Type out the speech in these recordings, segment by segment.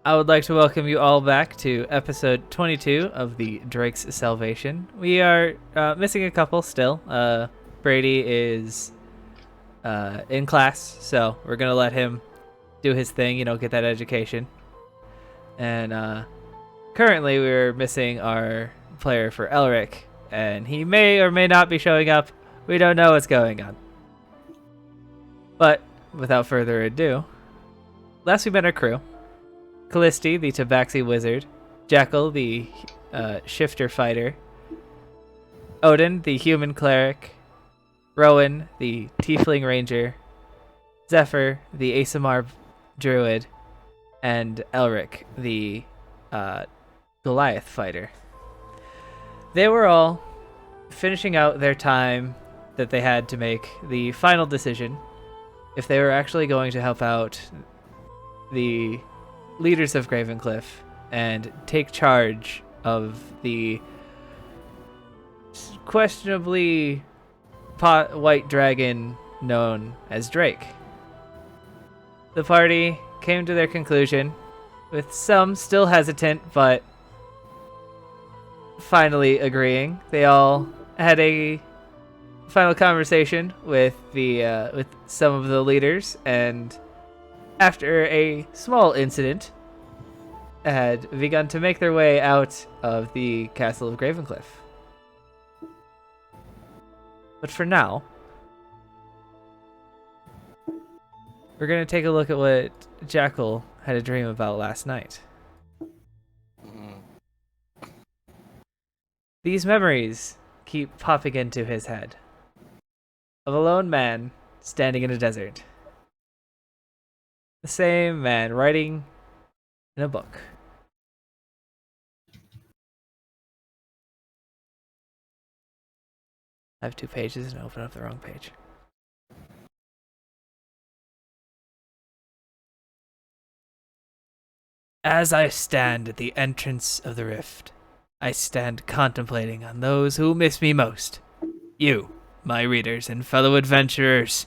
I would like to welcome you all back to episode 22 of the Drake's Salvation. We are missing a couple still. Brady is in class, so we're going to let him do his thing, get that education. And currently we're missing our player for Elric, and he may or may not be showing up. We don't know what's going on. But without further ado, last we met our crew. Callisti, the Tabaxi wizard, Jackal, the shifter fighter, Odin, the human cleric, Rowan, the tiefling ranger, Zephyr, the Asimar druid, and Elric, the Goliath fighter. They were all finishing out their time that they had to make the final decision if they were actually going to help out the leaders of Gravencliff and take charge of the questionably white dragon known as Drake. The party came to their conclusion, with some still hesitant but finally agreeing. They all had a final conversation with some of the leaders, and after a small incident, had begun to make their way out of the castle of Gravencliff. But for now, we're going to take a look at what Jackal had a dream about last night. These memories keep popping into his head of a lone man standing in a desert. The same man writing in a book. I have 2 pages and open up the wrong page. As I stand at the entrance of the rift, I stand contemplating on those who miss me most. You, my readers and fellow adventurers.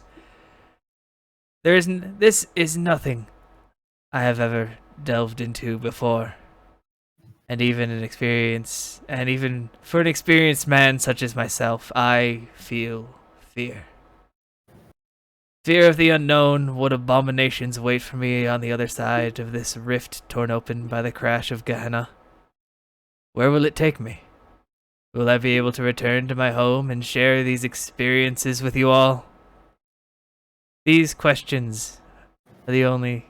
This is nothing I have ever delved into before. And even for an experienced man such as myself, I feel fear. Fear of the unknown. What abominations wait for me on the other side of this rift torn open by the crash of Gehenna? Where will it take me? Will I be able to return to my home and share these experiences with you all? These questions are the only...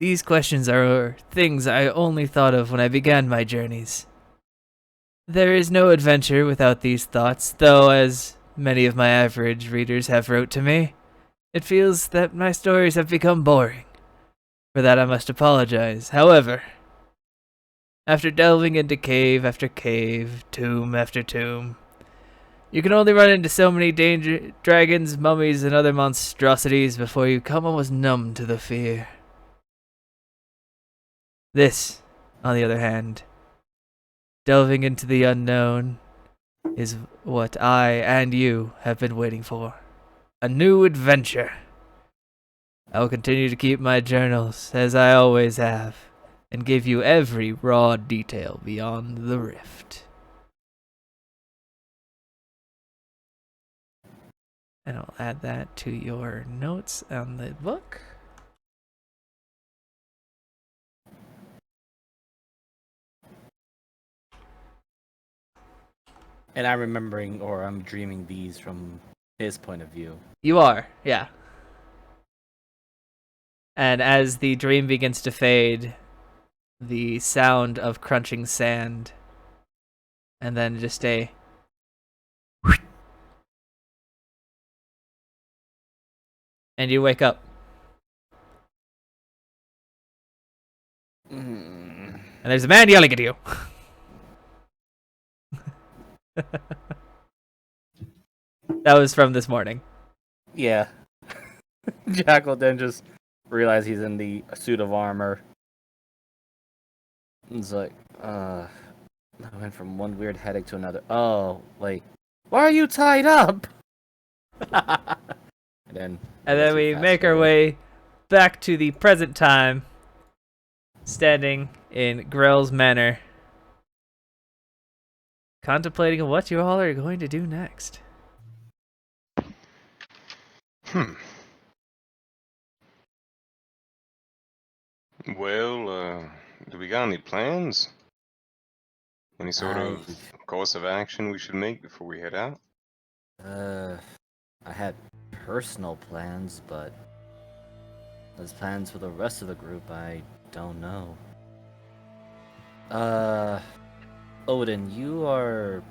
These questions are things I only thought of when I began my journeys. There is no adventure without these thoughts, though, as many of my average readers have wrote to me, it feels that my stories have become boring. For that I must apologize. However, after delving into cave after cave, tomb after tomb, you can only run into so many dragons, mummies, and other monstrosities before you come almost numb to the fear. This, on the other hand, delving into the unknown, is what I and you have been waiting for. A new adventure. I will continue to keep my journals, as I always have, and give you every raw detail beyond the rift. And I'll add that to your notes on the book. And I'm remembering, or I'm dreaming these from his point of view. You are, yeah. And as the dream begins to fade, the sound of crunching sand, and then just a and you wake up. And there's a man yelling at you. That was from this morning. Yeah. Jackal then just realized he's in the suit of armor. He's like, I went from one weird headache to another. Oh, like, why are you tied up? and then we make our way back to the present time, standing in Grell's Manor, contemplating what you all are going to do next. Well, do we got any plans? Any sort I of course of action we should make before we head out? I had personal plans, but those plans for the rest of the group, I don't know. Odin, you are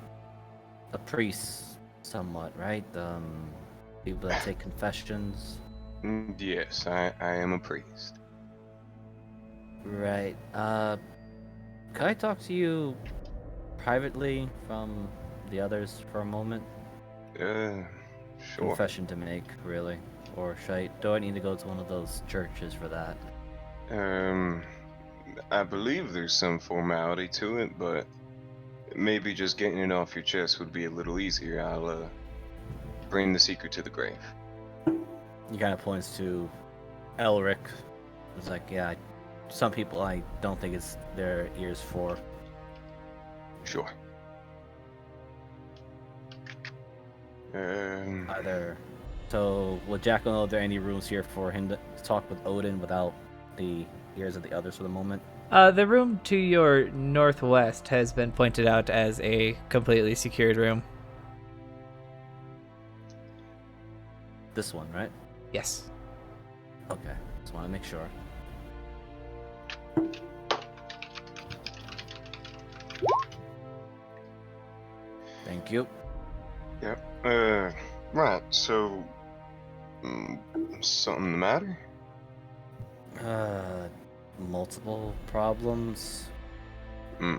a priest somewhat, right? People that take confessions. Yes, I am a priest. Right. Could I talk to you privately from the others for a moment? Sure. Confession to make, really. Or do I need to go to one of those churches for that? I believe there's some formality to it, but maybe just getting it off your chest would be a little easier. I'll, bring the secret to the grave. He kind of points to Elric. It's like, yeah, some people I don't think it's their ears for. Sure. Either. So, will Jackal know are there any rooms here for him to talk with Odin without the ears of the others for the moment? The room to your northwest has been pointed out as a completely secured room. This one, right? Yes. Okay, just want to make sure. Thank you. Yep. Right, so... something the matter? Multiple problems. Hmm.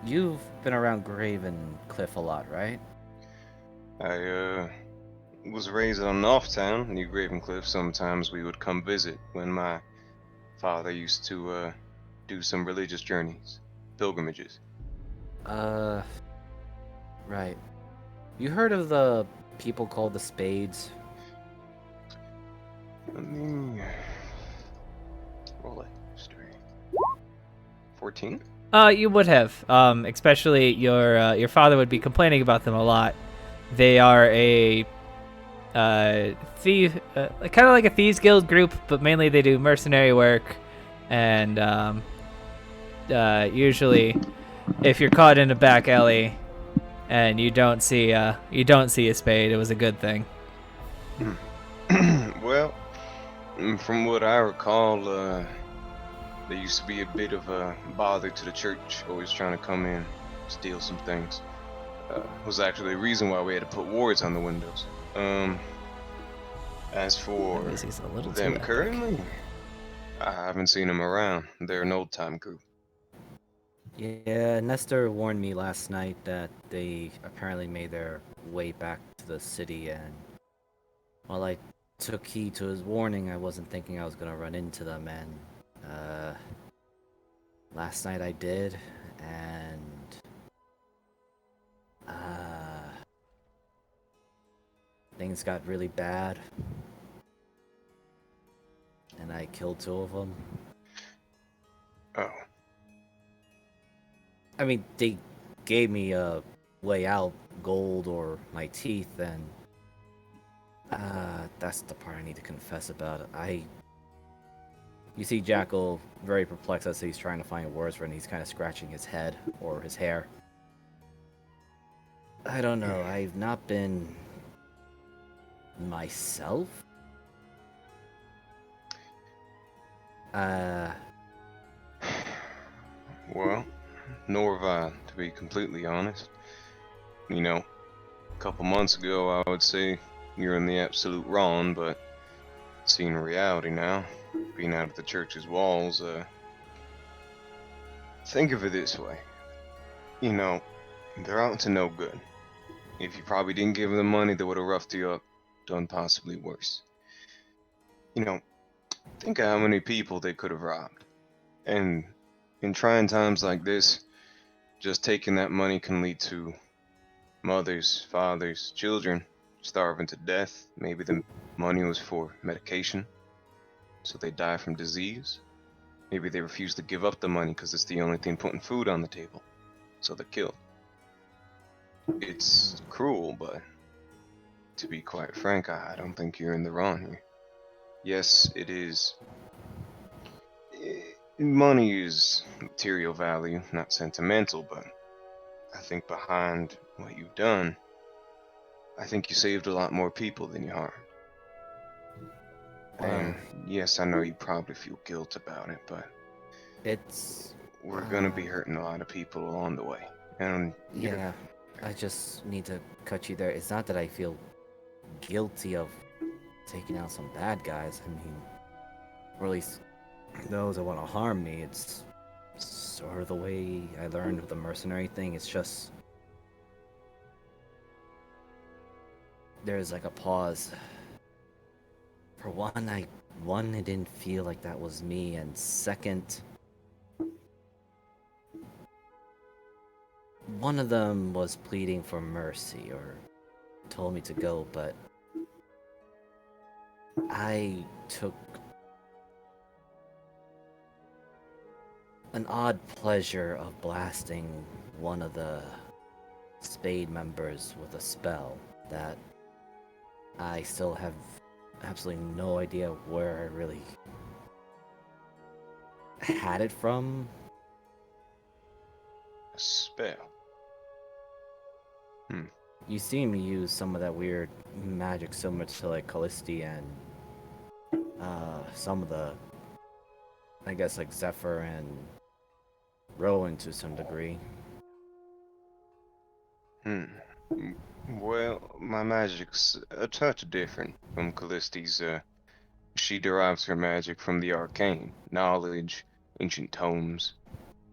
You've been around Graven Cliff a lot, right? I, was raised on North Town, New Gravencliff. Sometimes we would come visit when my father used to, do some religious journeys, pilgrimages. Right. You heard of the people called the Spades? Let me roll a history. 14? You would have. Especially your father would be complaining about them a lot. They are a thief, kind of like a thieves guild group, but mainly they do mercenary work. And usually, if you're caught in a back alley and you don't see a spade, it was a good thing. Well, from what I recall, they used to be a bit of a bother to the church, always trying to come in, steal some things. Was actually the reason why we had to put wards on the windows. As for Macy's a little them too epic. currently, I haven't seen them around. They're an old-time group. Yeah, Nestor warned me last night that they apparently made their way back to the city, and while I took heed to his warning, I wasn't thinking I was gonna run into them, and last night I did, and things got really bad, and I killed 2 of them. Oh. I mean, they gave me a way out, gold or my teeth, and that's the part I need to confess about. You see Jackal very perplexed as he's trying to find words for it, and he's kind of scratching his head or his hair. I don't know. I've not been myself. Well, nor have I, to be completely honest. You know, a couple months ago, I would say you're in the absolute wrong, but seeing reality now, being out of the church's walls, think of it this way. You know, they're out to no good. If you probably didn't give them the money, they would have roughed you up, done possibly worse. You know, think of how many people they could have robbed. And in trying times like this, just taking that money can lead to mothers, fathers, children starving to death. Maybe the money was for medication. so they die from disease. Maybe they refuse to give up the money because it's the only thing putting food on the table, so they're killed. It's cruel, but to be quite frank, I don't think you're in the wrong here. Yes, it is. Money is material value, not sentimental, but I think behind what you've done, I think you saved a lot more people than you harmed. And yes, I know you probably feel guilt about it, but It's we're gonna be hurting a lot of people along the way. And yeah. I just need to cut you there. It's not that I feel guilty of taking out some bad guys. I mean, or at least those that want to harm me. It's sort of the way I learned with the mercenary thing. It's just there's like a pause. For one, it didn't feel like that was me, and second, one of them was pleading for mercy or told me to go, but I took an odd pleasure of blasting one of the Spade members with a spell that I still have absolutely no idea where I really had it from. a spell. You seen me use some of that weird magic similar to like Callisti and some of the, I guess, like Zephyr and Rowan to some degree. Well, my magic's a touch different from Callisti's. She derives her magic from the arcane, knowledge, ancient tomes,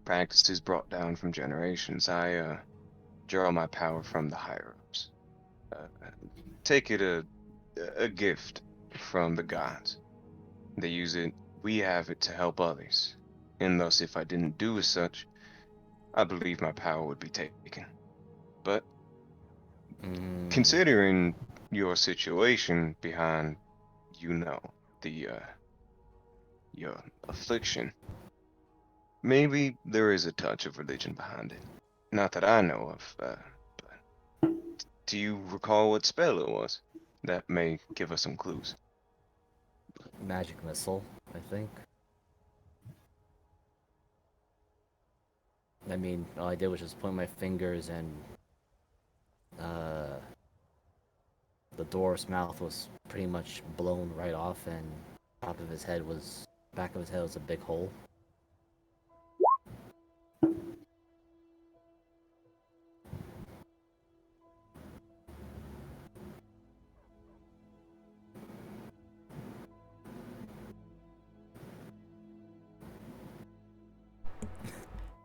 practices brought down from generations. I draw my power from the higher ups. Uh, take it a gift from the gods. They use it, we have it to help others. And thus, if I didn't do as such, I believe my power would be taken. But considering your situation behind, the your affliction, maybe there is a touch of religion behind it. Not that I know of, but do you recall what spell it was? That may give us some clues. Magic missile, I think. I mean, all I did was just point my fingers and the dwarf's mouth was pretty much blown right off, and back of his head was a big hole.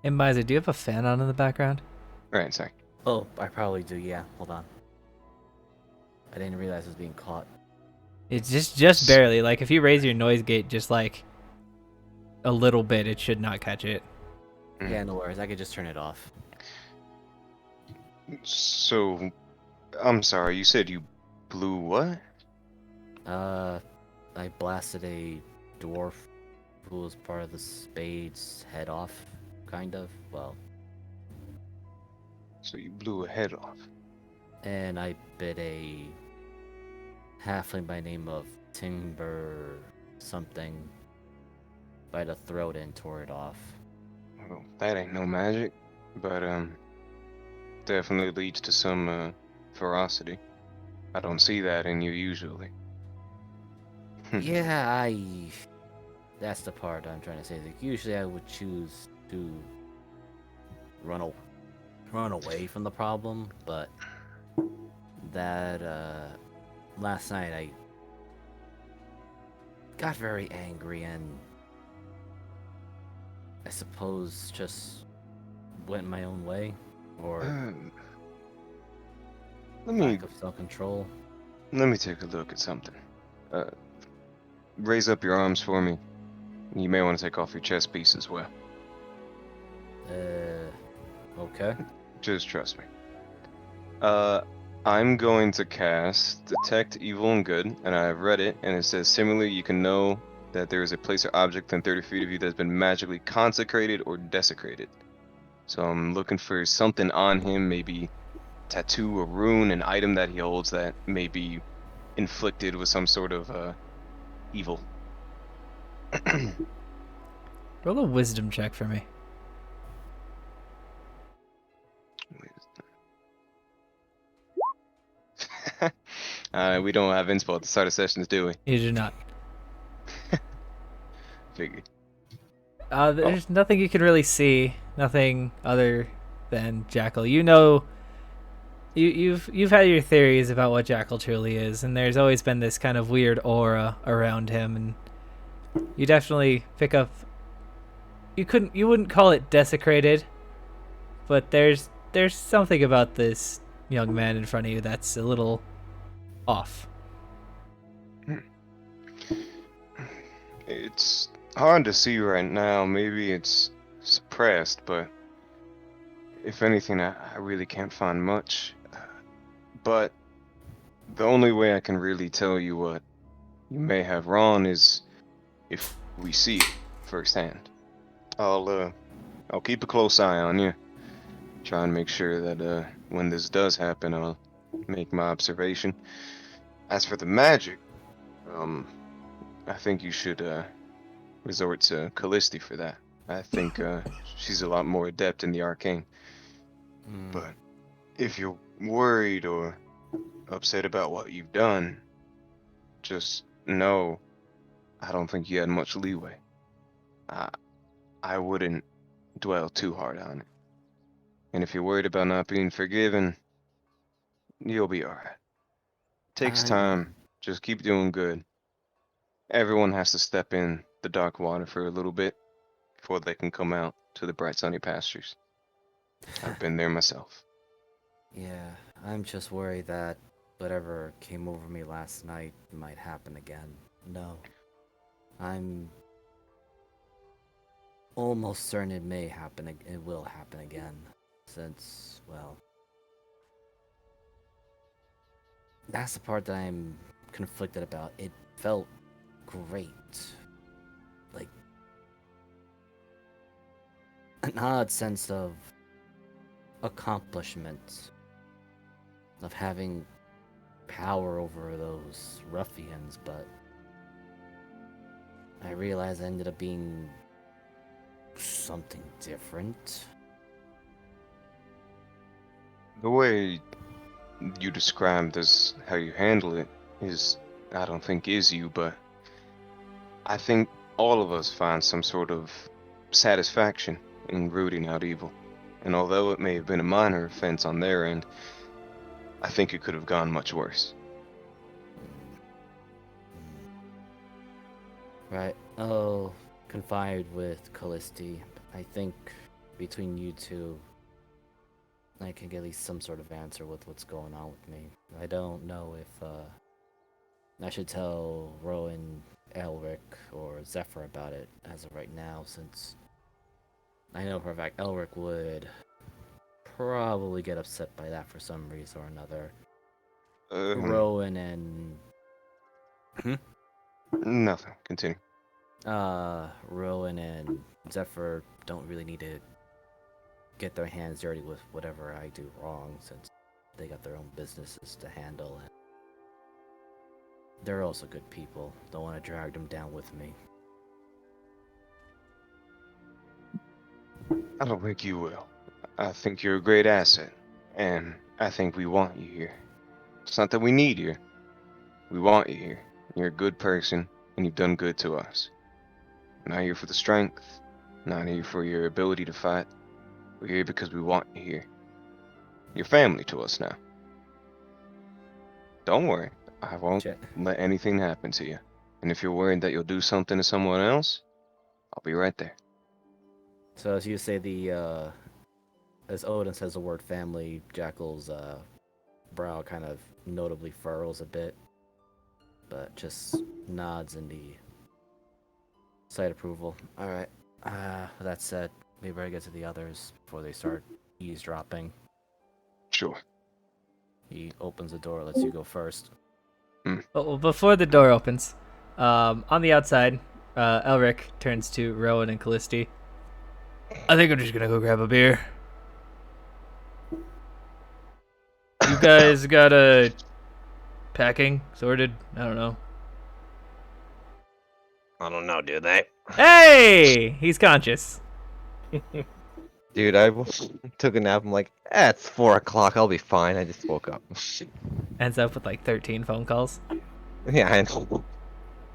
And Miza, do you have a fan on in the background? Right, sorry. Oh, I probably do. Yeah, hold on. I didn't realize it was being caught. It's just barely. Like if you raise your noise gate just like a little bit, it should not catch it. Yeah, no worries. I could just turn it off. So, I'm sorry, you said you blew what? I blasted a dwarf who was part of the Spade's head off, kind of. Well, So you blew a head off. and I bit a halfling by name of Timber something by the throat and tore it off. Well, that ain't no magic, but definitely leads to some ferocity. I don't see that in you usually. Yeah, that's the part I'm trying to say. Like, usually I would choose to run away from the problem, but that last night I got very angry and I suppose just went my own way, or lack of self-control. Let me take a look at something. Raise up your arms for me. You may want to take off your chest piece as well. Okay. Just trust me. I'm going to cast Detect Evil and Good, and I've read it, and it says similarly you can know that there is a place or object within 30 feet of you that's been magically consecrated or desecrated. So I'm looking for something on him, maybe tattoo, a rune, an item that he holds that may be inflicted with some sort of evil. Roll a wisdom check for me. We don't have inspo at the start of sessions, do we? You do not. Figured. There's nothing you can really see. Nothing other than Jackal. You know, you've had your theories about what Jackal truly is, and there's always been this kind of weird aura around him, and you definitely pick up. You wouldn't call it desecrated, but there's something about this young man in front of you that's a little off. It's hard to see right now. Maybe it's suppressed, but if anything, I really can't find much. But the only way I can really tell you what you may have wrong is if we see it firsthand. I'll keep a close eye on you. Try and make sure that when this does happen, I'll make my observation. As for the magic, I think you should resort to Callisti for that. I think she's a lot more adept in the arcane. But if you're worried or upset about what you've done, just know I don't think you had much leeway. I wouldn't dwell too hard on it. And if you're worried about not being forgiven, you'll be alright. Takes time. Just keep doing good. Everyone has to step in the dark water for a little bit before they can come out to the bright sunny pastures. I've been there myself. Yeah, I'm just worried that whatever came over me last night might happen again. No. I'm almost certain it may happen, it will happen again. Since, well... That's the part that I'm conflicted about. It felt great. Like... an odd sense of accomplishment. Of having power over those ruffians, but... I realized I ended up being... something different. The way you described as how you handle it is, I don't think is you, but I think all of us find some sort of satisfaction in rooting out evil. And although it may have been a minor offense on their end, I think it could have gone much worse. Right. Oh, confide with Callisti. I think between you two, I can get at least some sort of answer with what's going on with me. I don't know if I should tell Rowan, Elric, or Zephyr about it as of right now, since I know for a fact Elric would probably get upset by that for some reason or another. Rowan and... Nothing. Continue. Rowan and Zephyr don't really need to get their hands dirty with whatever I do wrong, since they got their own businesses to handle, and they're also good people. Don't want to drag them down with me. I don't think you will. I think you're a great asset, and I think we want you here. It's not that we need you. We want you here. You're a good person, and you've done good to us. We're not here for the strength, not here for your ability to fight. We're here because we want you here. You're family to us now. Don't worry, I won't let anything happen to you. And if you're worried that you'll do something to someone else, I'll be right there. So as you say as Odin says the word family, Jackal's brow kind of notably furrows a bit, but just nods in the slight approval. Alright, with that said, maybe I get to the others before they start eavesdropping. Sure. He opens the door, lets you go first. Well, before the door opens, on the outside, Elric turns to Rowan and Callisti. I think I'm just gonna go grab a beer. You guys got a packing sorted? I don't know. I don't know, do they? Hey, he's conscious. Dude, I took a nap. I'm like, it's 4 o'clock. I'll be fine. I just woke up. Ends up with like 13 phone calls. Yeah, I know.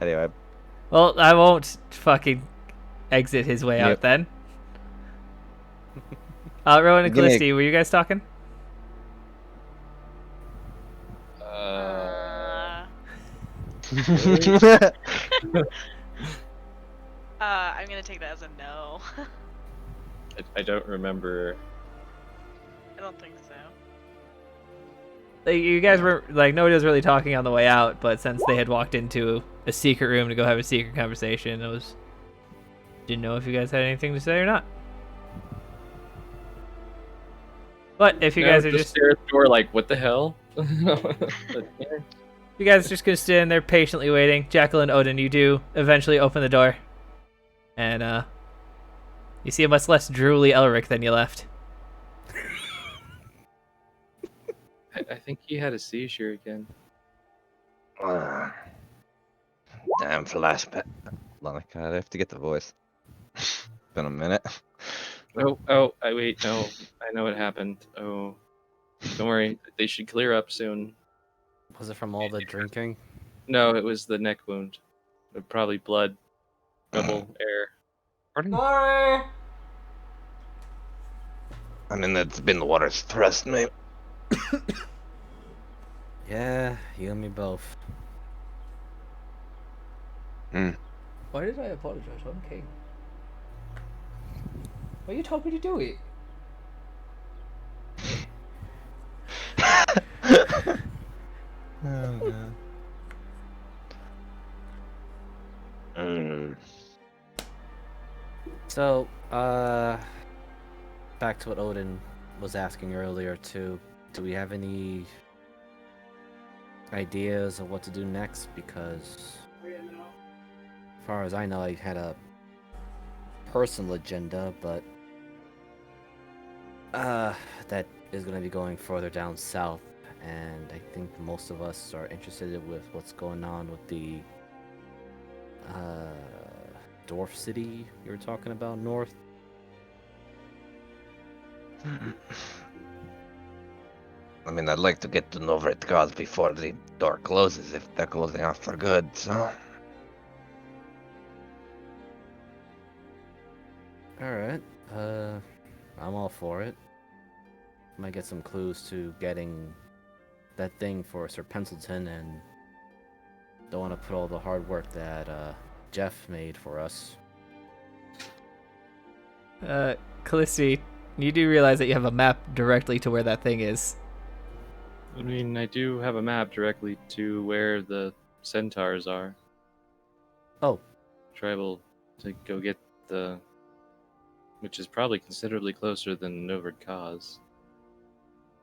Anyway, Well, I won't fucking exit his way out Yep. then. Rowan and Give me a- Callisti, were you guys talking? I'm gonna take that as a no. I don't remember. I don't think so. Like, you guys were like, nobody was really talking on the way out, but since they had walked into a secret room to go have a secret conversation, didn't know if you guys had anything to say or not. But if you guys are just stare at the door like, what the hell? you guys are just gonna stand there patiently waiting, Jackal and Odin, you do eventually open the door, and you see a much less drooly Elric than you left. I think he had a seizure again. Damn flashback. Hold on, God, I have to get the voice. Been a minute. Wait, no. I know what happened. Oh, don't worry. They should clear up soon. Was it from all the drinking? No, it was the neck wound. Probably blood, double air. Sorry. I mean, that's been the water's thrust me. Yeah, you and me both. Why did I apologize? I'm okay. Well, you told me to do it. Oh, man. So, back to what Odin was asking earlier too. Do we have any ideas of what to do next? Because, as far as I know, I had a personal agenda, but that is going to be going further down south, and I think most of us are interested with what's going on with the dwarf city you were talking about north. I mean, I'd like to get to Novretgaz before the door closes, if they're closing off for good, so... Alright, I'm all for it. Might get some clues to getting that thing for Sir Penselton, and don't want to put all the hard work that Jeff made for us. Callisti, you do realize that you have a map directly to where that thing is. I mean, I do have a map directly to where the centaurs are. Oh. Tribal to go get the... Which is probably considerably closer than Novard Kaz.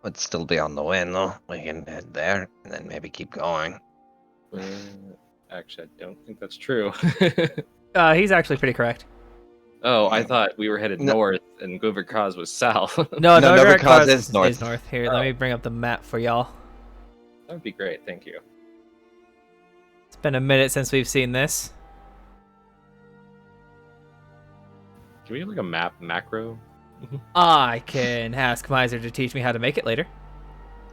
Would still be on the way, though. We can head there, and then maybe keep going. Actually, I don't think that's true. He's actually pretty correct. Oh, I thought we were headed No. north and Novard Kaz was south. No, No, Novard Novard Kaz Kaz is north. Is north. Here, let me bring up the map for y'all. That would be great, thank you. It's been a minute since we've seen this. Can we get like a map macro? I can ask Miser to teach me how to make it later.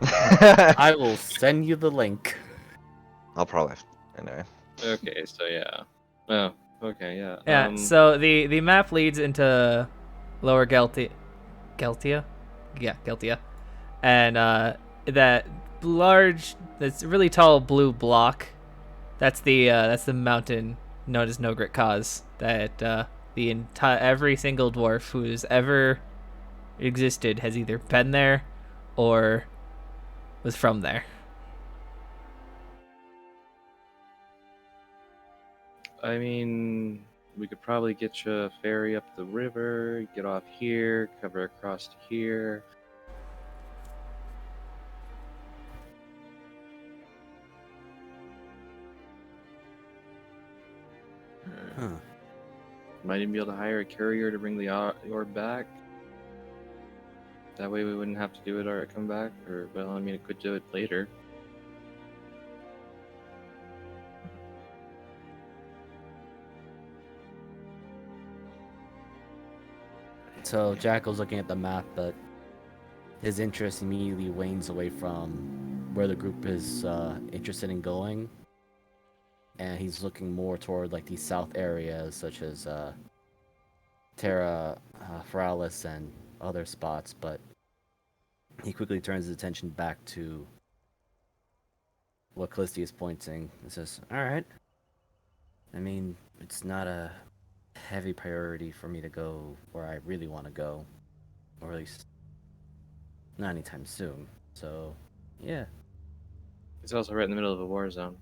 I will send you the link. I'll probably... Anyway. Okay, so yeah. Oh, okay, yeah. Yeah, so the map leads into Lower Geltia. Geltia? Yeah, Geltia. And that that's really tall blue block, that's the mountain known as Nogrit Kaz, that the entire every single dwarf who's ever existed has either been there or was from there. I mean, we could probably get you a ferry up the river, get off here, cover across to here. Huh. Might even be able to hire a courier to bring the orb back. That way we wouldn't have to do it or come back. Or, well, I mean, it could do it later. So Jackal's looking at the map, but his interest immediately wanes away from where the group is interested in going, and he's looking more toward like these south areas such as Terra Feralis and other spots. But he quickly turns his attention back to what Callisti is pointing and says, "All right. I mean, it's not a heavy priority for me to go where I really want to go, or at least not anytime soon. So, yeah." It's also right in the middle of a war zone.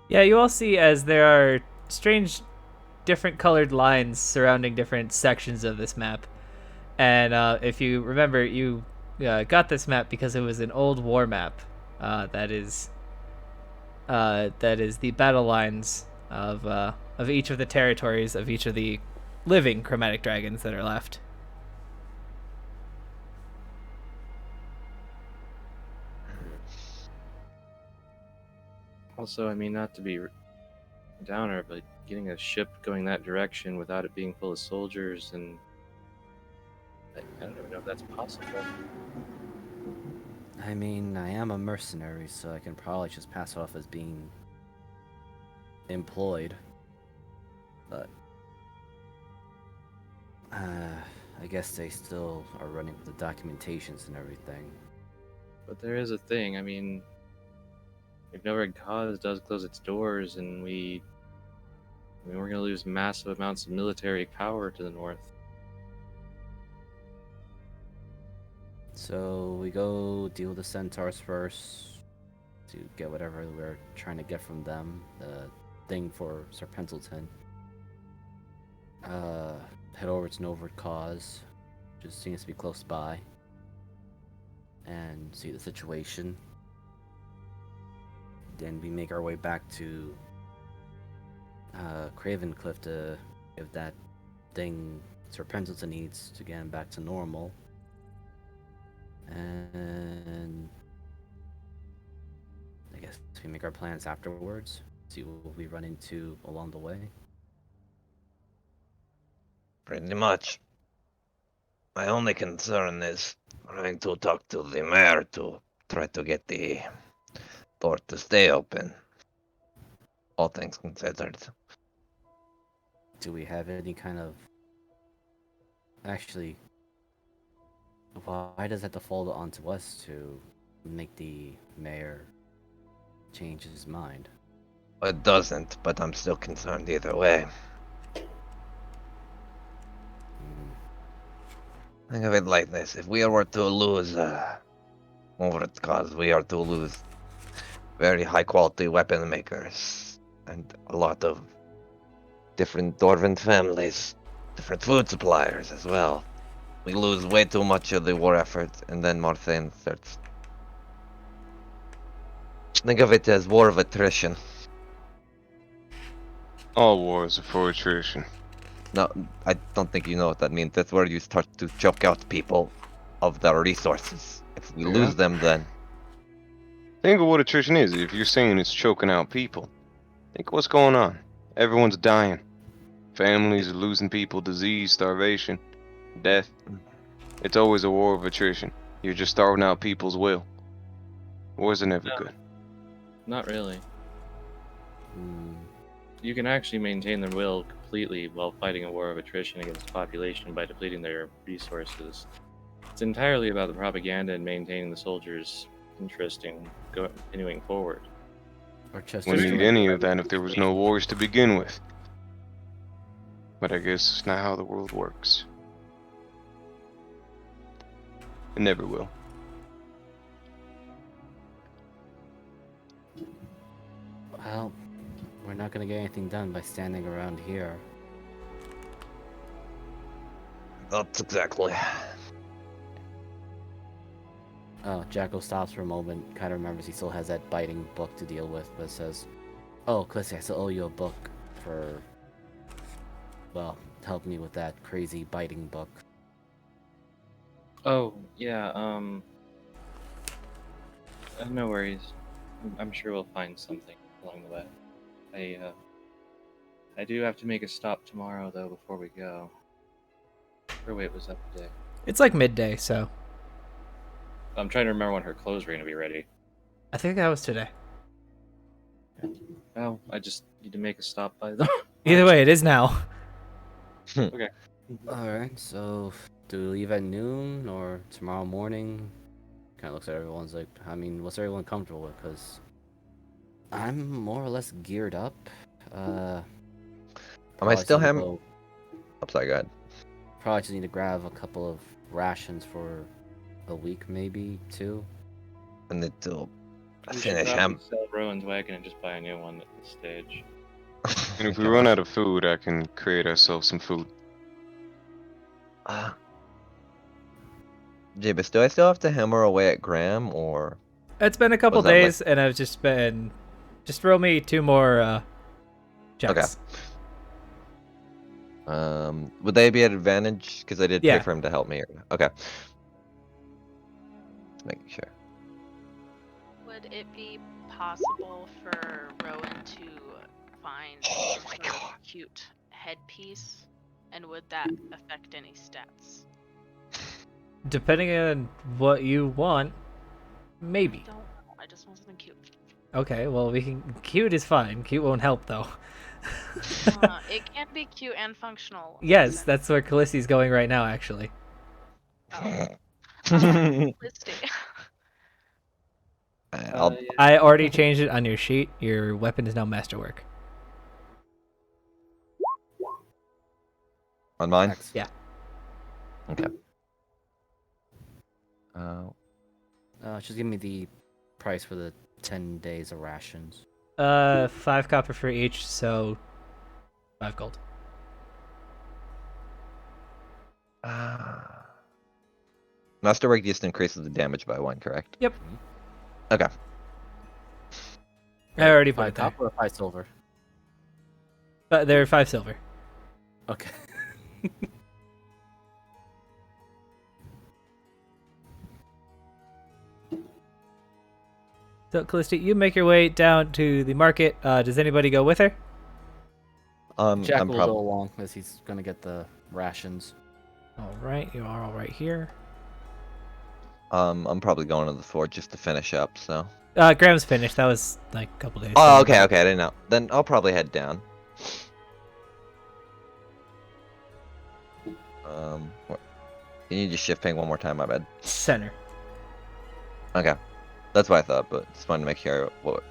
Yeah, you all see as there are strange, different colored lines surrounding different sections of this map. And if you remember, you got this map because it was an old war map. That is the battle lines of each of the territories of each of the living chromatic dragons that are left. Also, I mean, not to be downer, but getting a ship going that direction without it being full of soldiers, and I don't even know if that's possible. I mean, I am a mercenary, so I can probably just pass off as being employed. But I guess they still are running with the documentations and everything. But there is a thing. I mean, if No Red Cause does close its doors, and we're going to lose massive amounts of military power to the north. So we go deal with the centaurs first to get whatever we're trying to get from them. The thing for Sir Pendleton. Head over to Novard Cause, just seems to be close by, and see the situation. Then we make our way back to Craven Cliff to give that thing Sir Pendleton needs to get him back to normal. And I guess we make our plans afterwards, see what we run into along the way. Pretty much. My only concern is trying to talk to the mayor to try to get the door to stay open. All things considered. Do we have any kind of... Actually, why does it have to fall onto us to make the mayor change his mind? It doesn't, but I'm still concerned either way. Think of it like this: if we were to lose over it, cause we are to lose very high quality weapon makers and a lot of different dwarven families, different food suppliers as well. We lose way too much of the war effort, and then Marthain starts. Think of it as war of attrition. All wars are for attrition. No, I don't think you know what that means. That's where you start to choke out people of their resources. If we lose them, then Think of what attrition is. If you're saying it's choking out people, think what's going on. Everyone's dying. Families are losing people, disease, starvation, death. It's always a war of attrition. You're just starving out people's will. Wars are never No. good. Not really. Hmm. You can actually maintain their will completely while fighting a war of attrition against the population by depleting their resources. It's entirely about the propaganda and maintaining the soldiers' interest in continuing forward. Or just Wouldn't destroy need any them. of that if there was no wars to begin with. But I guess it's not how the world works. It never will. Well, we're not gonna get anything done by standing around here. not exactly. Jacko stops for a moment, kind of remembers he still has that biting book to deal with, but says, Oh, Clissy, I still owe you a book for, well, help me with that crazy biting book. Oh, yeah, no worries. I'm sure we'll find something along the way. I do have to make a stop tomorrow, though, before we go. Her weight was up today. It's like midday, so I'm trying to remember when her clothes were going to be ready. I think that was today. Oh, I just need to make a stop by the... Either way, it is now. Okay. Alright, so do we leave at noon or tomorrow morning? Kind of looks at everyone's like, I mean, what's everyone comfortable with? Because I'm more or less geared up. Am I probably still just need to having? go- I'm sorry, go ahead. Probably just need to grab a couple of rations for a week, maybe 2. And then to We should finish probably him. sell Rowan's wagon and just buy a new one at this stage. And if we run out of food, I can create ourselves some food. Jabus, do I still have to hammer away at Graham, or It's been a couple Was that like- days, and I've just been. Just roll me 2 more checks. would they be at advantage? Because I did Yeah. pay for him to help me. Okay. Just making sure. Would it be possible for Rowan to find Oh some my sort of God. cute headpiece? And would that affect any stats? Depending on what you want, maybe. Don't know. I just want something cute. Okay, well we can. Cute is fine. Cute won't help though. It can be cute and functional. Yes, that's where Callissi's going right now, actually. Listing. I'll, Yeah. I already changed it on your sheet. Your weapon is now masterwork. on mine. Yeah. Okay. Just give me the price for the 10 days of rations. 5 copper for each, so 5 gold. Masterwork just increases the damage by 1, correct? Yep. Okay. I already put 5 it there. copper or 5 silver? But they're 5 silver. Okay. So, Callisti, you make your way down to the market. Does anybody go with her? Jack I'm will probably. go along as he's gonna get the rations. All right, you are all right here. I'm probably going to the fort just to finish up. So. Graham's finished. That was like a couple days. Oh, ago. okay, okay. I didn't know. Then I'll probably head down. Can you just shift ping one more time? My bad. Center. Okay, that's what I thought, but just wanted to make sure. What?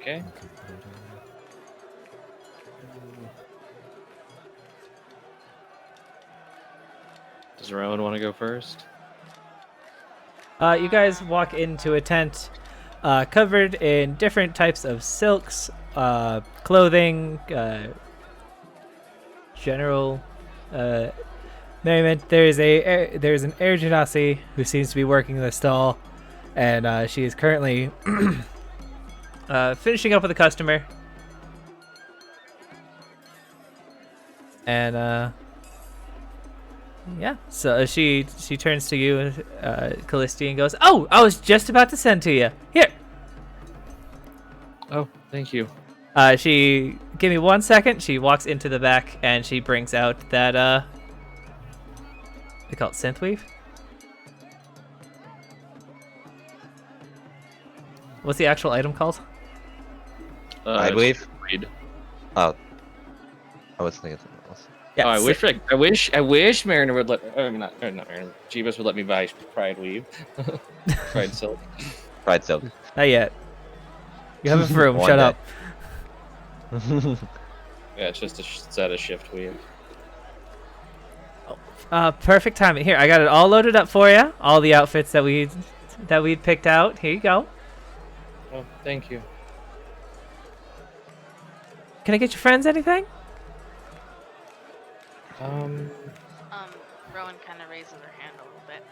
Okay. Does Rowan want to go first? You guys walk into a tent covered in different types of silks, clothing, general merriment. There's an air genasi who seems to be working the stall, and she is currently finishing up with a customer. And yeah, so she turns to you, Callisti, and goes, "Oh, I was just about to send to you. Here." Oh, thank you. She give me 1 second. She walks into the back and she brings out that they call it synthweave. What's the actual item called? I believe. Read. Oh, I was thinking something else. Yeah, I wish Mariner would let. Not Mariner. Jeebus would let me buy Pride Weave. Pride Silk. Pride silk. Not yet. You have a room. One Shut day. up. Yeah, it's just a set of Shift Weave. Perfect timing. Here, I got it all loaded up for you. All the outfits that we that we'd picked out. Here you go. Oh, thank you. Can I get your friends anything? Rowan kind of raises her hand a little bit.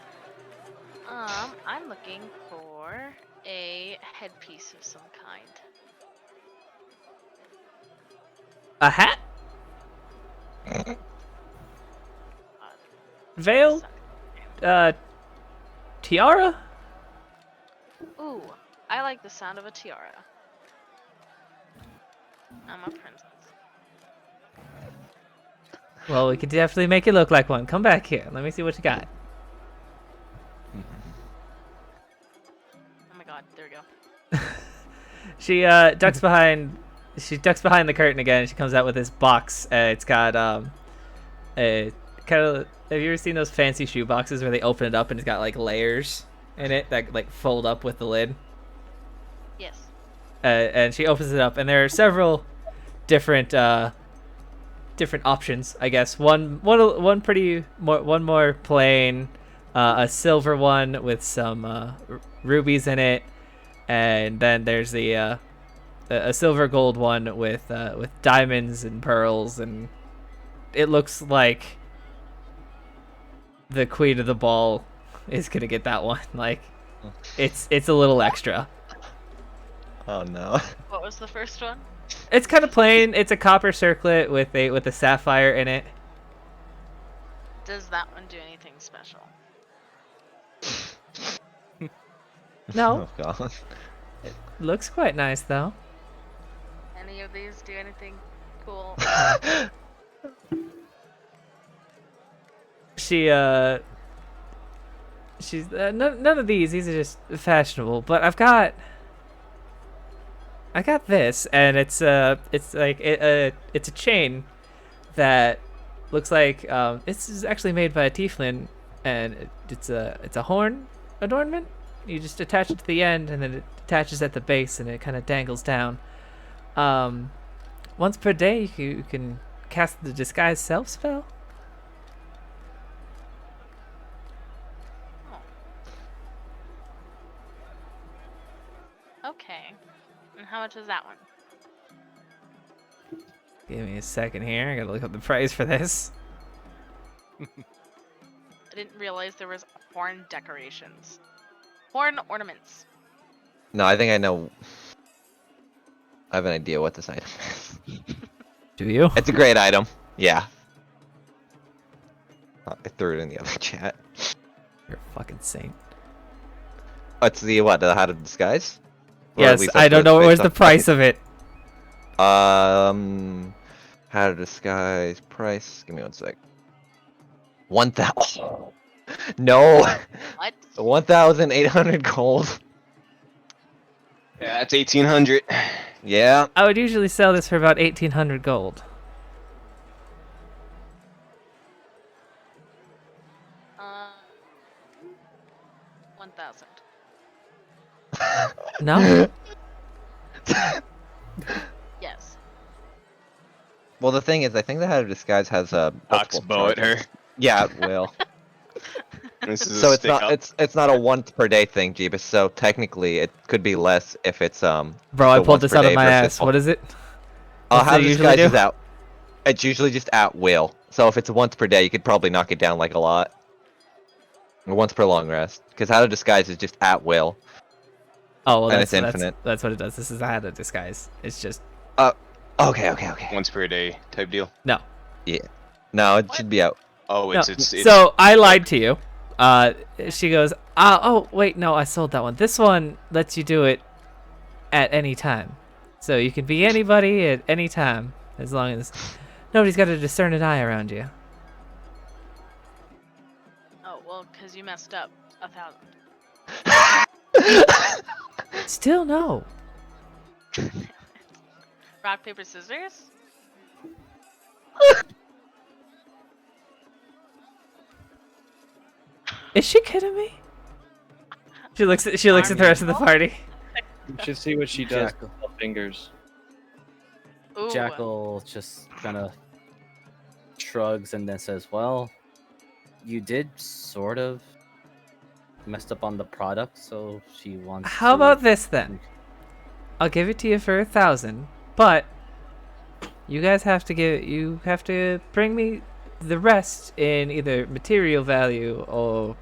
I'm looking for a headpiece of some kind. A hat? Uh, Veil? Tiara? Ooh, I like the sound of a tiara. I'm a princess. Well, we could definitely make it look like one. Come back here. Let me see what you got. Oh my god, there we go. She ducks behind. She ducks behind the curtain again. She comes out with this box. It's got a kind of. Have you ever seen those fancy shoe boxes where they open it up and it's got like layers in it that like fold up with the lid? Yes. And she opens it up, and there are several different different options, I guess. One more plain, a silver one with some rubies in it, and then there's the a silver gold one with diamonds and pearls, and it looks like the queen of the ball is gonna get that one. Like, it's a little extra. Oh no. What was the first one? It's kind of plain. It's a copper circlet with a sapphire in it. Does that one do anything special? No. Oh god. Looks quite nice though. Any of these do anything cool? She's none of these. These are just fashionable. But I got this, and it's like it's a chain that looks like this is actually made by a tiefling, and it's a horn adornment. You just attach it to the end, and then it attaches at the base, and it kind of dangles down. Once per day, you can cast the disguise self spell. Okay. And how much is that one? Give me a second here. I gotta look up the price for this. I didn't realize there was horn decorations. Horn ornaments. No, I think I know. I have an idea what this item is. Do you? It's a great item. Yeah. I threw it in the other chat. You're a fucking saint. It's the what? The How to Disguise? Or at Yes, least I that's don't know what what it's was the based price of it. on. How to Disguise price. Give me 1 sec. 1,000. No. What? 1,800 gold. Yeah, that's 1,800. Yeah. I would usually sell this for about 1,800 gold. Uh, 1,000. No? Yes. Well, the thing is, I think the How to Disguise has a Ox bow at her. Yeah, it will. This is So a it's stick not up. it's not a once per day thing, Jeebus. So technically, it could be less if it's Bro, I the pulled once this per out of day my versus ass. What is it? How What's to it usually Disguise do? is out. It's usually just at will. So if it's once per day, you could probably knock it down like a lot. Or once per long rest, because How to Disguise is just at will. Oh, well, And that's it's infinite. That's what it does. This is how to disguise. It's just Okay. Once per day type deal. no. No, it What? should be out. Oh, No. it's So I lied to you. She goes, oh wait, no, I sold that one. This one lets you do it at any time, so you can be anybody at any time as long as nobody's got a discerning eye around you. Oh, well, because you messed up 1,000. Still no. Rock, paper, scissors? Is she kidding me? She looks at the rest of the party. You should see what she does Jackal. with her fingers. Ooh. Jackal just kind of shrugs and then says, "Well, you did sort of messed up on the product, so she wants. How about this then? I'll give it to you for 1,000, but you have to bring me the rest in either material value or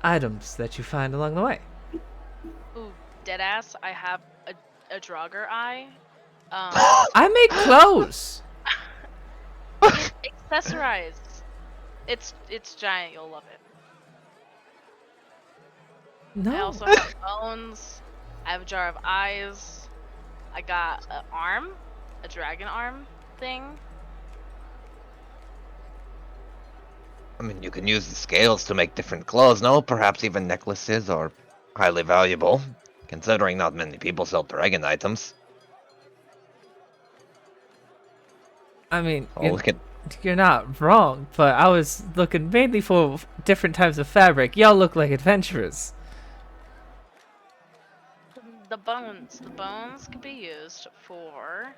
items that you find along the way. Ooh, deadass. I have a Draugr eye. I make clothes. It's accessorized. It's giant. You'll love it. I No. also have bones. I have a jar of eyes. I got an arm, a dragon arm thing. I mean, you can use the scales to make different clothes, no? Perhaps even necklaces are highly valuable, considering not many people sell dragon items. I mean, Oh, look at you're not wrong, but I was looking mainly for different types of fabric. Y'all look like adventurers. The bones could be used for.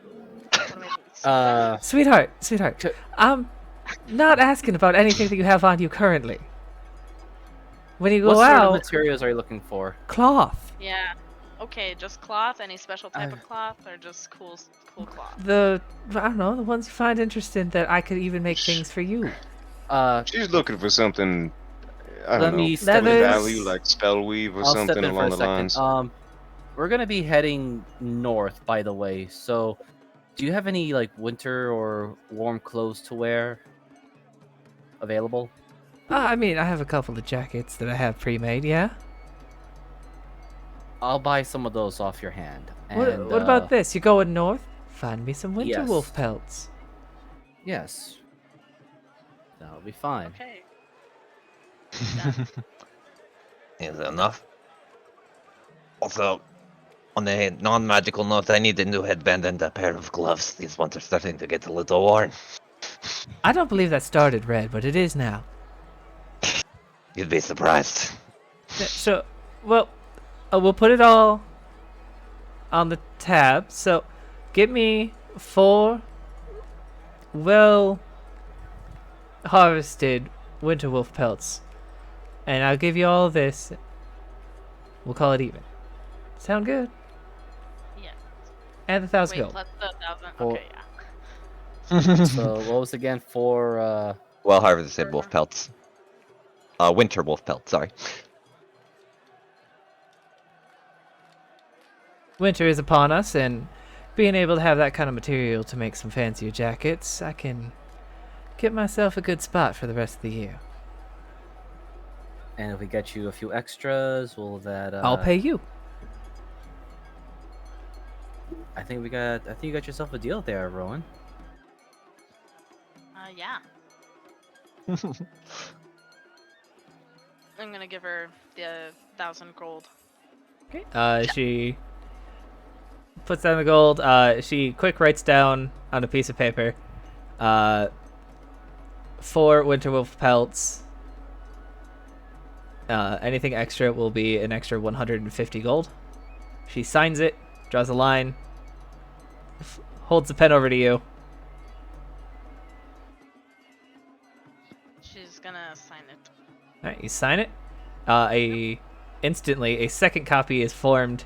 What am I doing? Sweetheart, I'm not asking about anything that you have on you currently. When you go What sort of out, materials are you looking for? cloth. Yeah. Okay, just cloth. Any special type of cloth, or just cool cloth? I don't know, the ones you find interesting that I could even make things for you. She's looking for something, I Let don't know, me with step in Leathers. value, like spell weave or I'll step something in for along a the second. lines. We're gonna be heading north, by the way. So, do you have any like winter or warm clothes to wear available? I mean, I have a couple of jackets that I have pre-made, yeah? I'll buy some of those off your hand. What, And what about this? You going north? Find me some winter yes. wolf pelts. Yes, that'll be fine. Okay. is it enough? Also, on a non-magical note, I need a new headband and a pair of gloves. These ones are starting to get a little worn. I don't believe that started red, but it is now. You'd be surprised. So, well, we'll put it all on the tab. So, get me 4 well harvested winter wolf pelts, and I'll give you all this. We'll call it even. Sound good? Yeah. And the 1,000 Wait, gold. plus the 1,000. Well- Okay, yeah. So, what was again for? Well, harvested wolf pelts. Winter wolf pelts, sorry. Winter is upon us, and being able to have that kind of material to make some fancier jackets, I can get myself a good spot for the rest of the year. And if we get you a few extras, will that? I'll pay you. I think you got yourself a deal there, Rowan. Yeah. I'm gonna give her the 1,000 gold. Okay. She puts down the gold. She quick writes down on a piece of paper. 4 winter wolf pelts. Anything extra will be an extra 150 gold. She signs it, draws a line, holds the pen over to you. She's gonna sign it. All right, you sign it. Instantly, a second copy is formed.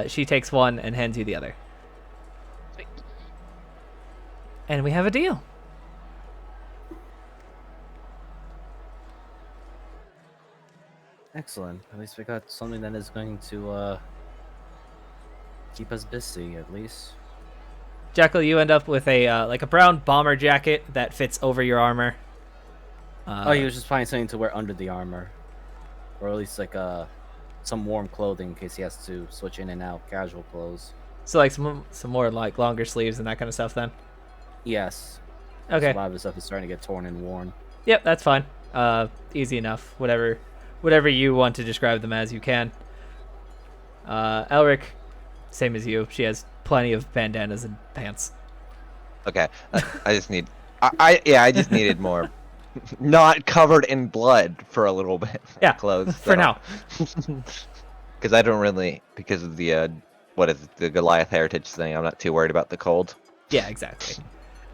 She takes one and hands you the other. Sweet. And we have a deal. Excellent. At least we got something that is going to keep us busy, at least. Jekyll, you end up with a like a brown bomber jacket that fits over your armor. Oh, you was just finding something to wear under the armor, or at least like some warm clothing in case he has to switch in and out, casual clothes. So like some more like longer sleeves and that kind of stuff then. Yes. Okay. A lot of the stuff is starting to get torn and worn. Yep, that's fine. Easy enough. Whatever you want to describe them as, you can. Elric, same as you. She has plenty of bandanas and pants. Okay, I just need. I just needed more, not covered in blood for a little bit. Yeah, clothes for now. Because I don't really, because of the what is it, the Goliath heritage thing. I'm not too worried about the cold. Yeah, exactly.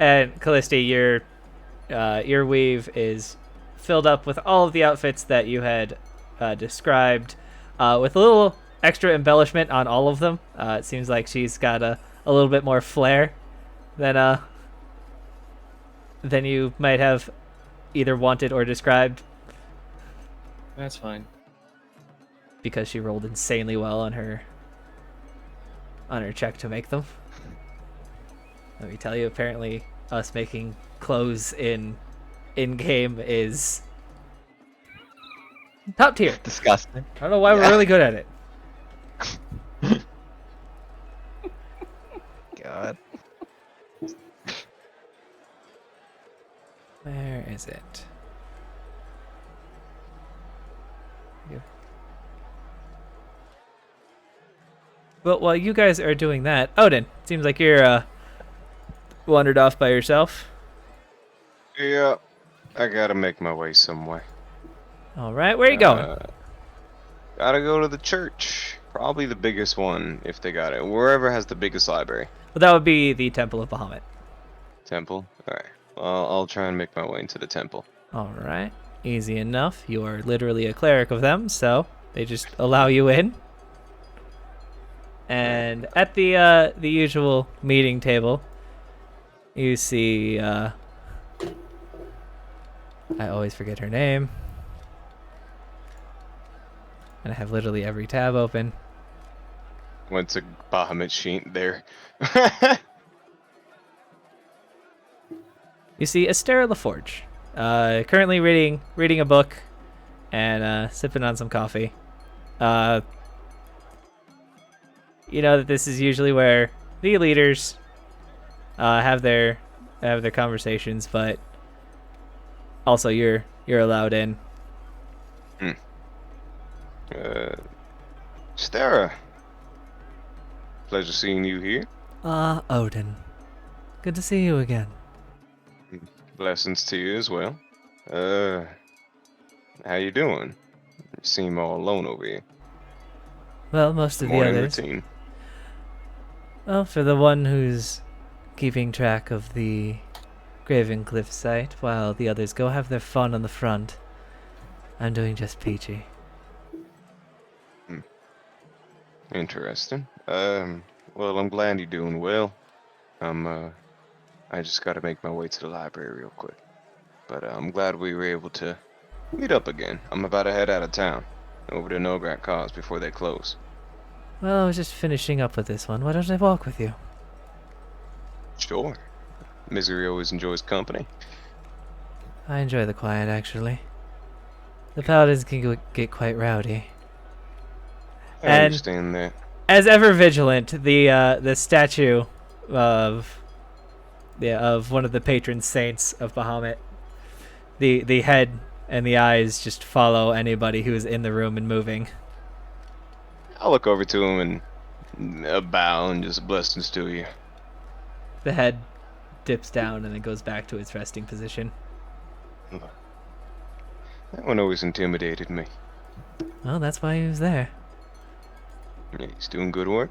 And Callisti, your weave is filled up with all of the outfits that you had described, with a little extra embellishment on all of them. It seems like she's got a little bit more flair than you might have either wanted or described, That's fine. because she rolled insanely well on her check to make them. Let me tell you, apparently us making clothes in game is top tier. Disgusting. I don't know why we're really good at it. God. Where is it? Well, while you guys are doing that, Odin, seems like you're wandered off by yourself. Yeah, I gotta make my way somewhere. All right, where are you going? Gotta go to the church. Probably the biggest one, if they got it. Wherever has the biggest library. Well, that would be the Temple of Bahamut. Temple? Alright. Well, I'll try and make my way into the temple. All right, easy enough. You are literally a cleric of them, so they just allow you in. And at the usual meeting table, you see I always forget her name, and I have literally every tab open. What's a Bahamut sheet there? You see Estera LaForge, currently reading a book and sipping on some coffee. You know that this is usually where the leaders have their conversations, but also you're allowed in. Stara. Pleasure seeing you here. Odin. Good to see you again. Blessings to you as well. How you doing? You seem all alone over here. Well, most of the Morning others. routine. Well, for the one who's keeping track of the Graven Cliff site, while the others go have their fun on the front, I'm doing just peachy. Interesting. Well, I'm glad you're doing well. I just gotta make my way to the library real quick. But I'm glad we were able to meet up again. I'm about to head out of town, over to Nograt Cause before they close. Well, I was just finishing up with this one. Why don't I walk with you? Sure. Misery always enjoys company. I enjoy the quiet, actually. The paladins can get quite rowdy. I And- understand that. As ever vigilant, the statue of one of the patron saints of Bahamut, the head and the eyes just follow anybody who's in the room and moving. I'll look over to him and bow and just blessings to you. The head dips down and it goes back to its resting position. That one always intimidated me. Well, that's why he was there. Yeah, he's doing good work.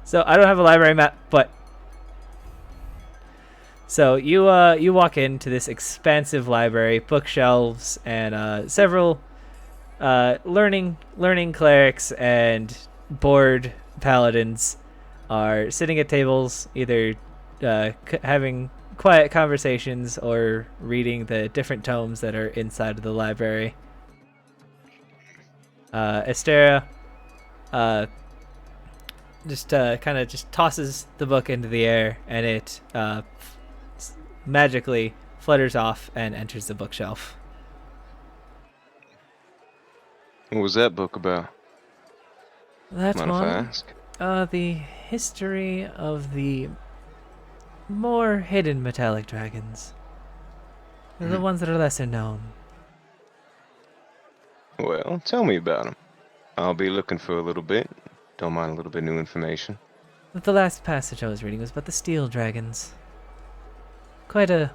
So I don't have a library map, but so you walk into this expansive library, bookshelves, and several learning clerics and bored paladins are sitting at tables, either having quiet conversations or reading the different tomes that are inside of the library. Estera just kind of just tosses the book into the air, and it magically flutters off and enters the bookshelf. What was that book about? That Mind if I one, ask? the history of the more hidden metallic dragons. They're the ones that are lesser known. Well, tell me about him. I'll be looking for a little bit. Don't mind a little bit new information. But the last passage I was reading was about the steel dragons. Quite a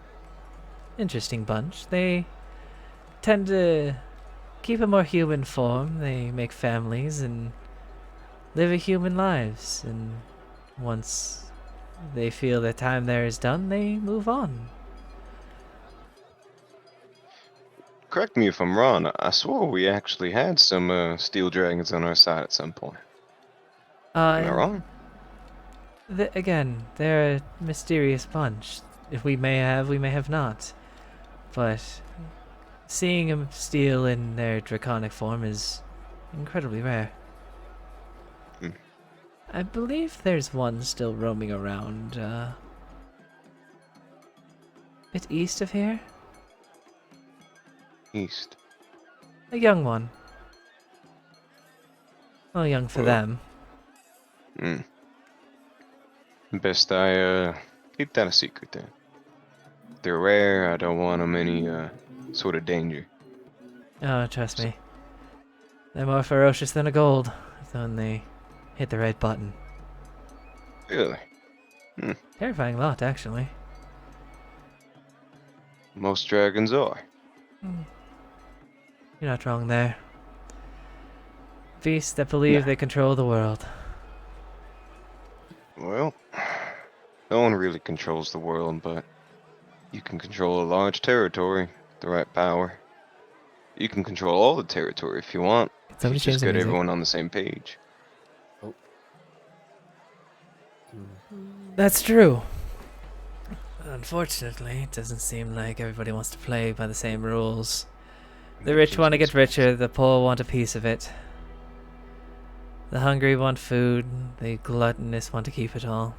interesting bunch. They tend to keep a more human form. They make families and live a human lives. And once they feel their time there is done, they move on. correct me if I'm wrong. I swore we actually had some steel dragons on our side at some point. Am I And wrong? again, they're a mysterious bunch. If we may have not. But seeing them steel in their draconic form is incredibly rare. Hmm. I believe there's one still roaming around, bit east of here. East. A young one. Well, young for Well, them. hmm. Best I keep that a secret then. They're rare. I don't want them any sort of danger. Oh, trust So, me. They're more ferocious than a gold when they hit the right button. really, Terrifying lot, actually. most dragons are. You're not wrong there. Beasts that Nah. believe they control the world. Well, no one really controls the world, but you can control a large territory with the right power. You can control all the territory if you want, Can if you somebody change just the get music? everyone on the same page. Oh. That's true. Unfortunately, it doesn't seem like everybody wants to play by the same rules. The rich want to get richer, the poor want a piece of it. The hungry want food, the gluttonous want to keep it all.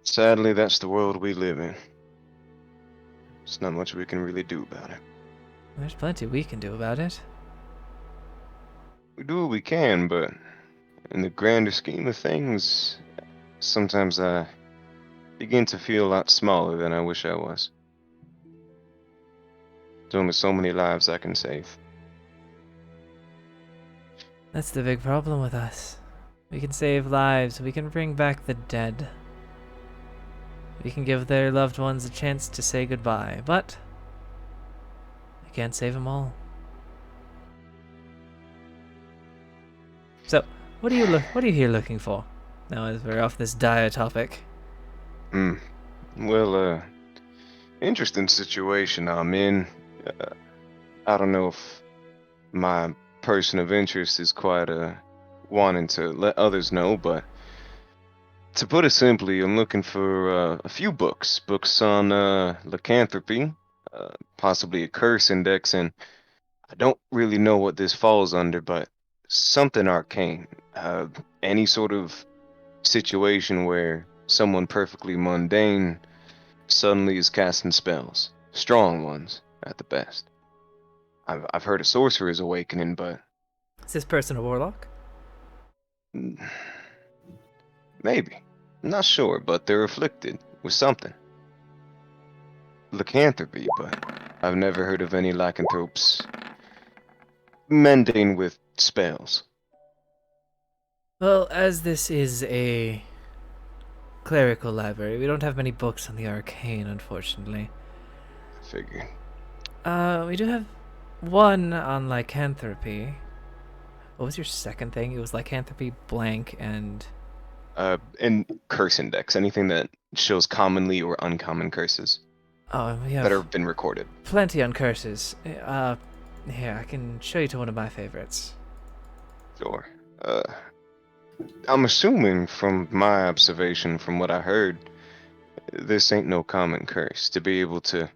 Sadly, that's the world we live in. There's not much we can really do about it. There's plenty we can do about it. We do what we can, but in the grander scheme of things, sometimes I begin to feel a lot smaller than I wish I was. There's only so many lives I can save. That's the big problem with us. We can save lives, we can bring back the dead. We can give their loved ones a chance to say goodbye, but we can't save them all. So, what are you here looking for? Now as we're off this dire topic. Hmm. Well, interesting situation I'm in. Uh, I don't know if my person of interest is quite wanting to let others know, but to put it simply, I'm looking for a few books on lycanthropy, possibly a curse index, and I don't really know what this falls under, but something arcane. Any sort of situation where someone perfectly mundane suddenly is casting spells, strong ones at the best. I've heard of sorcerer's awakening, but Is this person a warlock? mm, maybe. I'm not sure, but they're afflicted with something. Lycanthropy, but I've never heard of any lycanthropes mending with spells. Well, as this is a clerical library, we don't have many books on the arcane, unfortunately. I figured. We do have one on lycanthropy. What was your second thing? It was lycanthropy, blank, and And curse index, anything that shows commonly or uncommon curses oh, we that have have been recorded. plenty on curses. Here, I can show you to one of my favorites. Sure. I'm assuming from my observation, from what I heard, this ain't no common curse. To be able to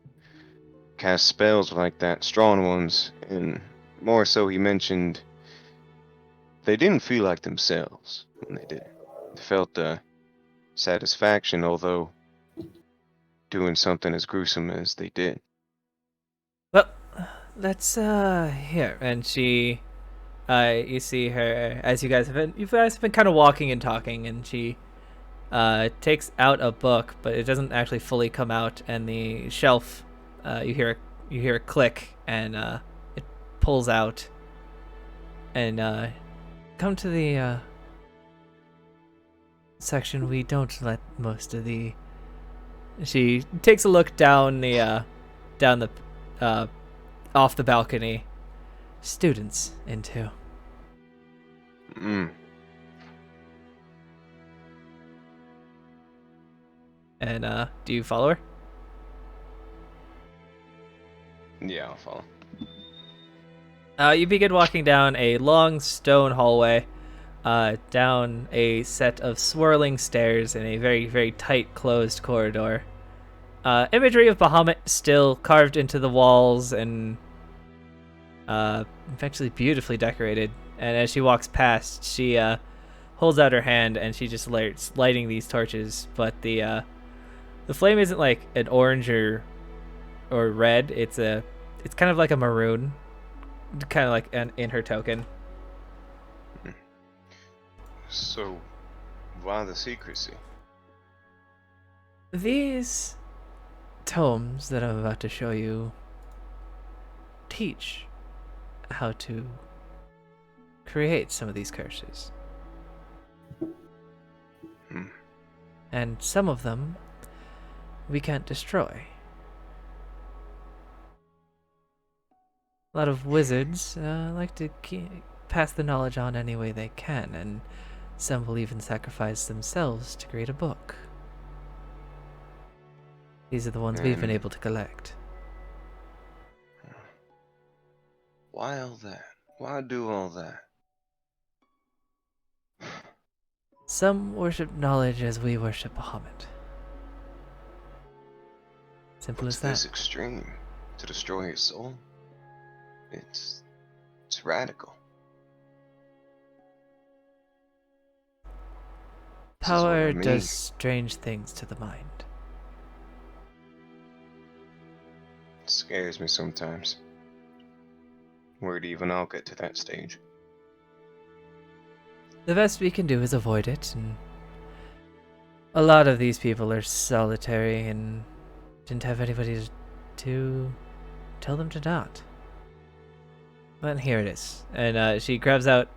cast spells like that, strong ones, and more so, he mentioned they didn't feel like themselves when they did it. They felt satisfaction, although doing something as gruesome as they did. Well, let's here, and she, you see her as you guys have been kind of walking and talking, and she takes out a book, but it doesn't actually fully come out, and the shelf, you hear a click, and it pulls out, and come to the section we don't let most of the. She takes a look down the off the balcony, students into. Mm. And do you follow her? Yeah, I'll follow. You begin walking down a long stone hallway, down a set of swirling stairs in a very, very tight, closed corridor. Imagery of Bahamut still carved into the walls and eventually beautifully decorated. And as she walks past, she holds out her hand and she just starts lighting these torches. But the flame isn't like an orange or red. It's kind of like a maroon, kind of like in her token. So, why the secrecy? These tomes that I'm about to show you teach how to create some of these curses. Hmm. And some of them we can't destroy. A lot of wizards like to pass the knowledge on any way they can, and some will even sacrifice themselves to create a book. These are the ones we've been And- able to collect. Why all that? Why do all that? Some worship knowledge as we worship Bahamut. Simple It's as that. this extreme to destroy his soul. It's radical. This is what I Power mean. does strange things to the mind. It scares me sometimes. Worried even I'll get to that stage. The best we can do is avoid it, and a lot of these people are solitary and didn't have anybody to tell them to not. But here it is. And she grabs out,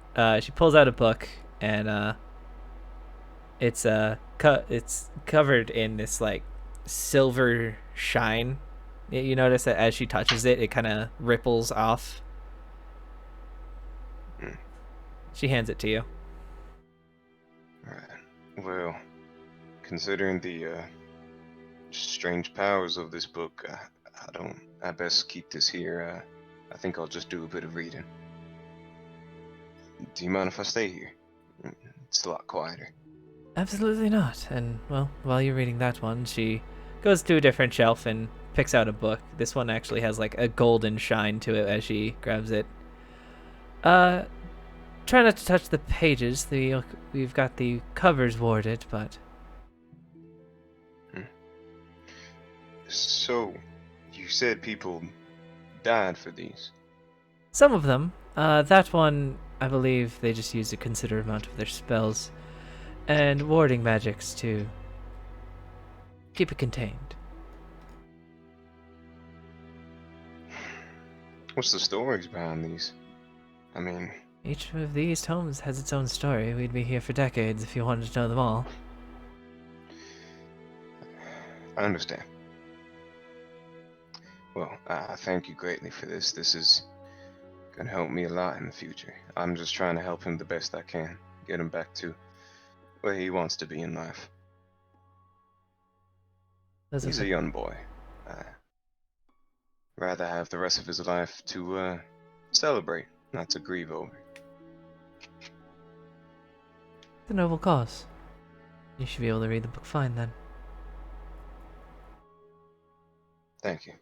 she pulls out a book, and it's covered in this like silver shine. You notice that as she touches it, it kind of ripples off. Hmm. She hands it to you. Right. Well, considering the strange powers of this book, I best keep this here. I think I'll just do a bit of reading. Do you mind if I stay here? It's a lot quieter. Absolutely not. And, well, while you're reading that one, she goes to a different shelf and picks out a book. This one actually has, like, a golden shine to it as she grabs it. Try not to touch the pages. We've got the covers warded, but... So, you said people died for these. Some of them. That one, I believe they just used a considerable amount of their spells and warding magics to keep it contained. What's the stories behind these? I mean, Each of these tomes has its own story. We'd be here for decades if you wanted to know them all. I understand. Well, I thank you greatly for this. This is gonna help me a lot in the future. I'm just trying to help him the best I can. Get him back to where he wants to be in life. He's a young boy. Rather have the rest of his life to celebrate, not to grieve over. It's a noble cause. You should be able to read the book fine then. Thank you.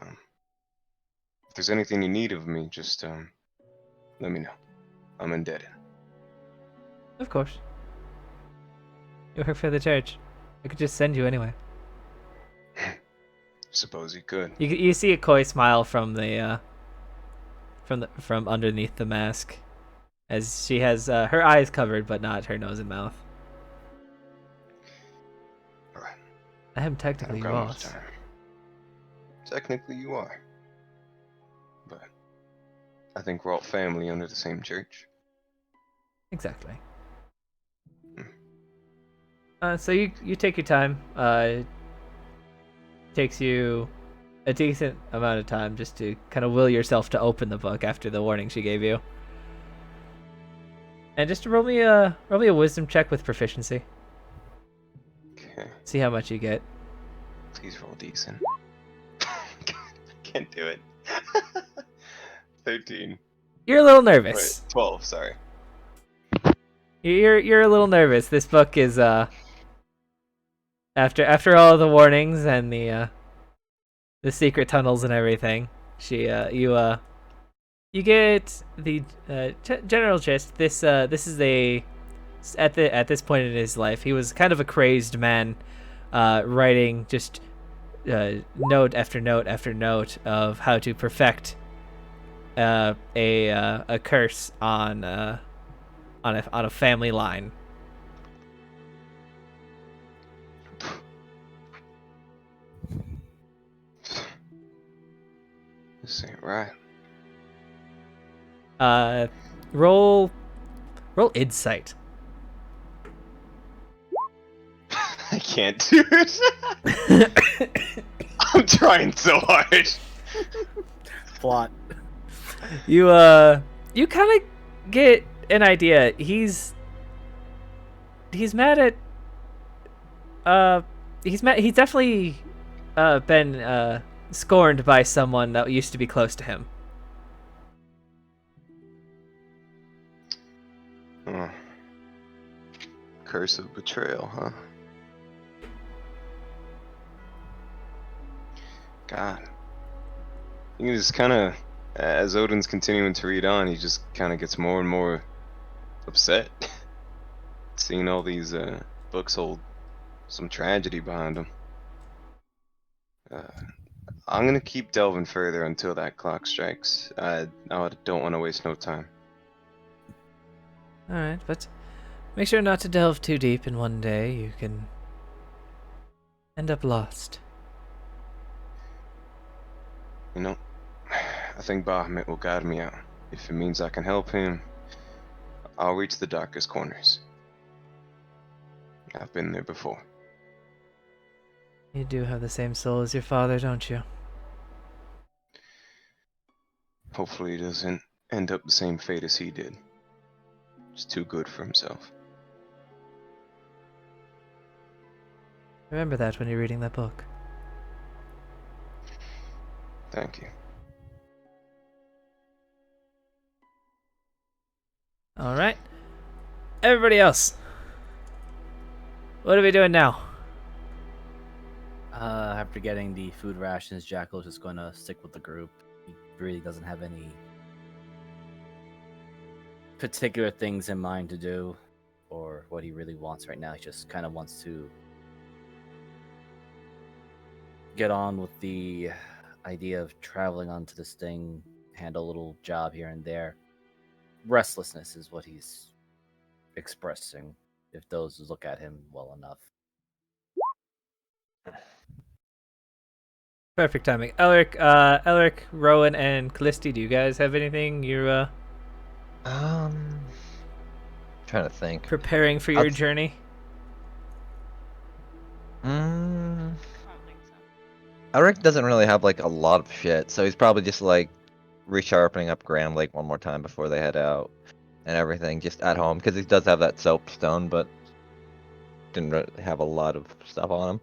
If there's anything you need of me, just let me know. I'm indebted. Of course. You work for the church. I could just send you anyway. Suppose you could. You see a coy smile from the from underneath the mask, as she has her eyes covered but not her nose and mouth. Alright. I am I technically don't your got much boss. time. Technically, you are. But I think we're all family under the same church. Exactly. Hmm. So you take your time. Takes you a decent amount of time just to kind of will yourself to open the book after the warning she gave you. And just to roll me a wisdom check with proficiency. Okay. Okay. See how much you get. Please roll decent. Can't do it. 13. You're a little Wait, nervous. 12, sorry. You're a little nervous. This book is after all the warnings and the secret tunnels and everything. You get the general gist. This is at this point in his life, he was kind of a crazed man, writing just note after note after note of how to perfect a curse on a family line. This ain't right. Roll insight. I can't do it. I'm trying so hard. Plot. You kind of get an idea. He's mad at he's definitely been scorned by someone that used to be close to him. Oh. Curse of betrayal, huh? God. You can just kind of, as Odin's continuing to read on, he just kind of gets more and more upset. Seeing all these books hold some tragedy behind them. I'm gonna keep delving further until that clock strikes. I don't want to waste no time. All right, but make sure not to delve too deep in one day. You can end up lost. You know, I think Bahamut will guide me out. If it means I can help him, I'll reach the darkest corners. I've been there before. You do have the same soul as your father, don't you? Hopefully he doesn't end up the same fate as he did. He's too good for himself. Remember that when you're reading that book. Thank you. All right. Everybody else. What are we doing now? After getting the food rations, Jackal's just going to stick with the group. He really doesn't have any particular things in mind to do or what he really wants right now. He just kind of wants to get on with the idea of traveling onto this thing, handle a little job here and there. Restlessness is what he's expressing, if those look at him well enough. Perfect timing. Elric, Rowan, and Callisti, do you guys have anything you're Trying to think. preparing for your journey? Mm, I don't think so. Eric doesn't really have like a lot of shit, so he's probably just like resharpening up Graham Lake one more time before they head out and everything, just at home, because he does have that soapstone, but didn't really have a lot of stuff on him.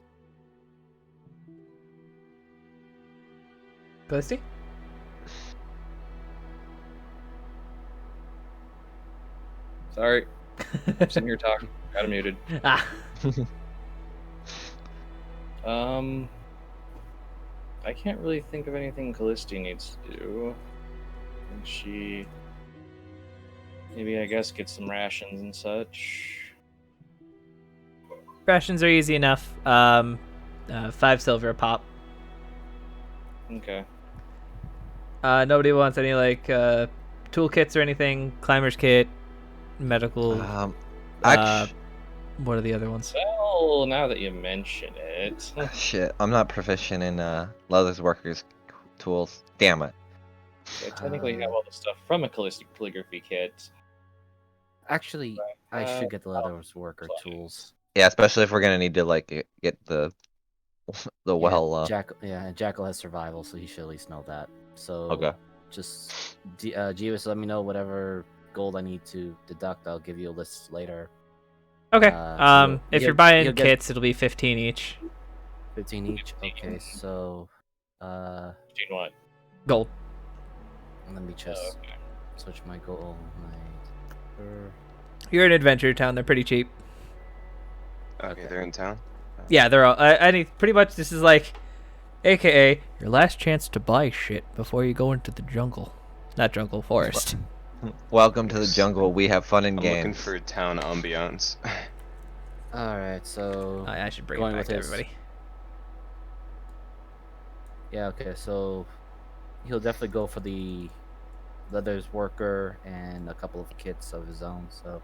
Callisti? Sorry, sitting here talking. Got him muted. Ah. I can't really think of anything Callisti needs to do. And she, maybe I guess get some rations and such. Rations are easy enough. 5 silver a pop. Okay. Nobody wants any like toolkits or anything. Climber's kit, medical. Actually, What are the other ones? Well, now that you mention it, shit, I'm not proficient in leathers workers tools. Damn it. I technically have all the stuff from a calligraphy kit. Actually, I should get the Uh, leather worker tools. Yeah, especially if we're gonna need to like get the well. Jackal has survival, so he should at least know that. So Okay. just Jeeves, let me know whatever gold I need to deduct. I'll give you a list later. Okay. If you're buying he'll get kits, it'll be 15 each. 15 each. Okay, so Doing what? Gold. let me just okay. switch my goal. You're in Adventure Town. They're pretty cheap. Okay, they're in town. Yeah, they're all. Pretty much this is like, AKA your last chance to buy shit before you go into the jungle. Not jungle, forest. Welcome to the Yes. jungle. We have fun and I'm games. looking for town ambiance. All right, so I should bring it going back with to his- everybody. yeah, okay, so he'll definitely go for the leathers worker and a couple of kits of his own. So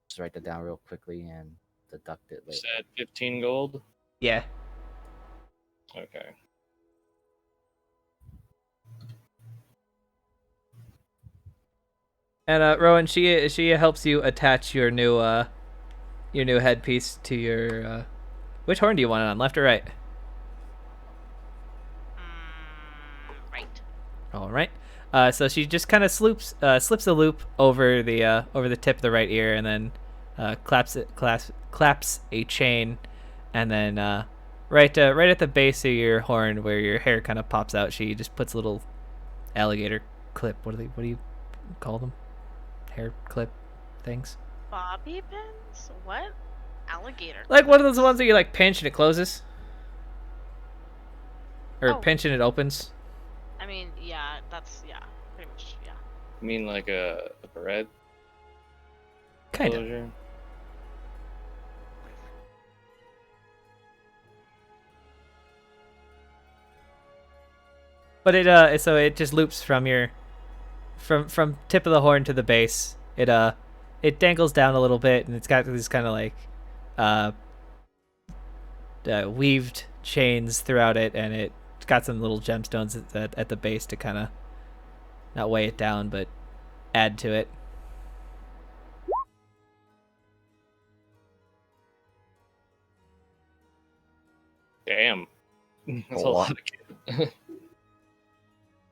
just write that down real quickly and deduct it You later. said 15 gold. Yeah. Okay. And Rowan, she helps you attach your new headpiece to your. Which horn do you want it on, left or right? Right. All right. So she just kind of slips a loop over the tip of the right ear, and then claps a chain, and then right at the base of your horn where your hair kind of pops out, she just puts a little alligator clip. What do you call them? Hair clip things. Bobby pins? What? Alligator. Like one of those ones that you like pinch and it closes, or Oh. pinch and it opens. I mean, yeah, that's pretty much, yeah. You mean like a beret Kind of. closure? But it just loops from your from tip of the horn to the base. It dangles down a little bit, and it's got these kind of like weaved chains throughout it, and it's got some little gemstones at the base to kind of not weigh it down, but add to it. Damn. That's A a lot. lot of kit.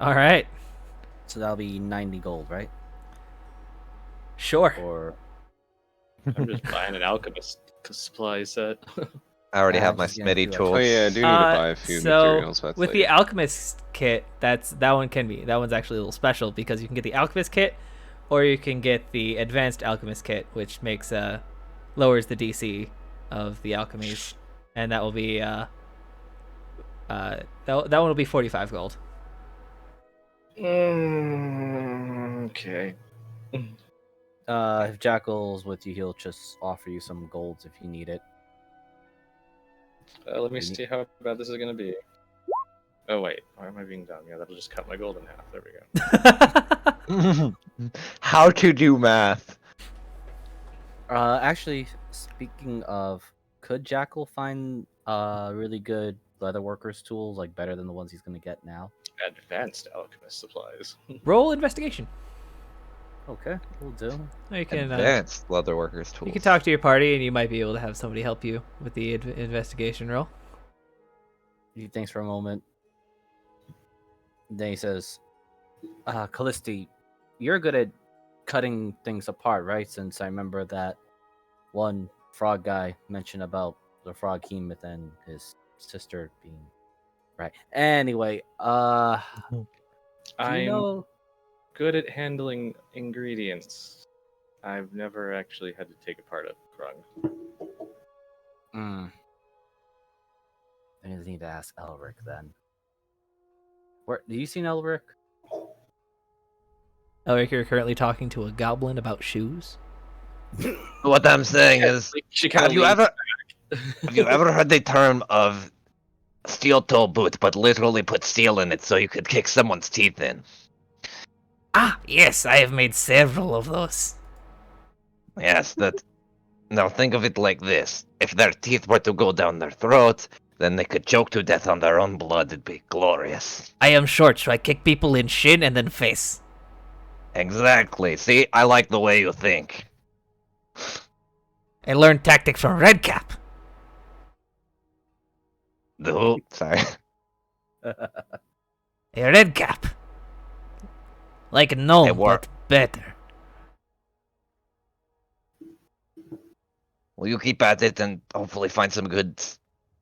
All right, So that'll be 90 gold, right? sure. Or I'm just buying an alchemist supply set. I already Yeah, have I'm my just getting smitty too tools. Oh yeah, I do need to buy a few materials. But with the alchemist kit, that one's actually a little special because you can get the alchemist kit, or you can get the advanced alchemist kit, which makes lowers the DC of the alchemies, and that will be that one will be 45 gold. Okay. if Jackal's with you, he'll just offer you some golds if you need it. Let me see how bad this is gonna be. Oh wait, why am I being dumb? Yeah, that'll just cut my gold in half. There we go. How to do math? Actually, speaking of, could Jackal find really good leatherworkers tools, like better than the ones he's gonna get now? Advanced alchemist supplies. Roll investigation. Okay, we'll do. You can Advanced leatherworkers tools. you can talk to your party, and you might be able to have somebody help you with the investigation roll. He thinks for a moment. Then he says, Callisti, you're good at cutting things apart, right? Since I remember that one frog guy mentioned about the frog hemoth and his sister being right. Anyway, do you I'm know? good at handling ingredients. I've never actually had to take apart a frog. I just need to ask Elric then. Where do you see Elric? Elric, you're currently talking to a goblin about shoes. What I'm saying is, She kind have of you ever heard the term of steel toe boot, but literally put steel in it so you could kick someone's teeth in? Ah, yes, I have made several of those. Yes, that. Now think of it like this: if their teeth were to go down their throat, then they could choke to death on their own blood. It'd be glorious. I am short, so I kick people in shin and then face. Exactly. See, I like the way you think. I learned tactics from Redcap. The who? Sorry. A Redcap. Like a gnome, Hey, but better. Well, you keep at it and hopefully find some good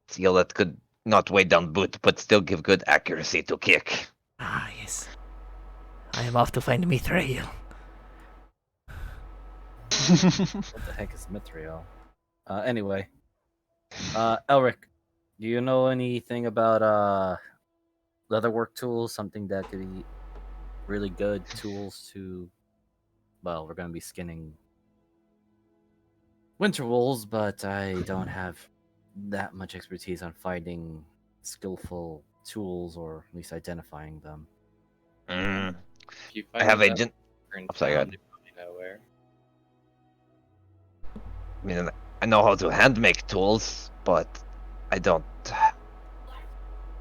steel that could not weigh down boot, but still give good accuracy to kick. Ah, yes. I am off to find Mithril. What the heck is Mithril? Anyway, Elric, do you know anything about leatherwork tools? Something that could be really good tools to. Well, we're gonna be skinning winter wolves, but I don't have that much expertise on finding skillful tools or at least identifying them. Mm. If you I find have the a leather gen- in I'm sorry, go town, ahead. you probably know where. I mean, I know how to hand make tools, but I don't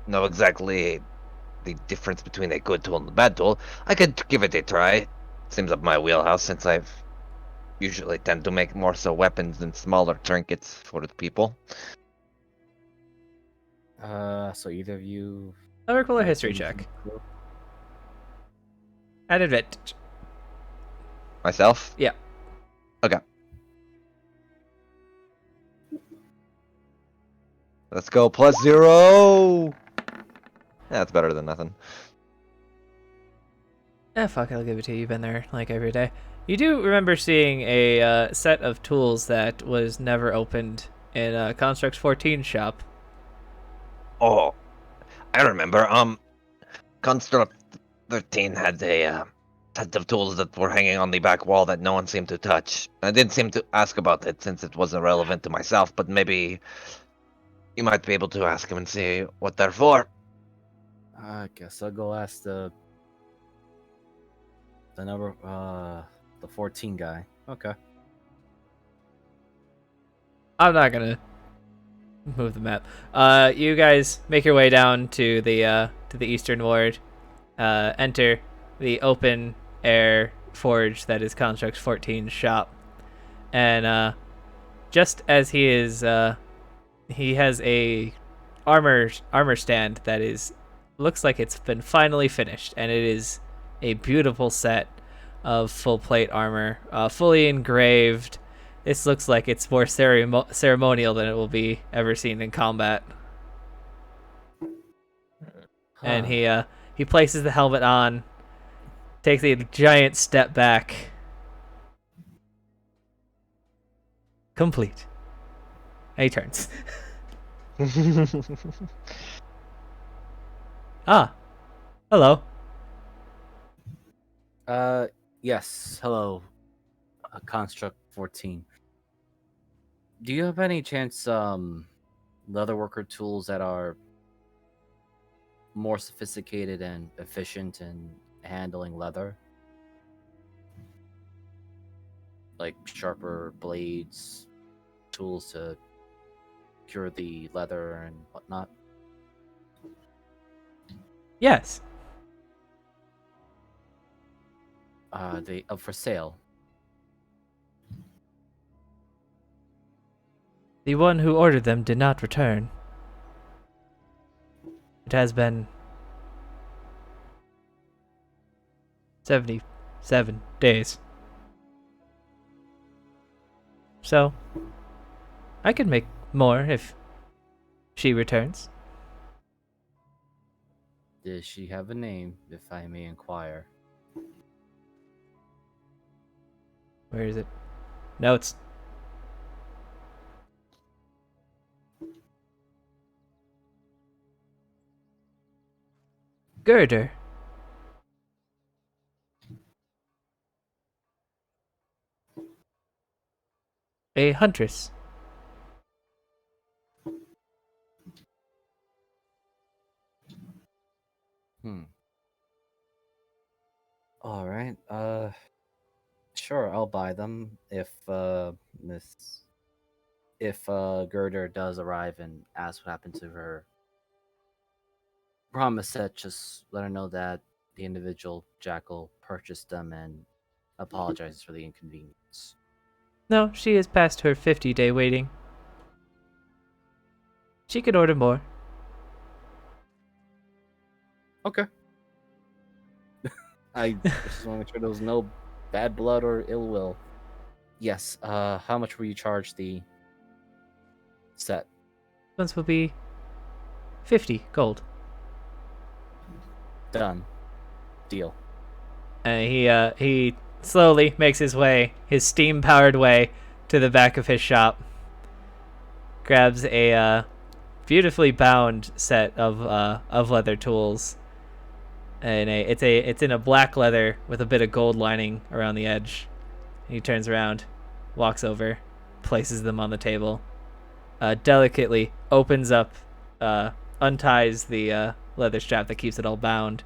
know exactly the difference between a good tool and a bad tool. I could give it a try. Seems up my wheelhouse since I've usually tend to make more so weapons than smaller trinkets for the people. So either of you. Elric, roll a have history any check. clue? At advantage. Myself? Yeah. Okay. Let's go +0! That's better than nothing. Fuck it, I'll give it to you. You've been there like every day. You do remember seeing a set of tools that was never opened in Construct 14 shop. Oh, I remember. Construct 13 had a set of tools that were hanging on the back wall that no one seemed to touch. I didn't seem to ask about it since it wasn't relevant to myself, but maybe you might be able to ask him and see what they're for. I guess I'll go ask the the 14 guy. Okay. I'm not gonna move the map. You guys make your way down to the eastern ward. Enter the open air forge that is Construct 14's shop, and just as he has a armor stand that looks like it's been finally finished, and it is a beautiful set of full plate armor, fully engraved. This looks like it's more ceremonial than it will be ever seen in combat. And he places the helmet on, takes a giant step back. Complete. And he turns. Ah, hello. Yes. Hello, Construct 14. Do you have any chance leatherworker tools that are more sophisticated and efficient in handling leather? Like sharper blades, tools to cure the leather and whatnot? Yes. They up for sale. The one who ordered them did not return. It has been 77 days. So, I could make more if she returns. Does she have a name, if I may inquire? Where is it? Notes. Girder. A huntress. All right. Sure, I'll buy them Miss if Girder does arrive and asks what happened to her. Promise that just let her know that the individual Jackal purchased them and apologizes for the inconvenience. No, she is past her 50-day waiting. She could order more. Okay. I just want to make sure there was no bad blood or ill will. Yes. How much will you charge the Set. Ones will be 50 gold. Done. Deal. And he slowly makes his steam-powered way to the back of his shop. Grabs a beautifully bound set of leather tools. And it's in a black leather with a bit of gold lining around the edge. He turns around, walks over, places them on the table, delicately opens up, unties the leather strap that keeps it all bound,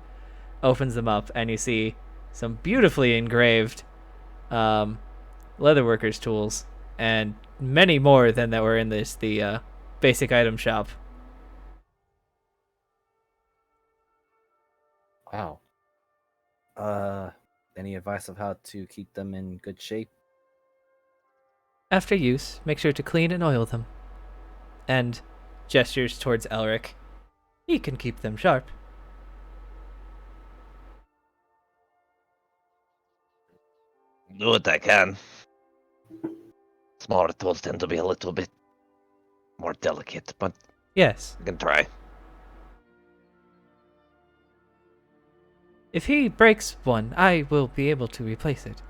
opens them up, and you see some beautifully engraved leatherworkers tools, and many more than that were in the basic item shop. Wow. Any advice of how to keep them in good shape? After use, make sure to clean and oil them. And gestures towards Elric. He can keep them sharp. Do what I can. Smaller tools tend to be a little bit more delicate, but Yes. I can try. If he breaks one, I will be able to replace it.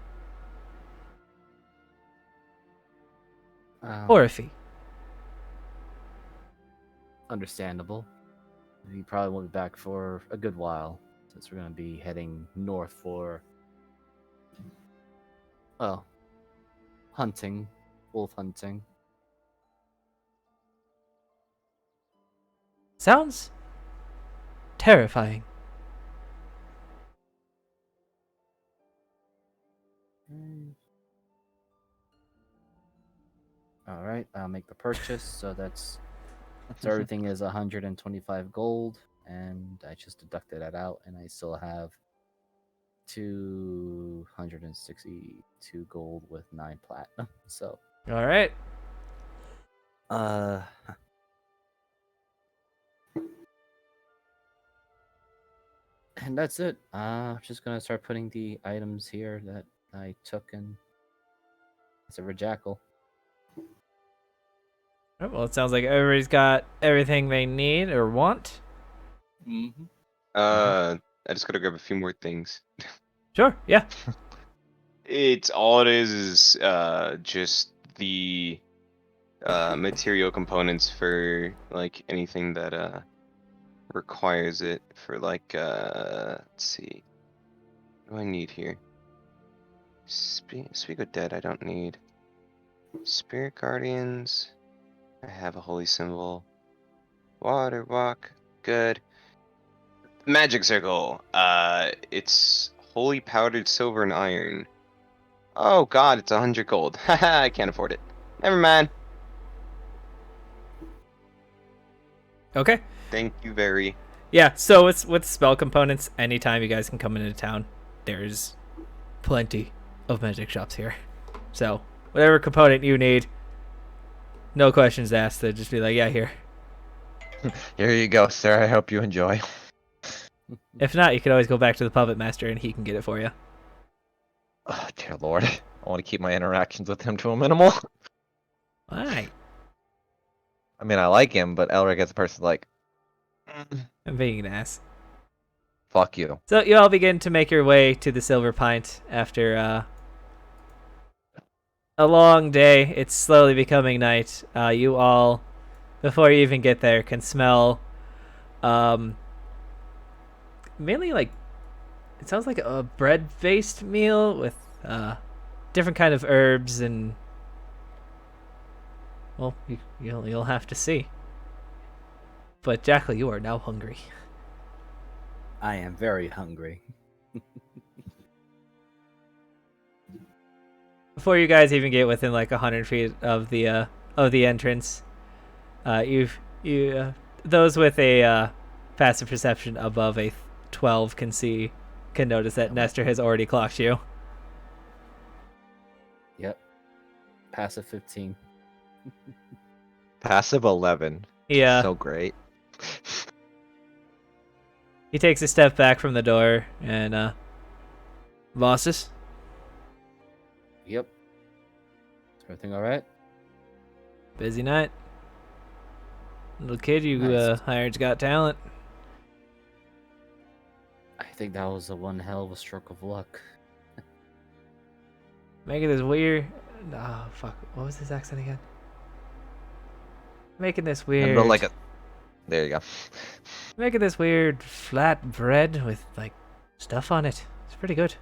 Or if he. Understandable. He probably won't be back for a good while, since we're going to be heading north for, well, hunting, wolf hunting. Sounds terrifying. All right, I'll make the purchase. So everything is 125 gold, and I just deducted that out, and I still have 262 gold with 9 platinum. So, All right. uh, and that's it. I'm just gonna start putting the items here that I took in. It's a jackal. Oh, well, it sounds like everybody's got everything they need or want. Mm-hmm. I just gotta grab a few more things. Sure, yeah. It's all it is just the material components for like anything that requires it for like let's see. What do I need here? Speak of Dead I don't need. Spirit Guardians. I have a holy symbol. Water walk. Good. Magic circle. It's holy powdered silver and iron. Oh god, it's 100 gold. Haha, I can't afford it. Never mind. Okay. Thank you very. Yeah, so it's with spell components, anytime you guys can come into town, there's plenty of magic shops here. So, whatever component you need, no questions asked, to just be like, yeah, here. Here you go, sir. I hope you enjoy. If not, you could always go back to the puppet master and he can get it for you. Oh, dear lord. I want to keep my interactions with him to a minimal. Why? I mean, I like him, but Elric as a person, like, I'm being an ass. fuck you. So you all begin to make your way to the Silver Pint after a long day. It's slowly becoming night. You all, before you even get there, can smell mainly like, it sounds like a bread-based meal with different kind of herbs and, well, you'll have to see. But Jackal, you are now hungry. I am very hungry. Before you guys even get within like 100 feet of the entrance, those with a passive perception above a 12 can notice that Nestor has already clocked you. Yep. Passive 15. Passive 11. Yeah. So great. He takes a step back from the door and bosses. Yep. Is everything all right? Busy night. Little kid you Nice. hired's got talent. I think that was a one hell of a stroke of luck. Making this weird. Oh fuck! What was his accent again? Making this And weird. build like a. There you go. Making this weird flat bread with like stuff on it. It's pretty good.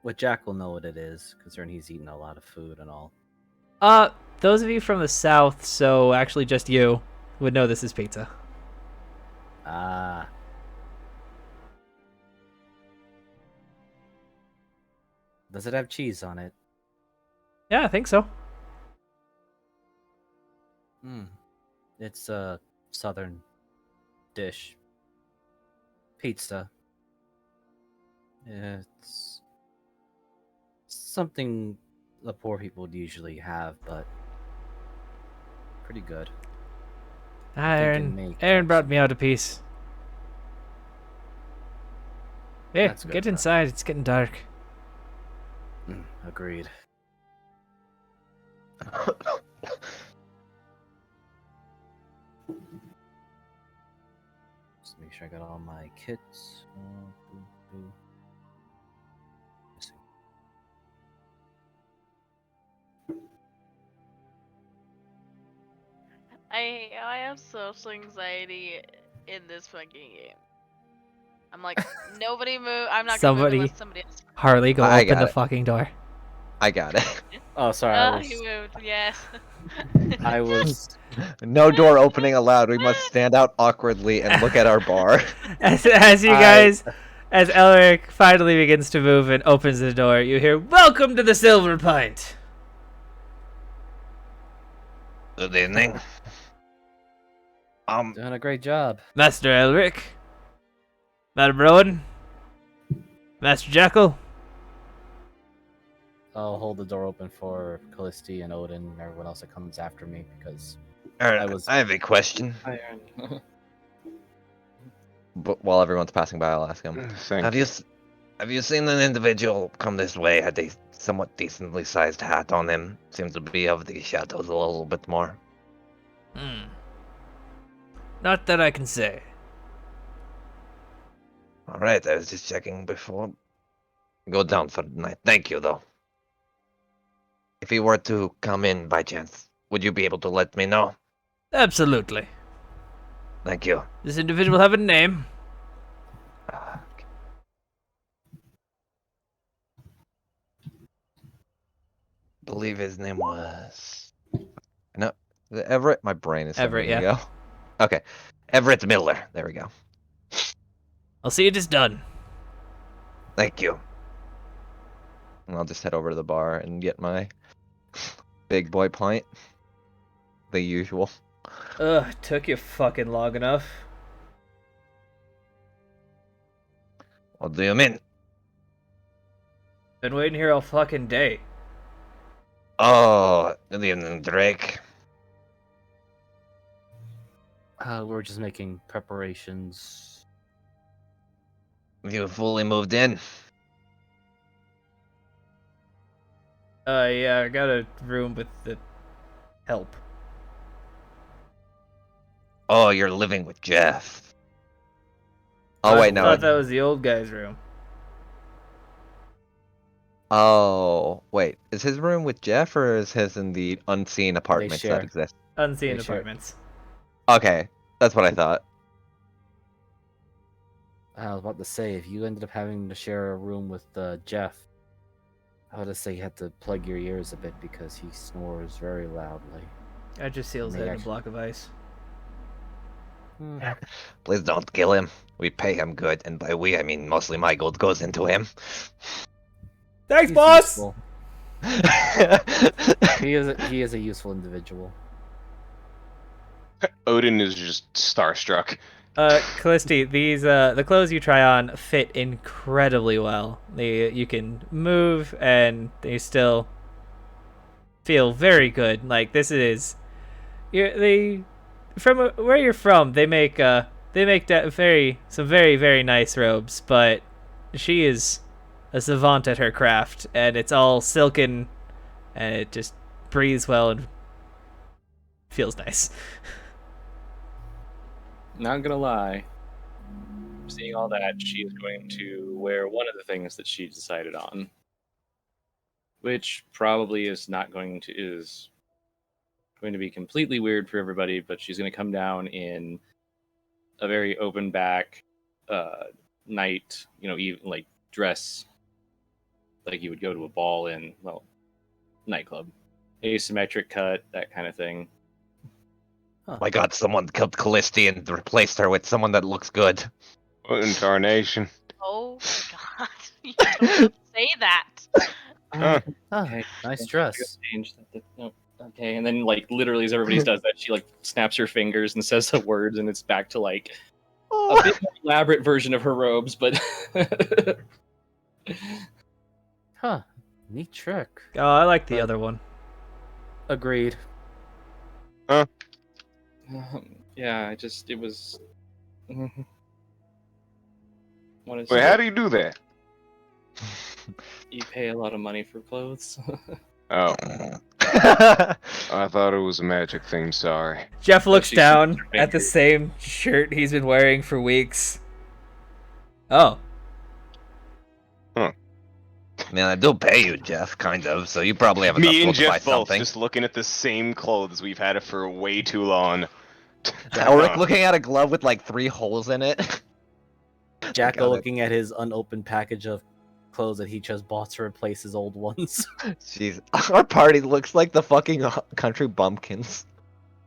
Well, Jack will know what it is, considering he's eaten a lot of food and all. Those of you from the south, so actually just you, would know this is pizza. Ah. Does it have cheese on it? Yeah, I think so. It's a southern dish. Pizza. It's something the poor people would usually have, but pretty good. Aaron make brought me out a piece. Yeah, That's good, get bro. inside. It's getting dark. Agreed. Just make sure I got all my kits. Missing. I have social anxiety in this fucking game. I'm like, nobody move. I'm not gonna move Somebody- unless somebody else. Harley, go I open got the it. fucking door. I got it. Oh, sorry. Oh, he moved. Yes. I was. No door opening allowed. We must stand out awkwardly and look at our bar. As you guys, as Elric finally begins to move and opens the door, you hear, "Welcome to the Silver Pint." Good evening. Doing a great job. Master Elric, Madam Rowan, Master Jackal. I'll hold the door open for Callisti and Odin and everyone else that comes after me because I have a question. But while everyone's passing by, I'll ask him. Thank Have you seen an individual come this way? Had a somewhat decently sized hat on him. Seems to be of the shadows a little bit more. Not that I can say. All right, I was just checking before. Go down for the night. Thank you, though. If he were to come in by chance, would you be able to let me know? Absolutely. Thank you. This individual have a name? Believe his name was. No, Everett. My brain is Everett, sending me yeah. go. Okay, Everett Miller. There we go. I'll see it is done. Thank you. And I'll just head over to the bar and get my big boy pint. The usual. Ugh, took you fucking long enough. What do you mean? Been waiting here all fucking day. Oh, good evening, Drake. we're just making preparations. You fully moved in? Yeah, I got a room with the help. Oh, you're living with Jeff. Oh, I wait, no. thought that was the old guy's room. Oh, wait. Is his room with Jeff or is his in the unseen apartments share. that exist? Unseen They share. apartments. Okay, that's what I thought. I was about to say, if you ended up having to share a room with Jeff, I would say you had to plug your ears a bit because he snores very loudly. I just seals May it in a actually- block of ice. Please don't kill him. We pay him good, and by we, I mean mostly my gold goes into him. Thanks, He's boss! useful. He is a useful individual. Odin is just starstruck. Callisti, these the clothes you try on fit incredibly well. You can move and they still feel very good. Like this is, from where you're from, they make some very nice robes. But she is a savant at her craft, and it's all silken, and it just breathes well and feels nice. Not gonna lie. Seeing all that, she is going to wear one of the things that she decided on, which probably is going to be completely weird for everybody. But she's going to come down in a very open back, night, even like dress, like you would go to a ball in, well, nightclub, asymmetric cut, that kind of thing. My God, someone killed Callisti and replaced her with someone that looks good. What in tarnation? Oh my god. You don't say that. Huh. Okay. Nice dress. Change that. No. Okay, and then like literally as everybody does that, she like snaps her fingers and says the words, and it's back to like a bit more elaborate version of her robes, but Huh. Neat trick. Oh, I like the other one. Agreed. yeah, it was. What is Wait, it? how do you do that? You pay a lot of money for clothes. Oh, I thought it was a magic thing. Sorry. Jeff looks she down snaps her at the fingers. same shirt he's been wearing for weeks. Oh, Man, I do pay you, Jeff, kind of. So you probably have enough Me and gold to buy Jeff both something. just looking at the same clothes. We've had it for way too long. Elric looking at a glove with like 3 holes in it. Jackal Got it. looking at his unopened package of clothes that he just bought to replace his old ones. Jeez, our party looks like the fucking country bumpkins.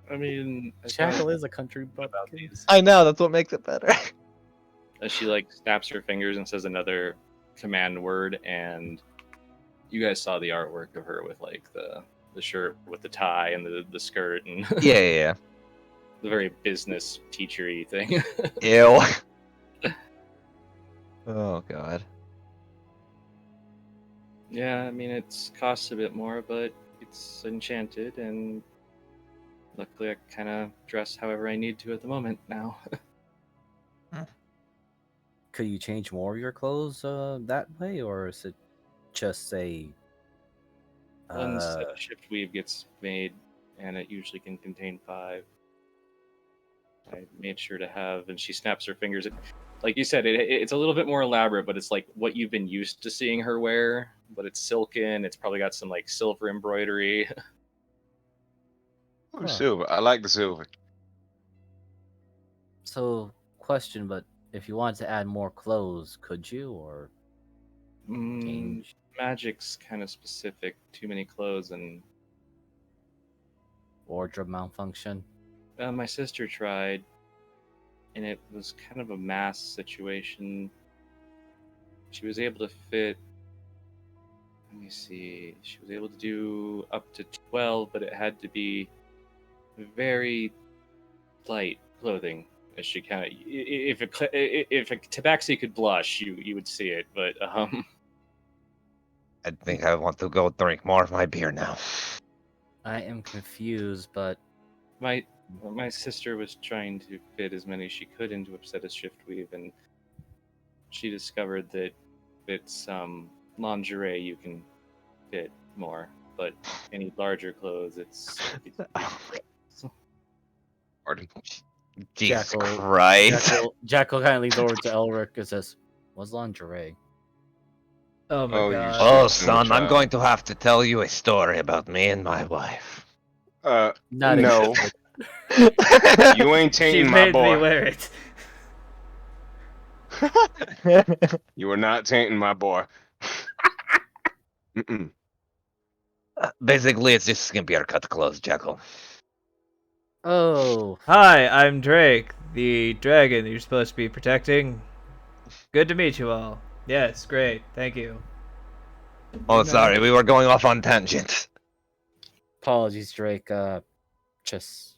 I mean, Jackal is a country about bumpkin. these. I know, that's what makes it better. As she like snaps her fingers and says another command word, and you guys saw the artwork of her with like the shirt with the tie and the skirt and Yeah. the very business teachery thing. Ew. Oh God. Yeah, I mean it's costs a bit more, but it's enchanted, and luckily I kind of dress however I need to at the moment now. Could you change more of your clothes that way, or is it just a One set of shift weave gets made, and it usually can contain 5. I made sure to have, and she snaps her fingers. Like you said, it's a little bit more elaborate, but it's like what you've been used to seeing her wear. But it's silken. It's probably got some like silver embroidery. Ooh, silver. I like the silver. So, question, but if you wanted to add more clothes, could you, or change? Magic's kind of specific. Too many clothes, and Wardrobe malfunction? my sister tried, and it was kind of a mass situation. She was able to fit. Let me see. She was able to do up to 12, but it had to be very light clothing. As she kind of, if a tabaxi could blush, you would see it. But I think I want to go drink more of my beer now. I am confused, but my sister was trying to fit as many as she could into a set of shift weave, and she discovered that it's lingerie you can fit more, but any larger clothes it's Pardon. Jesus Jackal- Christ. Jackal kind of leans over to Elric and says, "What's lingerie?" oh my Oh, you god. Oh, Shit, so much son, I'm out. going to have to tell you a story about me and my wife. Not No. interested. You ain't She tainting my made me boy. wear it. You are not tainting my boy. Mm-mm. Basically, it's just skimpy haircut clothes, Jackal. Oh, Hi, I'm Drake, the dragon you're supposed to be protecting. Good to meet you all. Yes, great. Thank you. Oh, sorry, we were going off on tangents. apologies, Drake. Just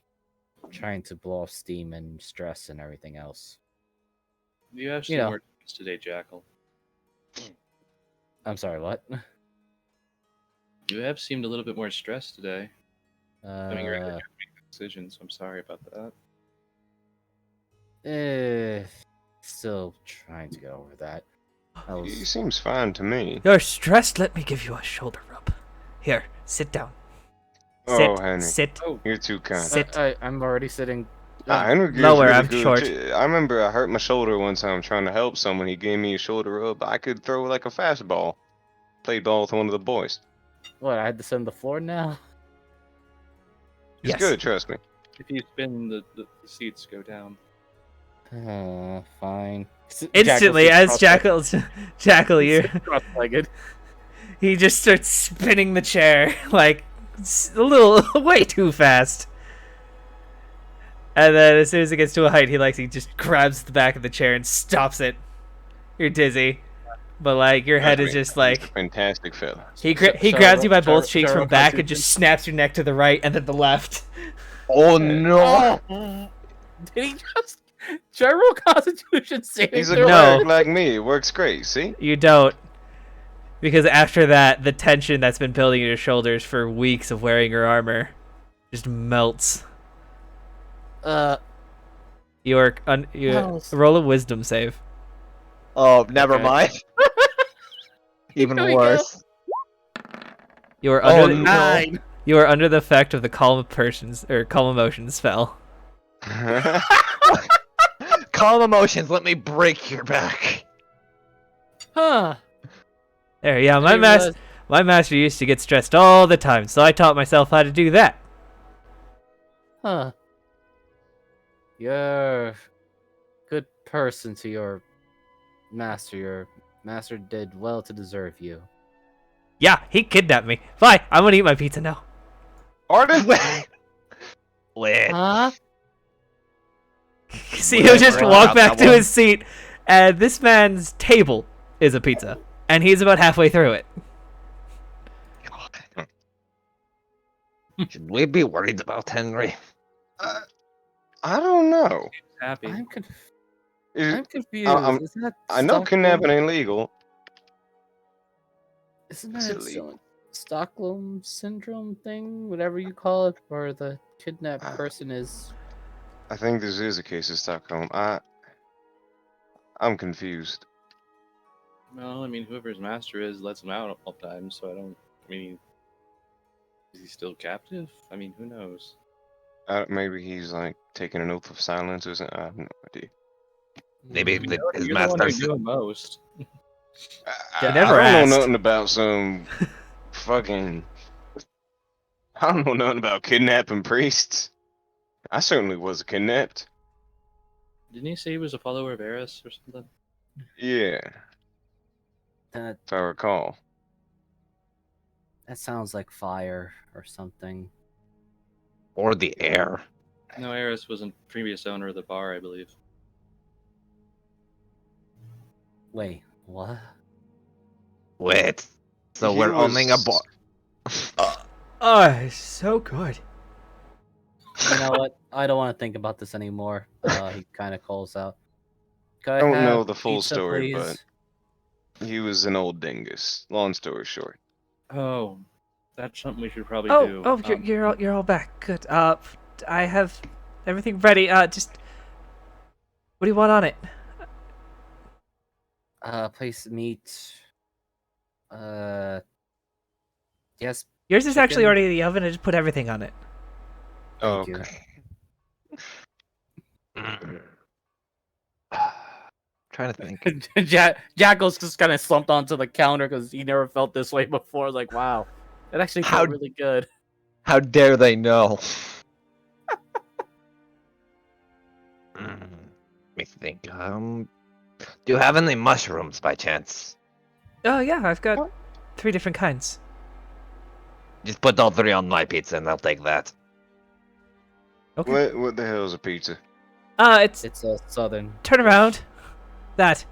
trying to blow off steam and stress and everything else. you have You some know. more tips today, Jackal. I'm sorry, what? You have seemed a little bit more stressed today. I mean, you're able to make decisions, so I'm sorry about that. Still trying to get over that. I He was seems fine to me. You're stressed? Let me give you a shoulder rub. Here, sit down. Sit. Oh, Henry, Sit. Oh, you're too kind. Sit. I'm already sitting. Henry gives Lower, really I'm good. short. I remember I hurt my shoulder one time trying to help someone. He gave me a shoulder rub. I could throw like a fastball. Played ball with one of the boys. What? I had to sit on the floor now. It's Yes. good, trust me. if you spin, the seats go down. Fine. Instantly, as Jackal, you cross-legged. he just starts spinning the chair like a little way too fast. And then as soon as it gets to a height he just grabs the back of the chair and stops it. You're dizzy. But like your head is just He's a like fantastic fella. he grabs you by both cheeks from back and just snaps your neck to the right and then the left. Oh no! Did he just general constitution saving He's a throw? No. cleric like me. It works great. See? You don't. Because after that, the tension that's been building in your shoulders for weeks of wearing your armor just melts. You roll a wisdom save. Oh, never Okay. mind. Even Here we worse. You are Oh under the, no! 9. you are under the effect of the calm emotion spell. Calm emotions. Let me break your back. Huh. There, yeah, I realized- my master used to get stressed all the time, so I taught myself how to do that. Huh. You're a good person to your master. Your master did well to deserve you. Yeah, he kidnapped me. Fine, I'm gonna eat my pizza now. Artist? Wait. Huh? See him just Whatever, walk about back that to one. his seat, and this man's table is a pizza, and he's about halfway through it. Should we be worried about Henry? I don't know. Happy. I'm Is- confused. I'm- Isn't that I know Stockholm- kidnapping ain't legal. Isn't Is that it legal? Stockholm syndrome thing, whatever you call it, where the kidnapped Ah. person is? I think this is a case of Stockholm. I'm confused. Well, I mean, whoever his master is lets him out all the time, so I don't. I mean, is he still captive? I mean, who knows? Maybe he's like taking an oath of silence or something. I have no idea. Maybe Hmm. his You're the one who's master. doing most. You never I don't asked. know nothing about some fucking. I don't know nothing about kidnapping priests. I certainly was kidnapped. Didn't he say he was a follower of Eris or something? Yeah, That if I recall. sounds like fire or something. Or the air. No, Eris was a previous owner of the bar, I believe. Wait, what? Wait. So He we're owning a was- bar. Oh, it's so good. You know what? I don't want to think about this anymore. He kind of calls out. Could I don't know have the full pizza, story, please? He was an old dingus. Long story short. Oh, that's something we should probably do. You're all back. Good. I have everything ready. Just what do you want on it? Place meat. Yes. Yours is actually Chicken. already in the oven. I just put everything on it. Oh, Thank you. okay. Trying to think. Jackal's just kind of slumped onto the counter because he never felt this way before. Like, wow, it actually How- felt really good. How dare they know? Let me think. Do you have any mushrooms by chance? Oh yeah, I've got 3 different kinds. Just put all 3 on my pizza and I'll take that. Okay. What the hell is a pizza? It's It's a southern. turn around. That.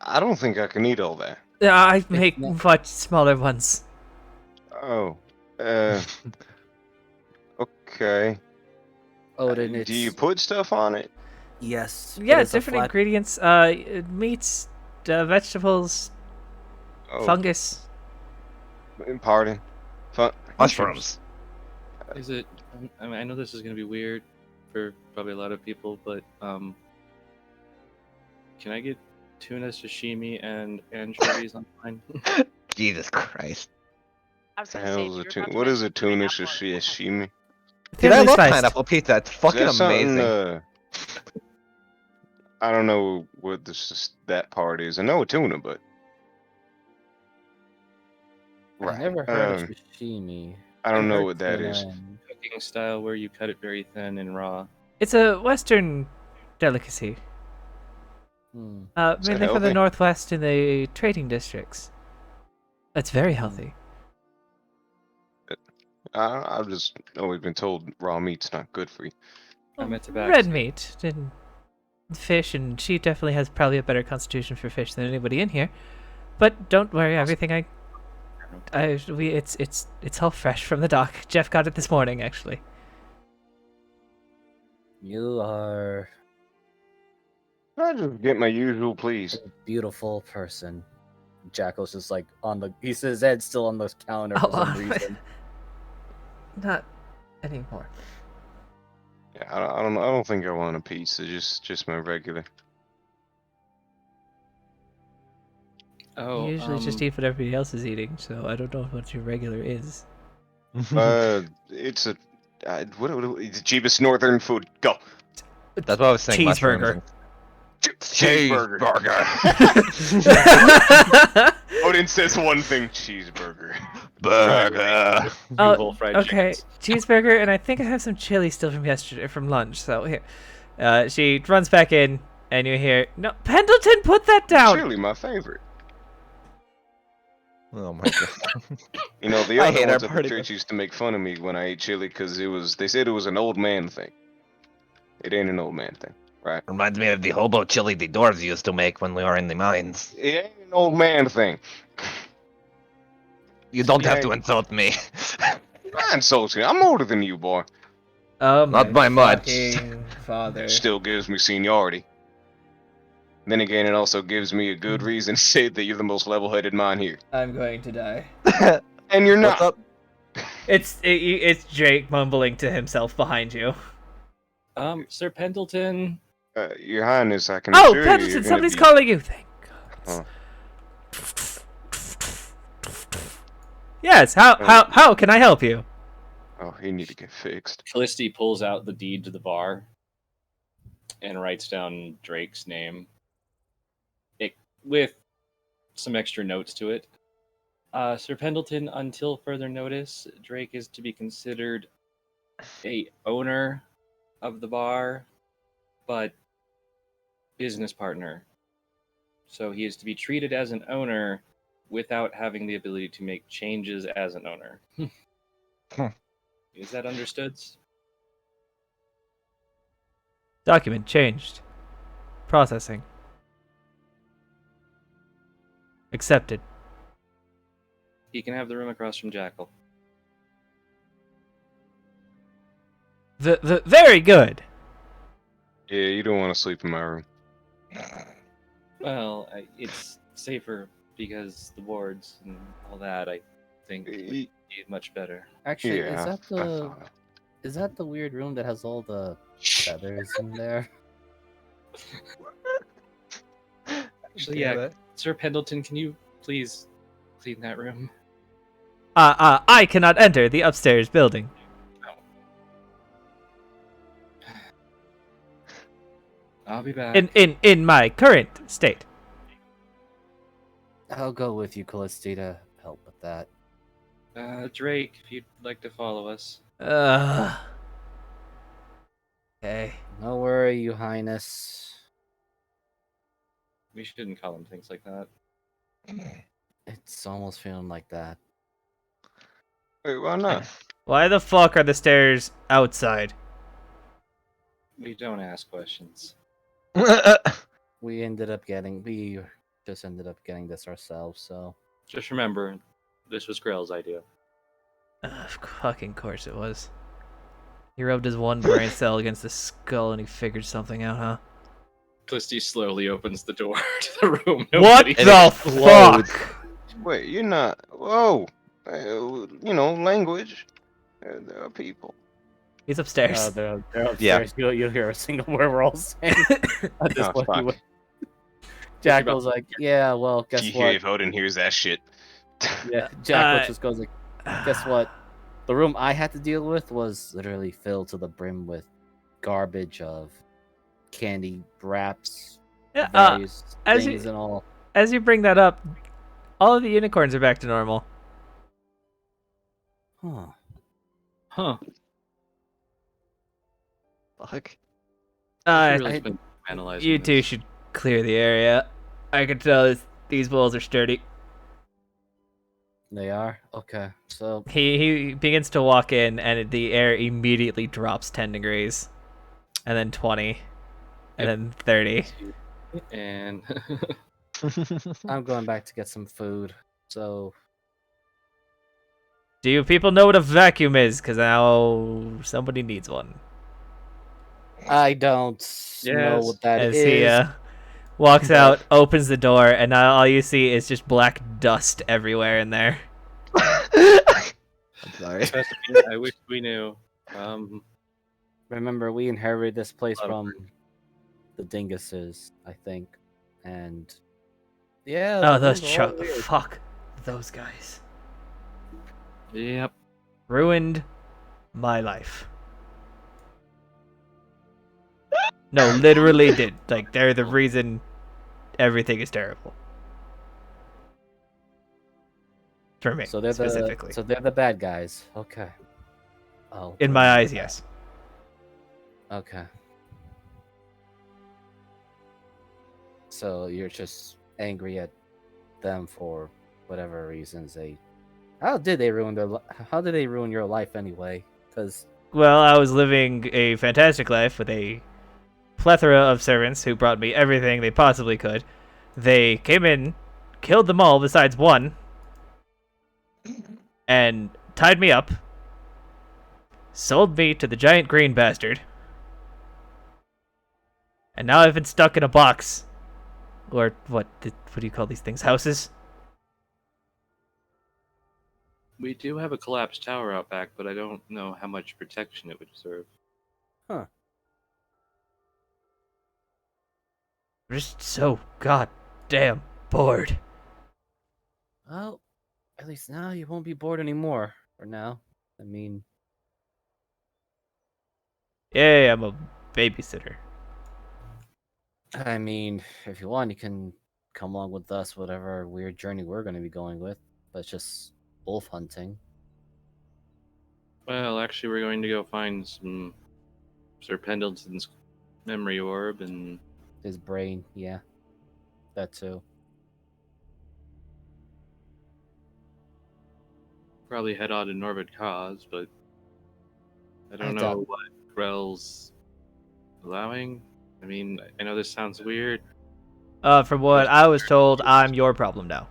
I don't think I can eat all that. I make not- much smaller ones. Oh. Okay. Odin. It's Do you put stuff on it? yes. Yeah, it is a different flat- ingredients. Meats, vegetables, Oh, fungus. Pardon. Mushrooms. Is it? I mean, I know this is gonna be weird for probably a lot of people, but can I get tuna sashimi and anchovies on mine? Jesus Christ. I was The gonna say, hell's you a were tuna? about to What is a mention tuna pineapple and sashimi? Dude, I Thinly love spiced. pineapple pizza. It's Is fucking that something? amazing. I don't know what that part is. I know a tuna, but I never heard of sashimi. I don't I've know heard what that tuna is. and- Cooking style where you cut it very thin and raw. It's a Western delicacy, Hmm. Is that mainly for the healthy? Northwest and the trading districts. It's very healthy. I've just always been told raw meat's not good for you. I meant tobacco. Red meat and fish, and she definitely has probably a better constitution for fish than anybody in here. But don't worry, everything it's all fresh from the dock. Jeff got it this morning, actually. You are Can I just get my usual, please? a beautiful person. Jackal's just like on the. His head's still on the counter for some reason. Not anymore. Yeah, I don't think I want a pizza. Just my regular. Oh, You usually just eat what everybody else is eating, so I don't know what your regular is. It's a it's the cheapest northern food. Go. That's what I was saying. Cheeseburger. Cheeseburger. Odin says one thing: cheeseburger. Burger. Oh, Whole fried okay, chickens. cheeseburger, and I think I have some chili still from yesterday, from lunch. So here, she runs back in, and you hear, "No, Pendleton, put that down." Chili, my favorite. Oh my god. You know, the I other hate our ones at the party church used to make fun of me when I ate chili because they said it was an old man thing. It ain't an old man thing, right? Reminds me of the hobo chili the dwarves used to make when we were in the mines. It ain't an old man thing. You don't have to Yeah. insult me. I'm insulting. I'm older than you, boy. Oh my Not by much. fucking father. Still gives me seniority. Then again, it also gives me a good reason to say that you're the most level-headed mind here. I'm going to die. And you're What's not. up? It's Jake mumbling to himself behind you. Sir Pendleton. Your Highness, I can Oh, assure you, Pendleton, you're somebody's gonna calling you. Thank God. Yes. How can I help you? Oh, he need to get fixed. Callisti pulls out the deed to the bar and writes down Drake's name. With some extra notes to it. Sir Pendleton, until further notice, Drake is to be considered a owner of the bar, but business partner. So he is to be treated as an owner without having the ability to make changes as an owner. Is that understood? Document changed. Processing. Accepted. He can have the room across from Jackal. Very good. Yeah, you don't want to sleep in my room. Well, it's safer because the wards and all that, I think, would be much better. Actually, Yeah, is that I the thought. is that the weird room that has all the feathers in there? Actually, yeah. Sir Pendleton, can you please clean that room? I cannot enter the upstairs building. I'll be back. In my current state. I'll go with you, Callisti, to help with that. Drake, if you'd like to follow us. Okay. No worry, Your Highness. We shouldn't call him things like that. It's almost feeling like that. Wait, why not? Why the fuck are the stairs outside? We don't ask questions. We just ended up getting this ourselves, so Just remember, this was Grell's idea. Of fucking course it was. He rubbed his one brain cell against the skull and he figured something out, huh? Callisti slowly opens the door to the room. What Nobody- the fuck? Wait, you're not. Whoa. You know, language. There are people. He's upstairs. they're upstairs. You'll hear a single word we're all saying. At this Oh, point, fuck. Jackal's like, yeah, well, guess Yeah, what? if Odin hears that shit. Yeah, Jackal just goes like, Guess what? The room I had to deal with was literally filled to the brim with garbage of candy wraps, Yeah, various as things, you and all. as you bring that up, all of the unicorns are back to normal. Huh. Huh. Fuck. I should Uh, really I- spend time analyzing you two this. should clear the area. I can tell these walls are sturdy. They are? Okay. So, He begins to walk in, and the air immediately drops 10 degrees, and then 20, and Yep. then 30. And I'm going back to get some food. So, Do you people know what a vacuum is? Because now somebody needs one. I don't know Yes. what that As he is. walks but- out, opens the door, and now all you see is just black dust everywhere in there. I'm sorry. trust me, I wish we knew. Remember, we inherited this place A lot of from the dinguses, I think. And yeah, Oh, the those rooms are all weird. fuck those guys Yep. ruined my life. No, literally did. Like they're the reason everything is terrible. For me, So they're specifically. the bad guys. Okay. Oh. In my eyes, yes. Okay. So you're just angry at them for whatever reasons they. How did they ruin How did they ruin your life anyway? Because Well, I was living a fantastic life with a plethora of servants who brought me everything they possibly could. They came in, killed them all besides one, and tied me up, sold me to the giant green bastard, and now I've been stuck in a box. Or what do you call these things? Houses? We do have a collapsed tower out back, but I don't know how much protection it would deserve. I'm just so goddamn bored. well, at least now you won't be bored anymore. For now, I mean, Yay, I'm a babysitter. if you want, you can come along with us, whatever weird journey we're going to be going with. But it's just wolf hunting. Well, actually, we're going to go find some Sir Pendleton's memory orb, and His brain, yeah, that too. probably head on to Norbert Cause, but I don't I know doubt- what Grell's allowing. I mean, I know this sounds weird. From what I was told, I'm your problem now.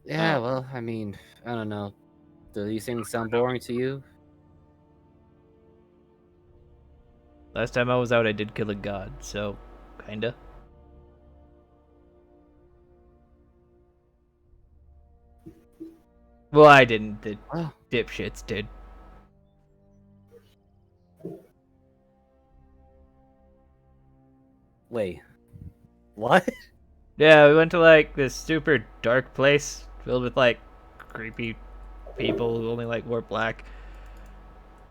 Yeah, Oh. well, I don't know. Do these things sound boring to you? Last time I was out, I did kill a god, so kinda. Well, I didn't. The Oh. dipshits did. Wait, what? Yeah, we went to like this super dark place filled with like creepy people who only like wore black.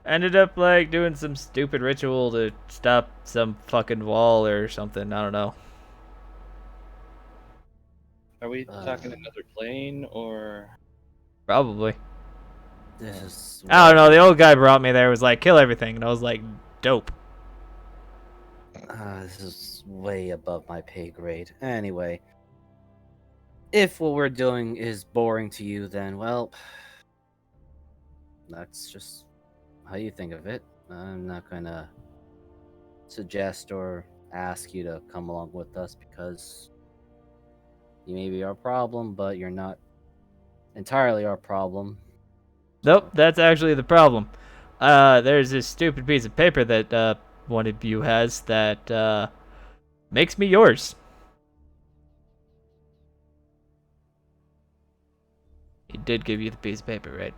Ended up like doing some stupid ritual to stop some fucking wall or something. I don't know. Are we talking another plane, or Probably. This is. I don't know. The old guy brought me there, was like, kill everything, and I was like, dope. This is way above my pay grade. Anyway, if what we're doing is boring to you, then, well, that's just how you think of it. I'm not gonna suggest or ask you to come along with us because you may be our problem, but you're not entirely our problem. Nope, that's actually the problem. There's this stupid piece of paper that one of you has that makes me yours. He did give you the piece of paper, right?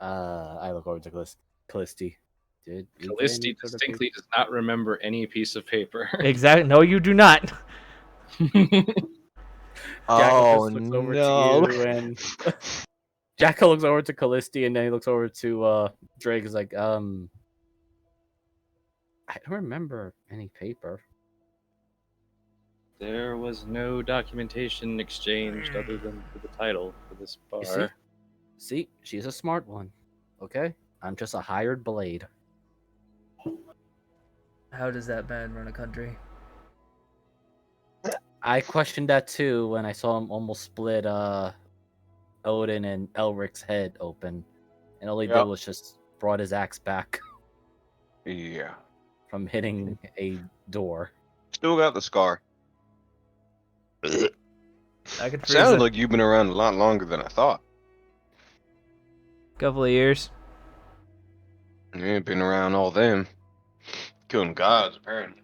I look over to Callisti. Did we get any Callisti sort of distinctly does not remember any piece of paper. Exactly. No, you do not. Jackal Oh just looks over no! to you, and Jackal looks over to Callisti, and then he looks over to Drake. Is like, I don't remember any paper. There was no documentation exchanged other than for the title for this You see? bar. See, she's a smart one. Okay, I'm just a hired blade. How does that man run a country? I questioned that too when I saw him almost split Odin and Elric's head open, and all he did Yep. was just brought his axe back Yeah. from hitting a door. Still got the scar. I could freeze Sounded a like you've been around a lot longer than I thought. couple of years. You ain't been around all them. Killing gods, apparently.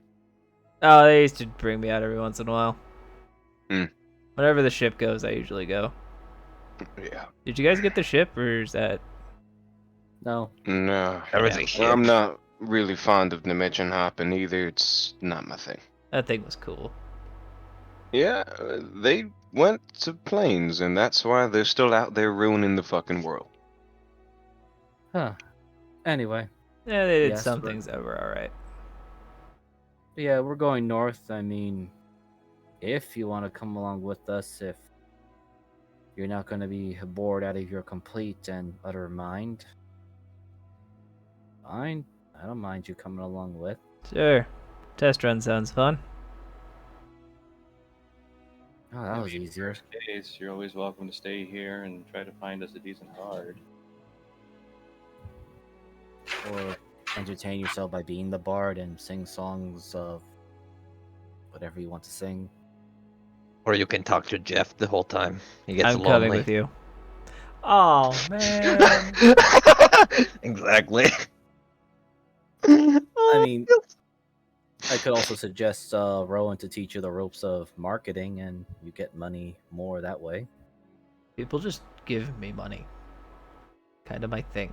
Oh, they used to bring me out every once in a while. Hmm. Whenever the ship goes, I usually go. Yeah. Did you guys get the ship, or is that... No, No. There was a Yeah. ship. I'm not really fond of dimension hopping either. It's not my thing. That thing was cool. Yeah, they went to planes, and that's why they're still out there ruining the fucking world. huh? Anyway, Yeah, they did Yes, some we're- things that were alright. yeah, we're going north. I mean, if you want to come along with us, if you're not going to be bored out of your complete and utter mind, fine. I don't mind you coming along with. Sure. Test run sounds fun. Oh, that was easier. Worst case, you're always welcome to stay here and try to find us a decent guard. Or entertain yourself by being the bard and sing songs of whatever you want to sing. Or you can talk to Jeff the whole time. He gets I'm coming lonely. with you. Oh, man. Exactly. I mean, I could also suggest Rowan to teach you the ropes of marketing, and you get money more that way. People just give me money. Kind of my thing.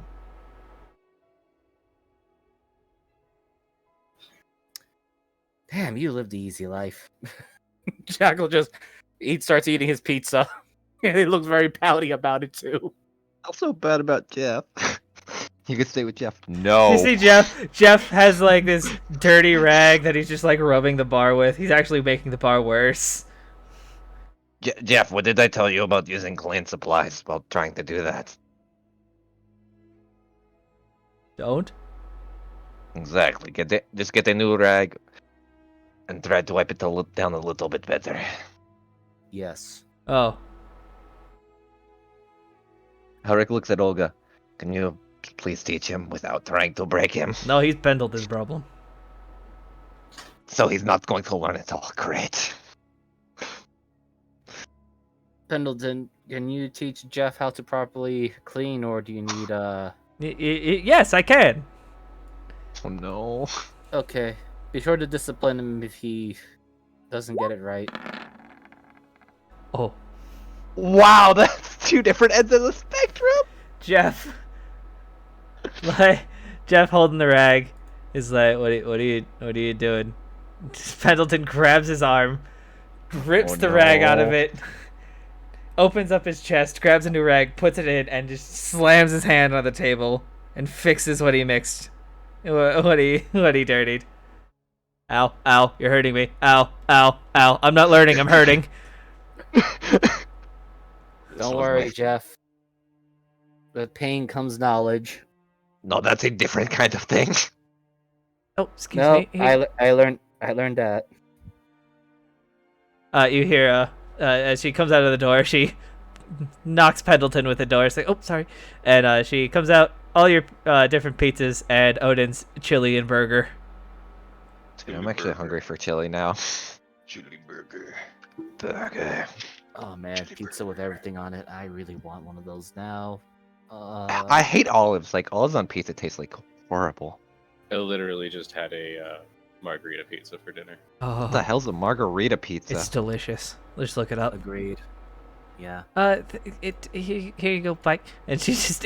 Damn, you live the easy life. Jackal just starts eating his pizza, and he looks very pouty about it too. Also bad about Jeff. You could stay with Jeff. No. You see Jeff? Jeff has like this dirty rag that he's just like rubbing the bar with. He's actually making the bar worse. Jeff, what did I tell you about using clean supplies while trying to do that? Don't? Exactly. Just get a new rag and try to wipe it down a little bit better. Yes. Oh. Harik looks at Olga. Can you please teach him without trying to break him? No, he's Pendleton's problem. So he's not going to learn it all. Great. Pendleton, can you teach Jeff how to properly clean, or do you need Yes, I can. Oh no. Okay, be sure to discipline him if he doesn't get it right. Oh, Wow, that's two different ends of the spectrum. Jeff. Like, Jeff holding the rag is like, what are you doing? Pendleton grabs his arm, rips Oh, the rag out of no. it, opens up his chest, grabs a new rag, puts it in, and just slams his hand on the table and fixes what he mixed. What he dirtied. Ow, ow, you're hurting me. Ow, ow, ow. I'm not learning, I'm hurting. Don't worry, Jeff. With pain comes knowledge. No, that's a different kind of thing. Oh, excuse No, me. Hey. I learned that. You hear, as she comes out of the door, she knocks Pendleton with the door. It's like, oh, sorry. And she comes out, all your different pizzas and Odin's chili and burger. I'm actually hungry for chili now. Chili burger. Burger. Oh man, pizza with everything on it. I really want one of those now. I hate olives. Like, olives on pizza taste like horrible. I literally just had a margarita pizza for dinner. Oh, What the hell's a margarita pizza? it's delicious. Let's look it up. Agreed. Yeah. Here you go, Mike. And she just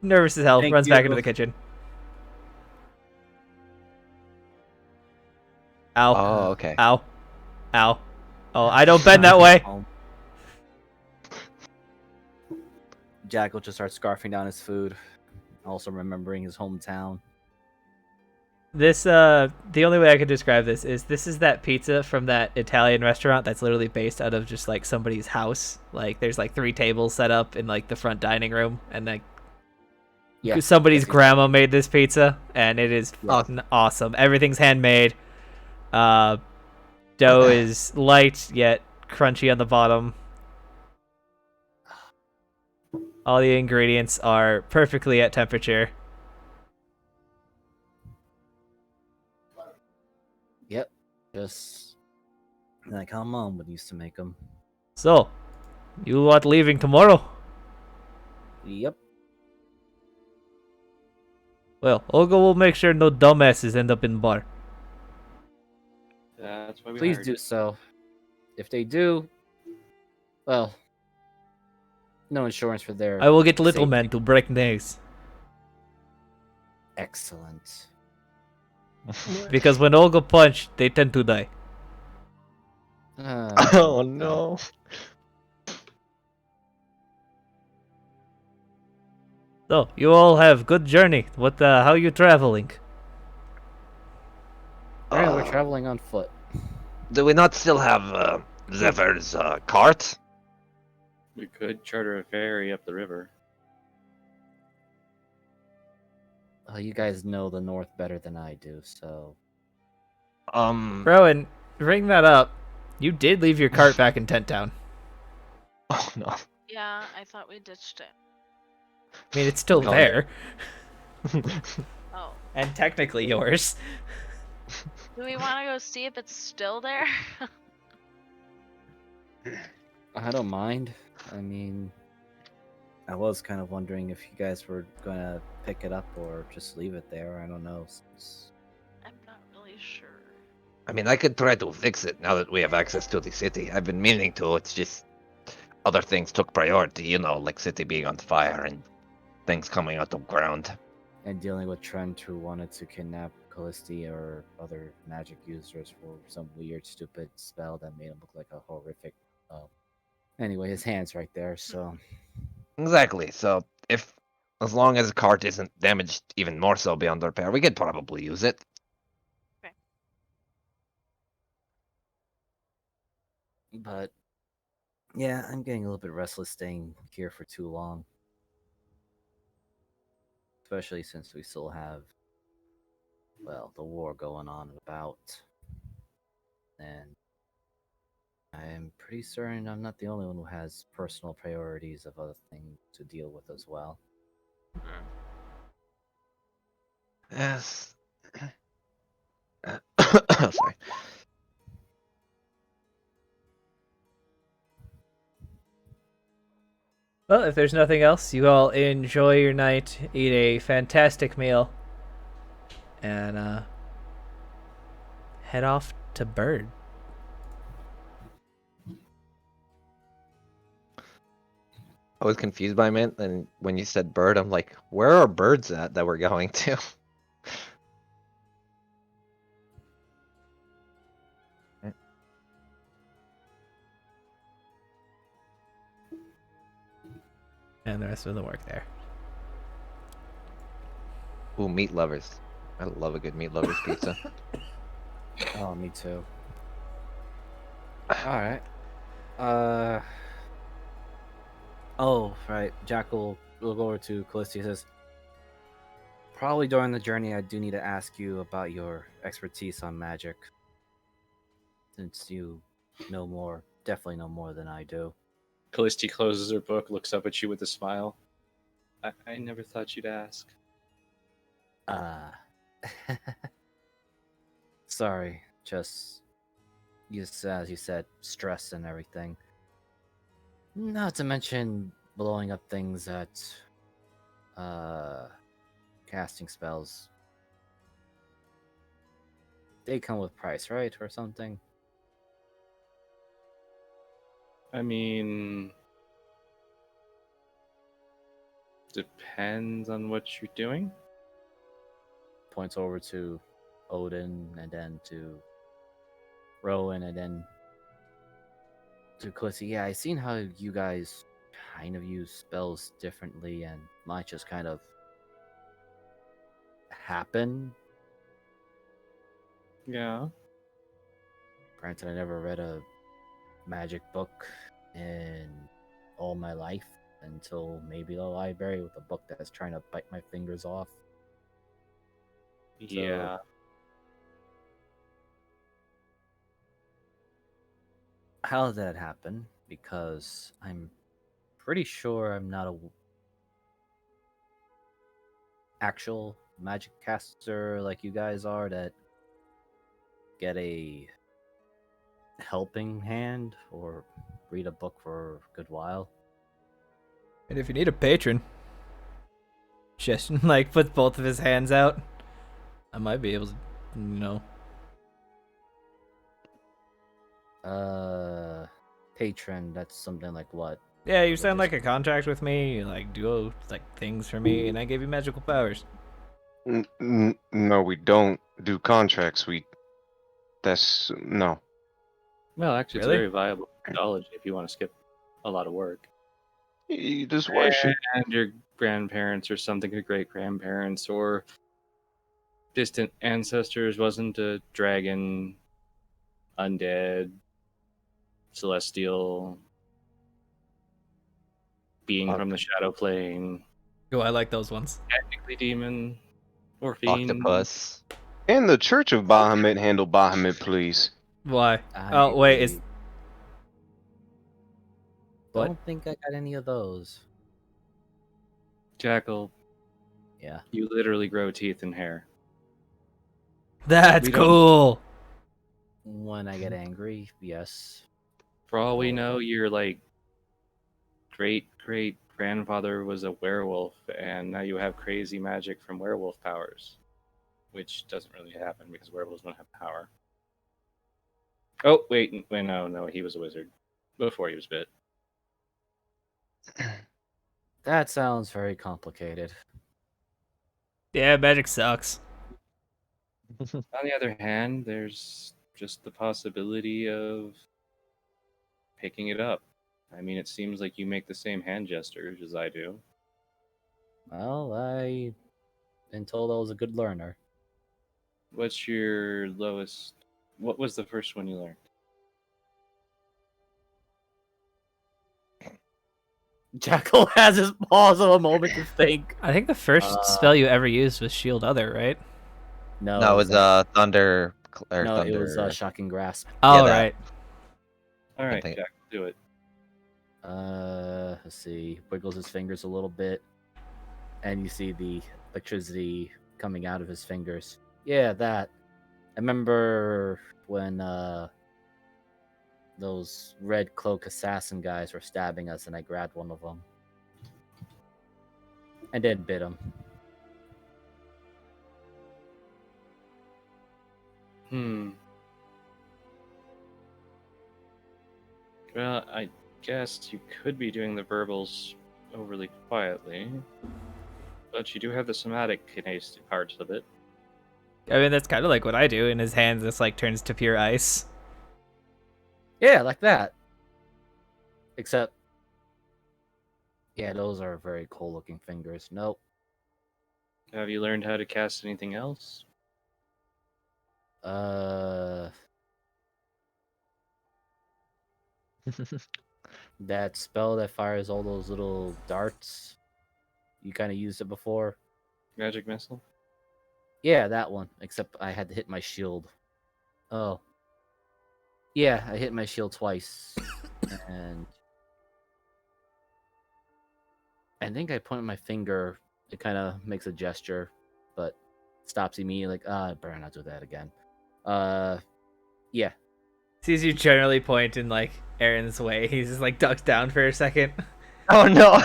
nervous as hell, Thank runs back you. into the kitchen. Ow. Oh, okay. Ow. Ow. Oh, I don't bend that way. Home. Jack will just start scarfing down his food, also remembering his hometown. This the only way I could describe this is that pizza from that Italian restaurant that's literally based out of just like somebody's house. Like there's like 3 tables set up in like the front dining room, and like Yes, somebody's yes, grandma made this pizza, and it is fucking awesome. Everything's handmade. Dough is light yet crunchy on the bottom. All the ingredients are perfectly at temperature. Yep, just like how Mom would used to make them. So, you are leaving tomorrow? Yep. Well, Olga will make sure no dumbasses end up in bar. That's why we Please hired do you. so. If they do, well, no insurance for their. I will get little safety. men to break necks. Excellent. Because when Olga punch, they tend to die. Oh no. So, you all have good journey. How you traveling? We're traveling on foot. Do we not still have Zephyr's cart? We could charter a ferry up the river. You guys know the north better than I do, so. Rowan, bring that up. You did leave your cart back in Tent Town. Oh no. Yeah, I thought we ditched it. I mean, it's still Oh, there. Oh. And technically yours. Do we want to go see if it's still there? I don't mind. I mean, I was kind of wondering if you guys were gonna pick it up or just leave it there. I don't know. I'm not really sure. I mean, I could try to fix it now that we have access to the city. I've been meaning to. It's just other things took priority, you know, like city being on fire and things coming out of ground. And dealing with Trent, who wanted to kidnap Callisti or other magic users for some weird, stupid spell that made him look like a horrific. Anyway, his hand's right there, so. Exactly. So as long as the cart isn't damaged even more so beyond repair, we could probably use it. But yeah, I'm getting a little bit restless staying here for too long. Especially since we still have, well, the war going on and about. And I'm pretty certain I'm not the only one who has personal priorities of other things to deal with as well. Yes. Sorry. Well, if there's nothing else, you all enjoy your night, eat a fantastic meal, and head off to Bird. I was confused by it, and when you said bird, I'm like, where are birds at that we're going to? And the rest of the work there. Ooh, meat lovers. I love a good meat lovers pizza. Oh, me too. Alright. Oh, right. Jack will go over to Callisti and says, probably during the journey, I do need to ask you about your expertise on magic. Since you know more, definitely know more than I do. Callisti closes her book, looks up at you with a smile. I never thought you'd ask. Sorry, just as you said, stress and everything. Not to mention blowing up things at casting spells. They come with price, right? Or something. I mean, depends on what you're doing. Points over to Odin and then to Rowan and then to Quincy, yeah, I seen how you guys kind of use spells differently, and mine just kind of happen. Yeah. Granted, I never read a magic book in all my life until maybe the library with a book that's trying to bite my fingers off. Yeah. How did that happen? Because I'm pretty sure I'm not a actual magic caster like you guys are that get a helping hand or read a book for a good while. And if you need a patron, just like puts both of his hands out. I might be able to, Patron, that's something like what? Yeah, you Is it signed just like a contract with me. You like do like things for me, and I give you magical powers. No, we don't do contracts. That's no. Well, actually, it's a Really? very viable methodology if you want to skip a lot of work. You just worship. And your grandparents or something, your great grandparents or distant ancestors wasn't a dragon, undead, celestial being from the shadow plane, Oh, I like those ones. technically demon or fiend. Octopus. And the Church of Bahamut handle Bahamut, please. Why? I Oh wait, is what? don't think I got any of those. Jackal, Yeah. you literally grow teeth and hair. That's We don't- cool. When I get angry, yes. For all we know, your like great great grandfather was a werewolf, and now you have crazy magic from werewolf powers, which doesn't really happen because werewolves don't have power. Oh wait, no, he was a wizard before he was bit. That sounds very complicated. Yeah, magic sucks. On the other hand, there's just the possibility of picking it up. I mean, it seems like you make the same hand gestures as I do. Well, I've been told I was a good learner. What's your lowest? What was the first one you learned? Jackal has his pause of a moment to think. I think the first spell you ever used was Shield Other, right? No, it was Thunder. Or no, Thunder. it was Shocking Grasp. Oh, that. right. All right, think- Jack, do it. Let's see. Wiggles his fingers a little bit, and you see the electricity coming out of his fingers. Yeah, that. I remember when those red cloak assassin guys were stabbing us, and I grabbed one of them and then bit him. Well, I guess you could be doing the verbals overly quietly, but you do have the somatic kinase parts of it. I mean, that's kind of like what I do. In his hands, this like turns to pure ice. Yeah, like that. Except, yeah, those are very cool-looking fingers. Nope. Have you learned how to cast anything else? That spell that fires all those little darts. You kind of used it before. Magic missile? Yeah, that one. Except I had to hit my shield. Oh. Yeah, I hit my shield twice. And I think I point my finger. It kind of makes a gesture, but stops immediately. Like, I better not do that again. Yeah. Sees you generally point in like Aaron's way. He's just like ducks down for a second. Oh no!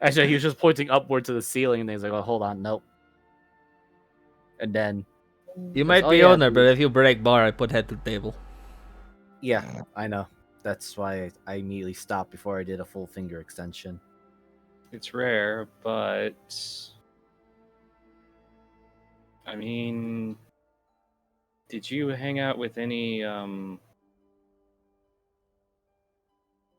Actually, he was just pointing upward to the ceiling, and he's like, "Oh, hold on, nope." And then, You That's might all be you have owner, to but do. if you break bar, I put head to the table. yeah, I know. That's why I immediately stopped before I did a full finger extension. It's rare, but I mean, did you hang out with any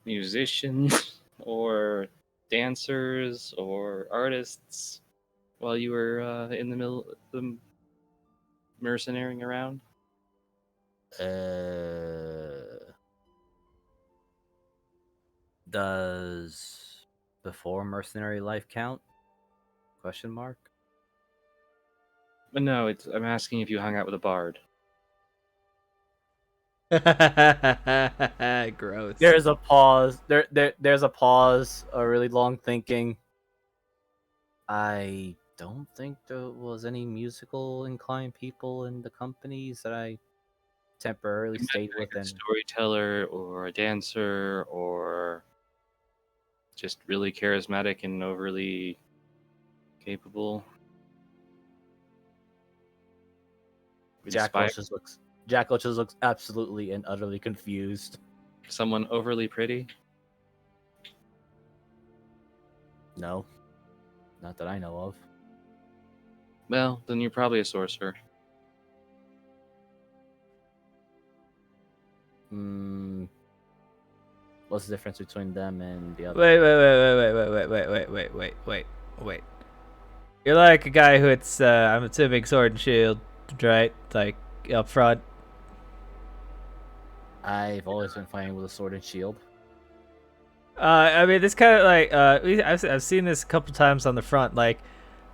musicians or dancers or artists while you were in the middle of the mercenarying around? Does before mercenary life count? Question mark. But no, I'm asking if you hung out with a bard. Gross. There's a pause. There's a pause. A really long thinking. I don't think there was any musical inclined people in the companies that I temporarily stayed with. A storyteller or a dancer or just really charismatic and overly capable. Jackal just looks absolutely and utterly confused. Someone overly pretty? No, not that I know of. Well, then you're probably a sorcerer. What's the difference between them and the other? Wait. You're like a guy who it's I'm assuming sword and shield, right? Like up front. I've always been fighting with a sword and shield. I mean, this kind of like I've seen this a couple times on the front. Like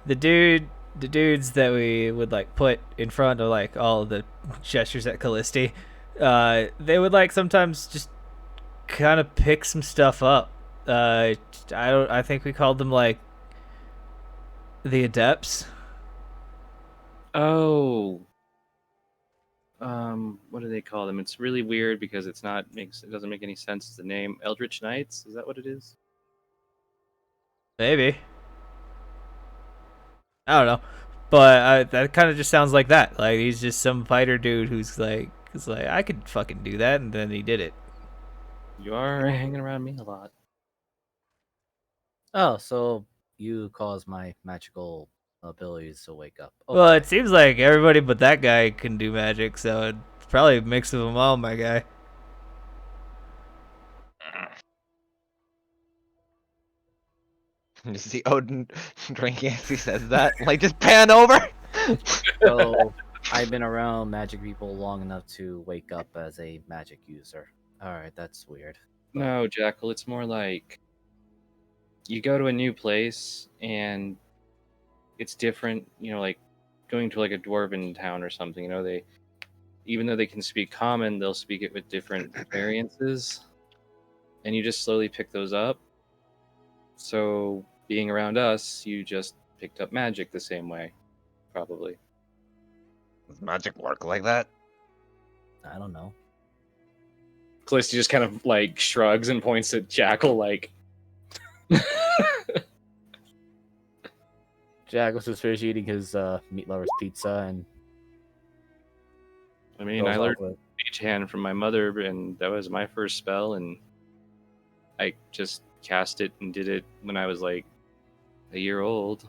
the dudes that we would like put in front of like all of the gestures at Callisti, they would like sometimes just kind of pick some stuff up. I think we called them like the adepts. Oh. What do they call them? It's really weird because it doesn't make any sense as a name. Eldritch Knights? Is that what it is? Maybe. I don't know, but that kind of just sounds like that. Like he's just some fighter dude who's like, I could fucking do that, and then he did it. You are hanging around me a lot. Oh, so you cause my magical abilities to wake up. Okay. Well, it seems like everybody but that guy can do magic, so it's probably a mix of them all, my guy. You see Odin drinking as he says that. Like, just pan over. So I've been around magic people long enough to wake up as a magic user. Alright, that's weird. No, Jackal, it's more like you go to a new place and it's different, like going to like a dwarven town or something, they even though they can speak common, they'll speak it with different variances. And you just slowly pick those up. So being around us, you just picked up magic the same way, probably. Does magic work like that? I don't know. Callisti just kind of like shrugs and points at Jackal like Jack was just finished eating his meat lover's pizza and I mean, I learned Mage Hand from my mother, and that was my first spell, and I just cast it and did it when I was like a year old.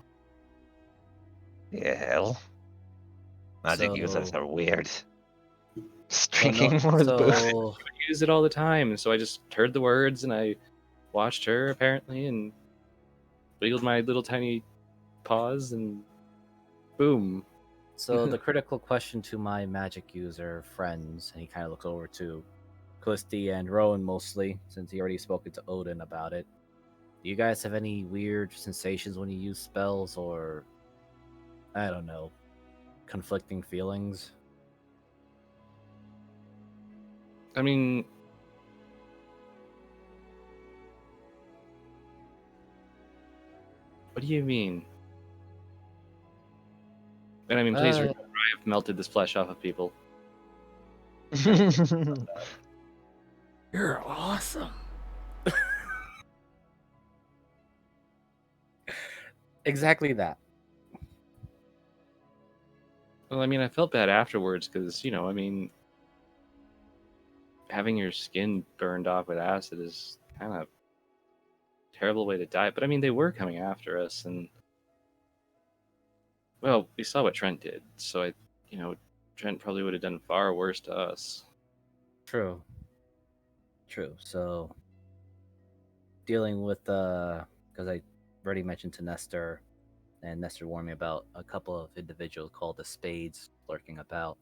Yeah, hell. Magic So- users are weird. Just So drinking no- more so- booze. I use it all the time, and so I just heard the words, and I watched her apparently, and wiggled my little tiny paws, and boom. So the critical question to my magic user friends, and he kind of looks over to Callisti and Rowan mostly, since he already spoken to Odin about it. Do you guys have any weird sensations when you use spells, or I don't know, conflicting feelings? I mean, what do you mean? And I mean, please remember, I have melted this flesh off of people. You're awesome. Exactly that. Well, I mean, I felt bad afterwards because, I mean, having your skin burned off with acid is kind of a terrible way to die. But I mean, they were coming after us, and well, we saw what Trent did. So Trent probably would have done far worse to us. True. So dealing with because I already mentioned to Nestor, and Nestor warned me about a couple of individuals called the Spades lurking about.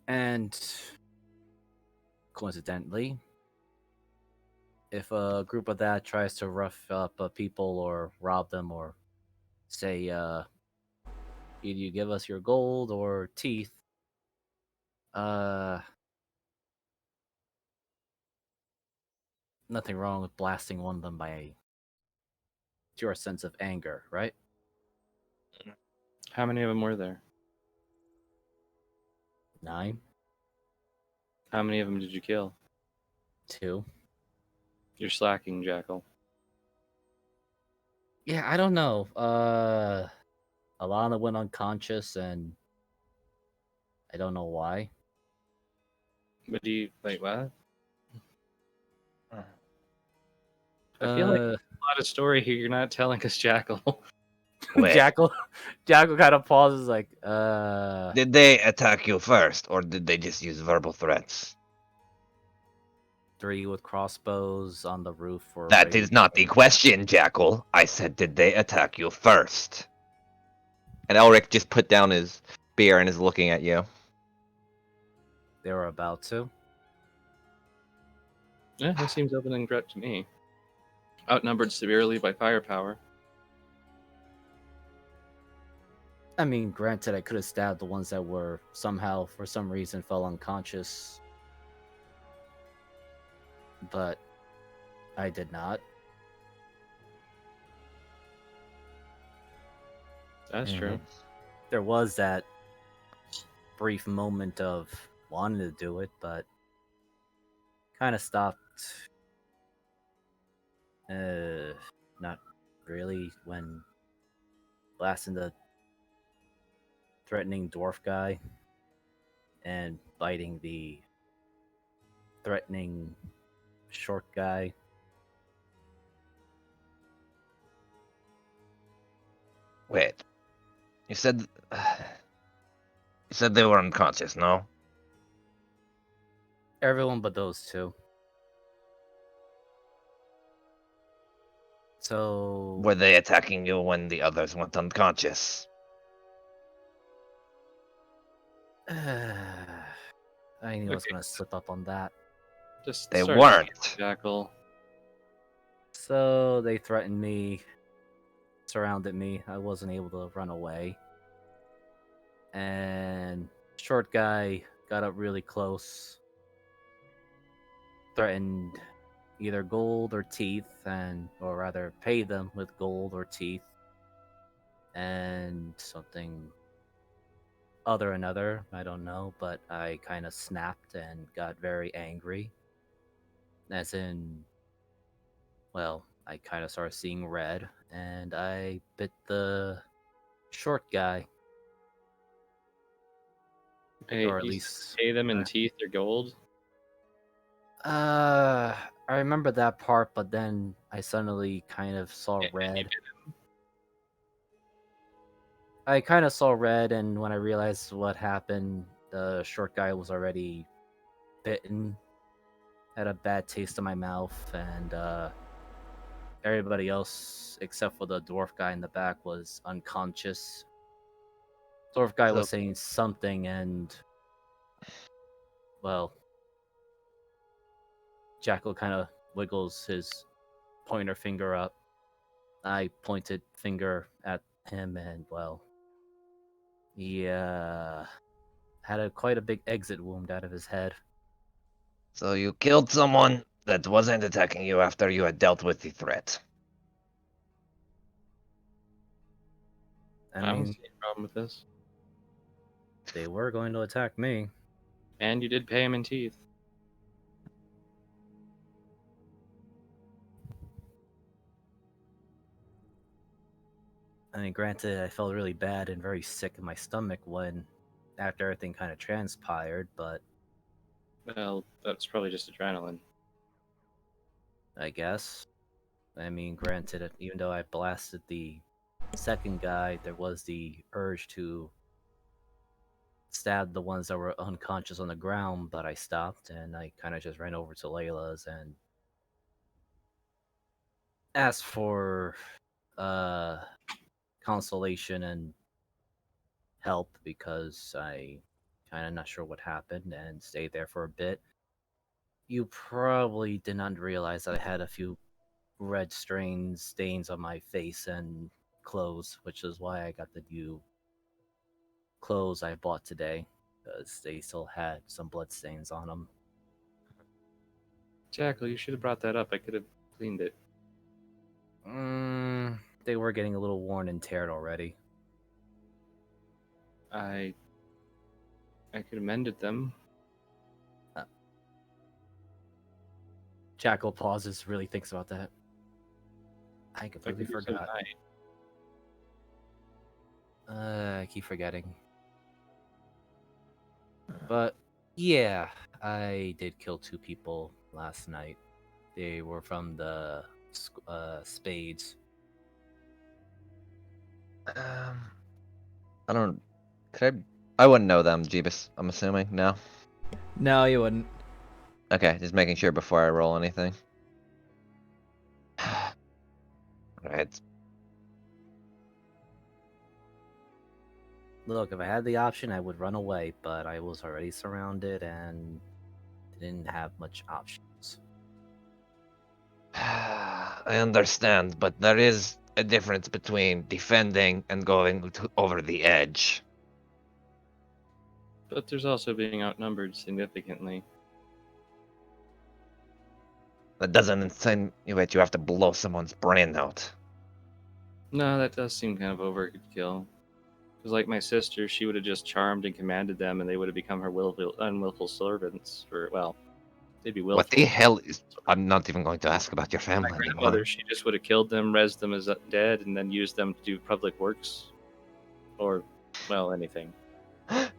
And coincidentally, if a group of that tries to rough up people or rob them or say, either you give us your gold or teeth, nothing wrong with blasting one of them by pure sense of anger, right? How many of them were there? 9, How many of them did you kill? 2. You're slacking, Jackal. Yeah, I don't know. Alana went unconscious, and I don't know why. But do you like what? Uh, I feel like Uh, there's a lot of story here. You're not telling us, Jackal. Wait, Jackal kind of pauses, like, did they attack you first, or did they just use verbal threats? 3 with crossbows on the roof were That ready. is not the question, Jackal. I said, did they attack you first? And Elric just put down his spear and is looking at you. They were about to. Yeah, that seems open and correct to me. Outnumbered severely by firepower. I mean, granted, I could have stabbed the ones that were somehow, for some reason, fell unconscious. But I did not. That's Mhm. true. There was that brief moment of wanting to do it, but kind of stopped. Not really when blasting the threatening dwarf guy and biting the threatening short guy. Wait, you said they were unconscious, no? Everyone but those 2. So Were they attacking you when the others went unconscious? I knew I was Okay. gonna slip up on that. Just They start again, weren't. Jackal. So they threatened me, surrounded me. I wasn't able to run away. And short guy got up really close, threatened either gold or teeth, and or rather pay them with gold or teeth, and something another, I don't know, but I kind of snapped and got very angry. As in, well, I kind of started seeing red, and I bit the short guy, Pay, or at you least. pay them in teeth or gold? I remember that part, but then I suddenly kind of saw And you red. bit I kind of saw red, and when I realized what happened, the short guy was already bitten, had a bad taste in my mouth, and everybody else except for the dwarf guy in the back was unconscious. Dwarf guy So was saying something, and well, Jackal kind of wiggles his pointer finger up. I pointed finger at him, and well, he had quite a big exit wound out of his head. So you killed someone that wasn't attacking you after you had dealt with the threat. I I don't mean, see any problem with this. they were going to attack me. And you did pay him in teeth. I mean, granted, I felt really bad and very sick in my stomach when, after everything kind of transpired, but Well, that's probably just adrenaline. I guess. I mean, granted, even though I blasted the second guy, there was the urge to stabbed the ones that were unconscious on the ground, but I stopped and I kind of just ran over to Layla's and asked for uh consolation and help because I kind of not sure what happened and stayed there for a bit. You probably did not realize that I had a few red stains on my face and clothes, which is why I got the new clothes I bought today because they still had some blood stains on them. Jackal, you should have brought that up. I could have cleaned it. They were getting a little worn and teared already. I could have mended them. Jackal pauses, really thinks about that. I I completely could do so forgot. tonight. I keep forgetting. But yeah, I did kill 2 people last night. They were from the Spades. I don't. Could I wouldn't know them, Jeebus. I'm assuming. No. No, you wouldn't. Okay, just making sure before I roll anything. Right. Look, if I had the option, I would run away, but I was already surrounded and didn't have much options. I understand, but there is a difference between defending and going over the edge. But there's also being outnumbered significantly. That doesn't insinuate you have to blow someone's brain out. No, that does seem kind of overkill. Because, like my sister, she would have just charmed and commanded them, and they would have become her unwillful servants. Well, they'd be willful. What the hell is... I'm not even going to ask about your My family anymore. grandmother, she just would have killed them, resed them as dead, and then used them to do public works. Or, well, anything.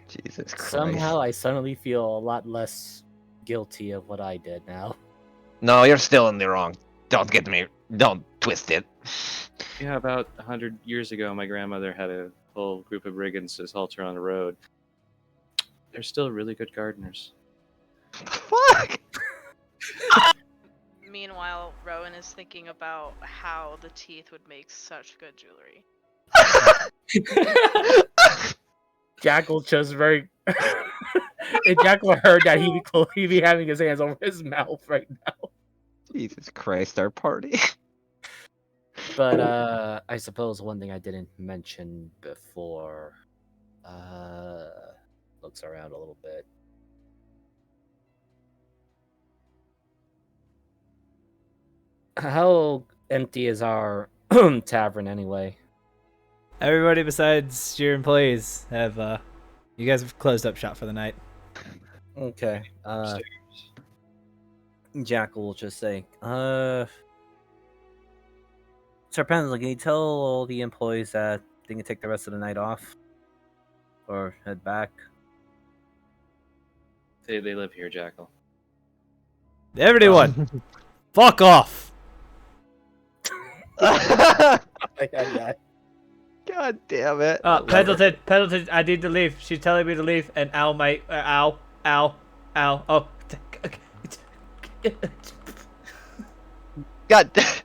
Jesus Christ. Somehow, I suddenly feel a lot less guilty of what I did now. No, you're still in the wrong. Don't twist it. Yeah, about 100 years ago, my grandmother had a whole group of brigands assault her on the road. They're still really good gardeners. Fuck! Meanwhile, Rowan is thinking about how the teeth would make such good jewelry. Jackal just very. If Jackal heard that, he'd be having his hands over his mouth right now. Jesus Christ, our party. But I suppose one thing I didn't mention before. Looks around a little bit. How empty is our tavern anyway? Everybody besides your employees have you guys have closed up shop for the night. Okay. Upstairs. Jackal will just say, Sir Pendleton, can you tell all the employees that they can take the rest of the night off? Or head back? They live here, Jackal. Everyone, fuck off. God damn it. I love it. Pendleton, I need to leave. She's telling me to leave. And ow, mate, ow. Oh, God damn.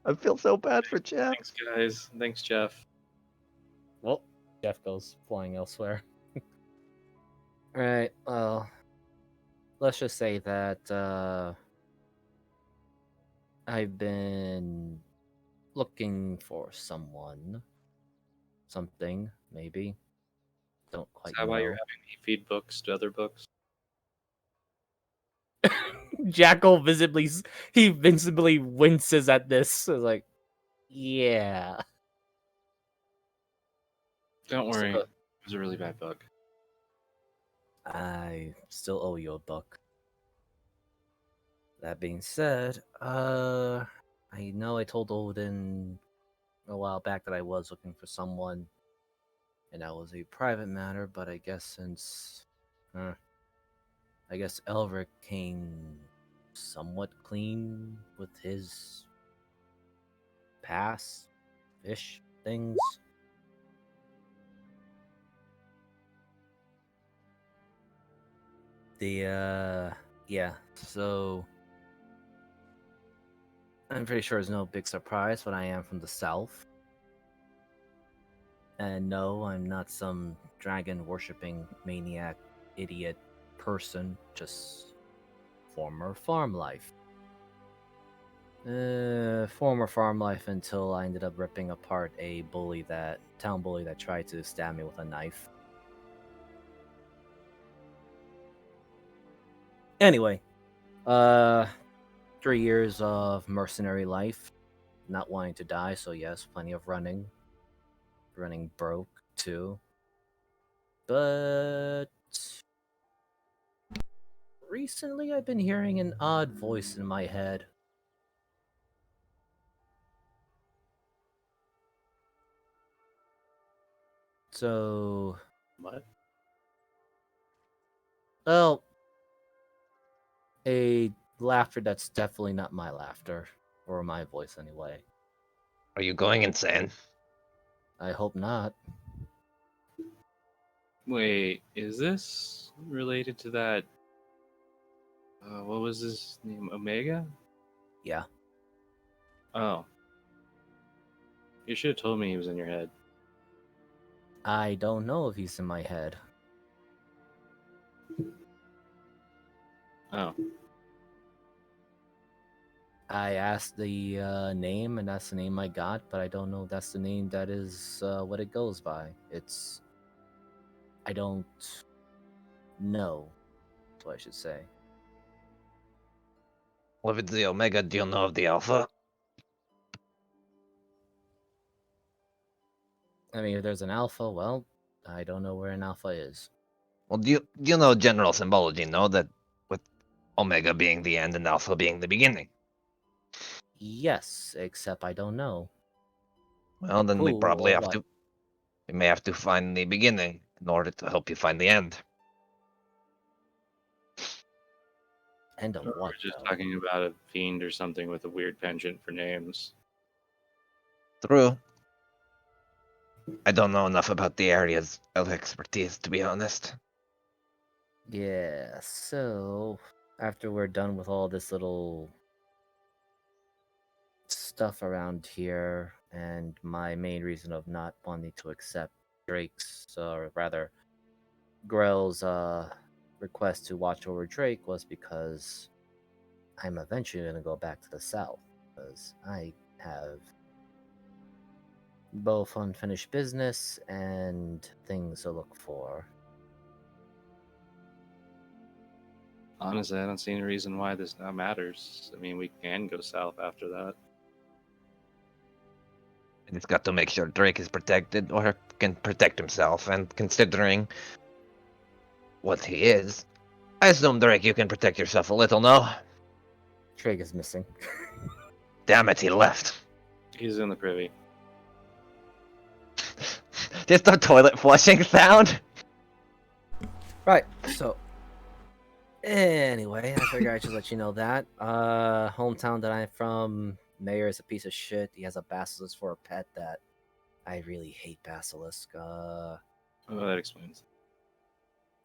I feel so bad for Jeff. Thanks, guys. Thanks, Jeff. Well, Jeff goes flying elsewhere. Alright, well, let's just say that I've been looking for someone. Something, maybe. Don't quite Is that know. why you're having me feed books to other books? Jackal visibly winces at this. It's like, yeah. Don't worry. So- It was a really bad book. I still owe you a buck. That being said, I know I told Odin a while back that I was looking for someone, and that was a private matter, but I guess since, I guess Elric came somewhat clean with his past-ish things. Yeah. So I'm pretty sure it's no big surprise, but I am from the south. And no, I'm not some dragon worshipping maniac idiot person, just former farm life. Former farm life until I ended up ripping apart a town bully that tried to stab me with a knife. Anyway, uh, 3 years of mercenary life, not wanting to die, so yes, plenty of running broke too. But recently I've been hearing an odd voice in my head. So, What? well, a laughter that's definitely not my laughter, or my voice anyway. Are you going insane? I hope not. Wait, is this related to that? What was his name? Omega? Yeah, Oh, you should have told me he was in your head. I don't know if he's in my head. Oh, I asked the name, and that's the name I got, but I don't know if that's the name that is what it goes by. I don't know, that's what I should say. Well, if it's the Omega, do you know of the Alpha? I mean, if there's an alpha, well, I don't know where an alpha is. Well, do you know general symbology? Know that with Omega being the end and Alpha being the beginning. Yes, except I don't know Well, then who or what. we may have to find the beginning in order to help you find the end. End of or what, we're just though? talking about a fiend or something with a weird penchant for names. True. I don't know enough about the areas of expertise, to be honest. Yeah, so after we're done with all this little stuff around here, and my main reason of not wanting to accept Drake's, or rather, Grell's request to watch over Drake was because I'm eventually going to go back to the south, because I have both unfinished business and things to look for. Honestly, I don't see any reason why this now matters. I mean, we can go south after that. I just got to make sure Drake is protected or can protect himself, and considering what he is, I assume, Drake, you can protect yourself a little, no? Drake is missing. Damn it, he left. He's in the privy. Just a toilet flushing sound? Right, so anyway, I figure I should let you know that. Hometown that I'm from, mayor is a piece of shit. He has a basilisk for a pet that I really hate basilisk. Oh, that explains.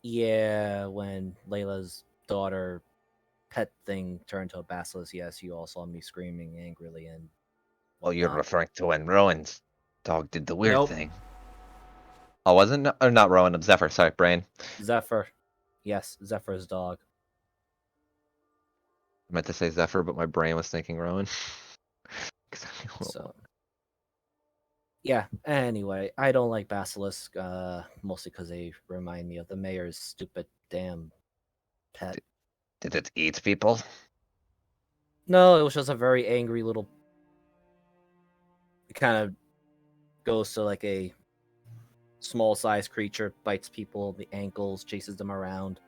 Yeah, when Layla's daughter pet thing turned to a basilisk, yes, you all saw me screaming angrily and Oh, you're whatnot. referring to when Rowan's dog did the weird Nope. thing. Oh, wasn't or not Rowan, of Zephyr, sorry, brain. Zephyr. Yes, Zephyr's dog. I meant to say Zephyr, but my brain was thinking Rowan. So yeah, anyway, I don't like basilisk, mostly because they remind me of the mayor's stupid damn pet. Did it eat people? No, it was just a very angry little. It kind of goes to like a small sized creature, bites people in the ankles, chases them around.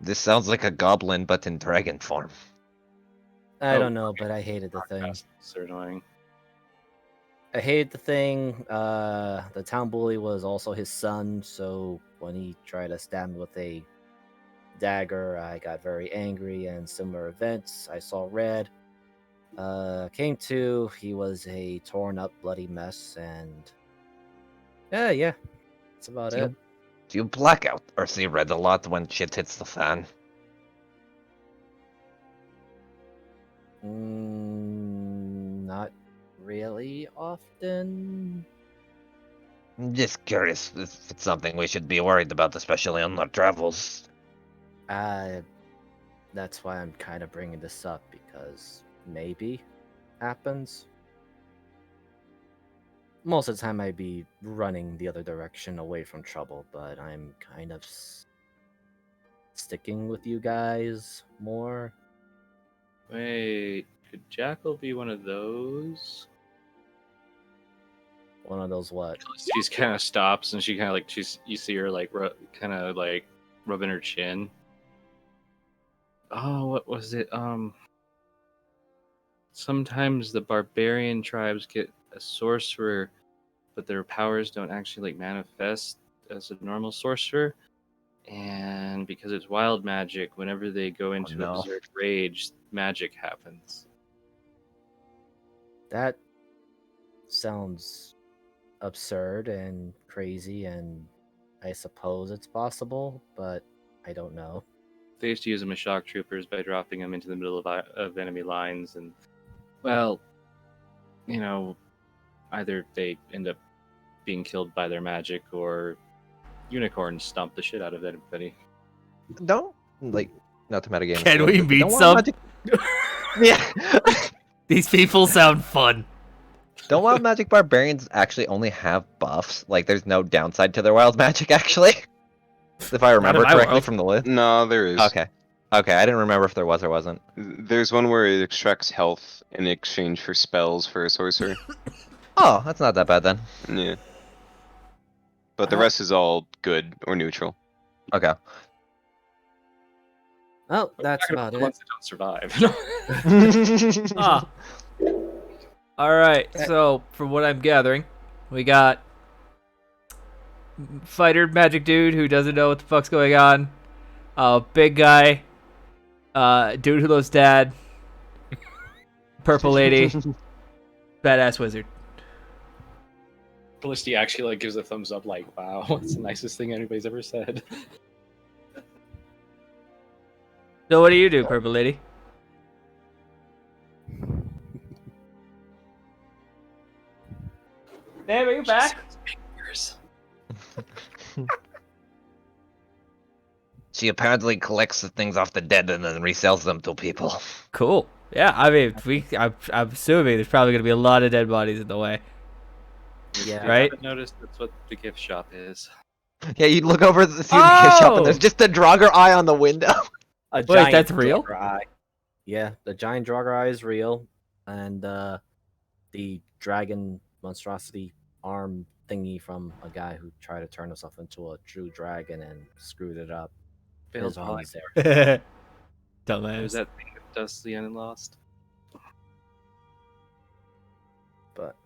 This sounds like a goblin, but in dragon form. I Oh, don't know, but I hated the thing. It's annoying. I hated the thing. The town bully was also his son, so when he tried to stab me with a dagger, I got very angry, and similar events. I saw red. Came to, he was a torn up, bloody mess, and yeah, that's about it. Do you black out or see red a lot when shit hits the fan? Not really often. I'm just curious if it's something we should be worried about, especially on our travels. That's why I'm kind of bringing this up, because maybe happens. Most of the time I'd be running the other direction away from trouble, but I'm kind of sticking with you guys more. Wait, could Jackal be one of those? One of those what? She's kind of stops and she kind of like you see her like kind of like rubbing her chin. Oh, what was it? Sometimes the barbarian tribes get a sorcerer, but their powers don't actually like manifest as a normal sorcerer. And because it's wild magic, whenever they go into no. observed rage, magic happens. That sounds absurd and crazy, and I suppose it's possible, but I don't know. They used to use them as shock troopers by dropping them into the middle of enemy lines, and well, you know, either they end up being killed by their magic or unicorns stomp the shit out of everybody. Don't like not to metagame. Can we but meet don't some? Wild magic... yeah. These people sound fun. Don't wild magic barbarians actually only have buffs? Like, there's no downside to their wild magic, actually? If I remember my correctly world. from the list? No, there is. Okay. Okay, I didn't remember if there was or wasn't. There's one where it extracts health in exchange for spells for a sorcerer. Oh, that's not that bad then. Yeah. But the rest is all good or neutral. Okay. Oh, that's We're not about gonna it. put the ones that don't survive. Ah. All right. So, from what I'm gathering, we got fighter magic dude who doesn't know what the fuck's going on. Big guy. Dude who loves dad. Purple lady. Badass wizard. Ballisti actually like gives a thumbs up, like, "Wow, that's the nicest thing anybody's ever said." So, what do you do, purple lady? Babe, are you back? She apparently collects the things off the dead and then resells them to people. Cool. Yeah, I mean, I'm assuming there's probably gonna be a lot of dead bodies in the way. Yeah. Right? I haven't noticed that's what the gift shop is. Yeah, you look over the gift shop and there's Oh! just a Draugr eye on the window. A Wait, giant that's real? Draugr eye. Yeah, the giant Draugr eye is real, and the dragon monstrosity arm thingy from a guy who tried to turn himself into a true dragon and screwed it up is always there. There's Dumbass. that thing that does the end and lost. But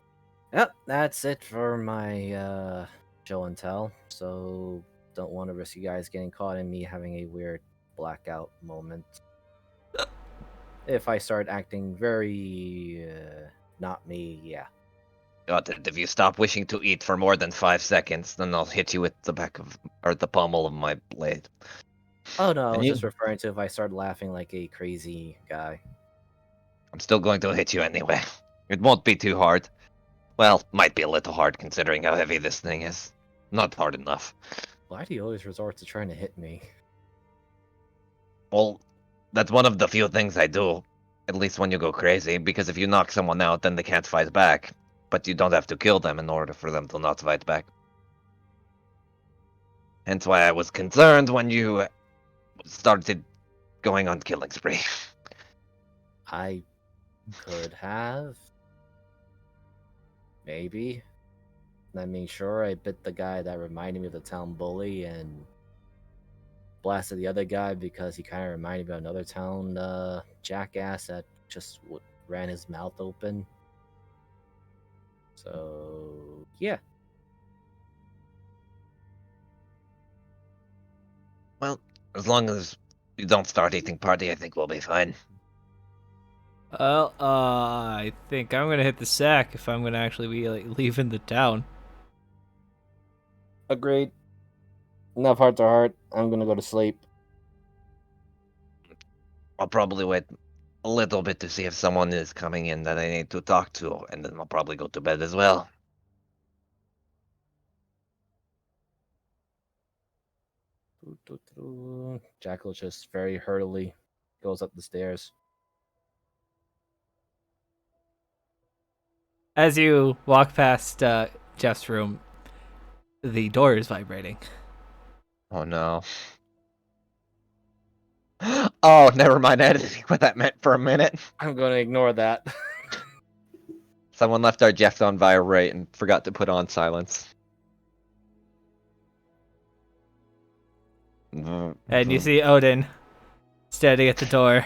yep, that's it for my show and tell. So don't want to risk you guys getting caught in me having a weird blackout moment. If I start acting very not me, yeah. God, if you stop wishing to eat for more than 5 seconds, then I'll hit you with the back of, or the pommel of my blade. Oh no, I And was you- just referring to if I start laughing like a crazy guy. I'm still going to hit you anyway. It won't be too hard. Well, might be a little hard considering how heavy this thing is. Not hard enough. Why do you always resort to trying to hit me? Well, that's one of the few things I do. At least when you go crazy, because if you knock someone out, then they can't fight back. But you don't have to kill them in order for them to not fight back. Hence why I was concerned when you started going on killing spree. I could have. Maybe. I mean, sure, I bit the guy that reminded me of the town bully and blasted the other guy because he kind of reminded me of another town jackass that just ran his mouth open. So, yeah. Well, as long as you don't start eating party, I think we'll be fine. Well, I think I'm gonna hit the sack if I'm gonna actually be like leaving the town. Agreed. Enough heart to heart. I'm gonna go to sleep. I'll probably wait a little bit to see if someone is coming in that I need to talk to, and then I'll probably go to bed as well. Jackal just very hurriedly goes up the stairs. As you walk past Jeff's room, the door is vibrating. Oh no. Oh, never mind. I didn't think what that meant for a minute. I'm going to ignore that. Someone left our Jeff on vibrate and forgot to put on silence. And you see Odin standing at the door,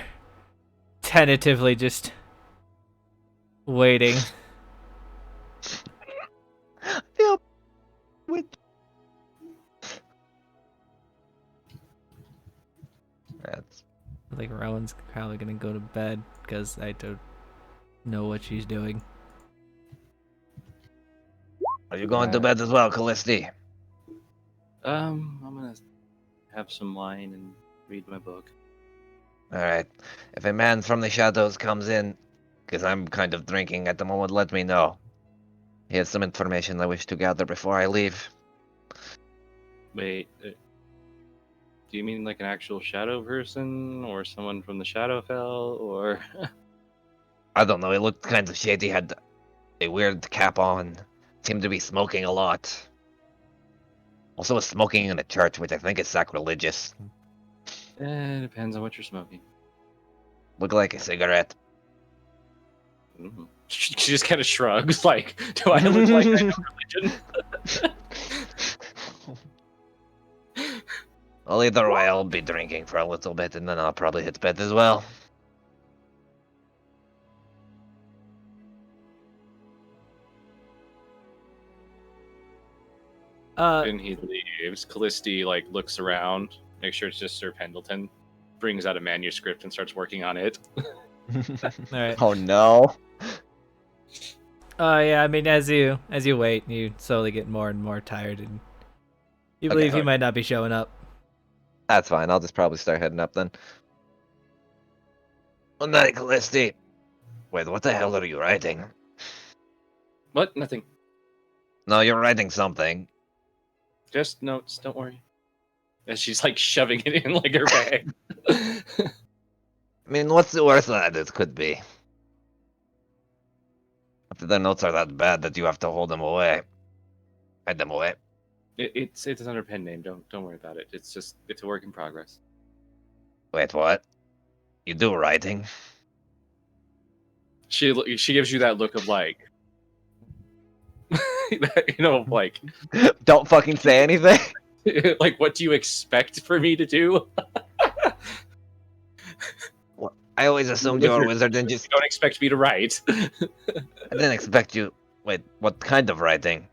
tentatively just waiting. Feel with. That's Like Rowan's probably gonna go to bed because I don't know what she's doing. Are you going to bed as well, Callisti? I'm gonna have some wine and read my book. Alright. If a man from the shadows comes in, because I'm kind of drinking at the moment, let me know. He has some information I wish to gather before I leave. Wait, do you mean like an actual shadow person, or someone from the Shadowfell, or? I don't know, he looked kind of shady, had a weird cap on, seemed to be smoking a lot. Also was smoking in a church, which I think is sacrilegious. It depends on what you're smoking. Looked like a cigarette. Mm. She just kind of shrugs, like, "Do I look like I know religion?" Well, either way, I'll be drinking for a little bit, and then I'll probably hit bed as well. And he leaves. Callisti like looks around, makes sure it's just Sir Pendleton, brings out a manuscript and starts working on it. All right. Oh no. Yeah, I mean, as you wait, you slowly get more and more tired, and you believe he might not be showing up. That's fine. I'll just probably start heading up then. Good night, Callisti. Wait, what the hell are you writing? What? Nothing. No, you're writing something. Just notes. Don't worry. And she's like shoving it in like her bag. I mean, what's the worst that it could be? If the notes are that bad that you have to hold them away. Hide them away. It's under pen name. Don't worry about it. It's a work in progress. Wait, what? You do writing? She gives you that look of like, like Don't fucking say anything. like, what do you expect for me to do? I always assumed you were a wizard and just. You don't expect me to write. I didn't expect you. Wait, what kind of writing?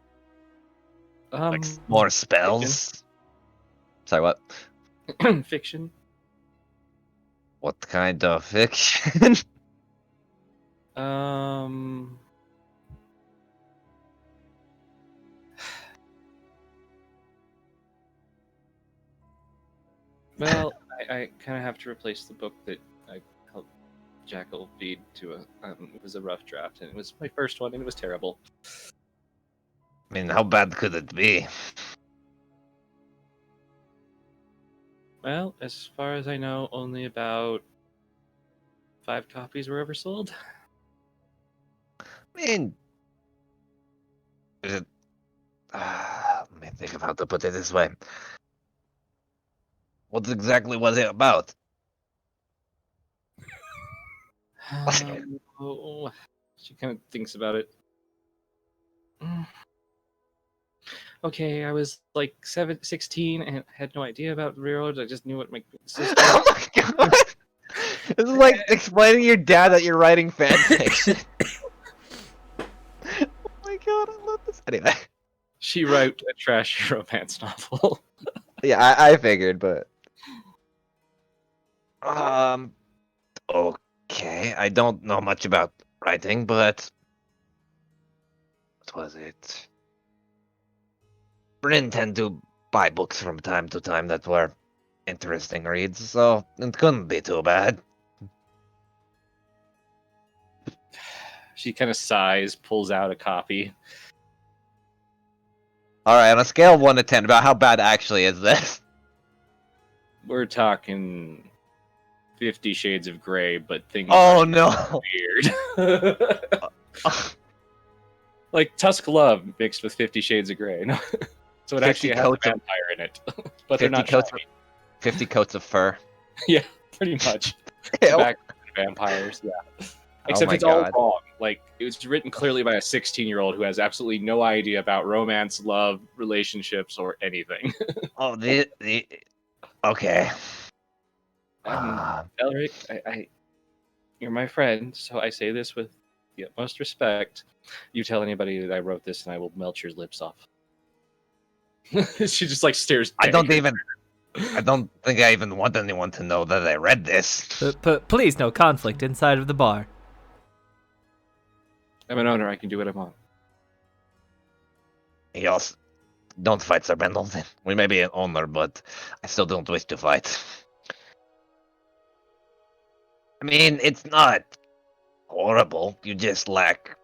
Like more spells? Sorry, what? Fiction. What kind of fiction? Well, I kind of have to replace the book that I helped Jackal feed to a. It was a rough draft, and it was my first one, and it was terrible. I mean, how bad could it be? Well, as far as I know, only about 5 copies were ever sold. I mean, is it? Let me think of how to put it this way. What exactly was it about? Oh, she kind of thinks about it. Okay, I was like 16 and had no idea about railroads. I just knew what my sister. Oh my god! This is like explaining to your dad that you're writing fan fiction. Oh my god, I love this. Anyway. She wrote a trashy romance novel. Yeah, I figured, but okay. I don't know much about writing, but what was it? Bryn tend to buy books from time to time that were interesting reads, so it couldn't be too bad. She kind of sighs, pulls out a copy. All right, on a scale of 1 to 10, about how bad actually is this? We're talking 50 Shades of Grey, but things Oh are no! weird. Like Tusk Love mixed with 50 Shades of Grey. No. So it 50 actually has a coats of- vampire in it, but they're 50 not coats, shiny. 50 coats of fur. Yeah, pretty much. Ew. Back vampires, yeah. Except my it's all God. wrong. Like it was written clearly by a 16-year-old who has absolutely no idea about romance, love, relationships, or anything. Oh, okay. Elric, you're my friend, so I say this with the utmost respect. You tell anybody that I wrote this, and I will melt your lips off. She just like stares. I don't dagger. think I even want anyone to know that I read this. But please, no conflict inside of the bar. I'm an owner. I can do what I want. He also don't fight, Sir Pendleton. We may be an owner, but I still don't wish to fight. I mean, it's not horrible. You just lack.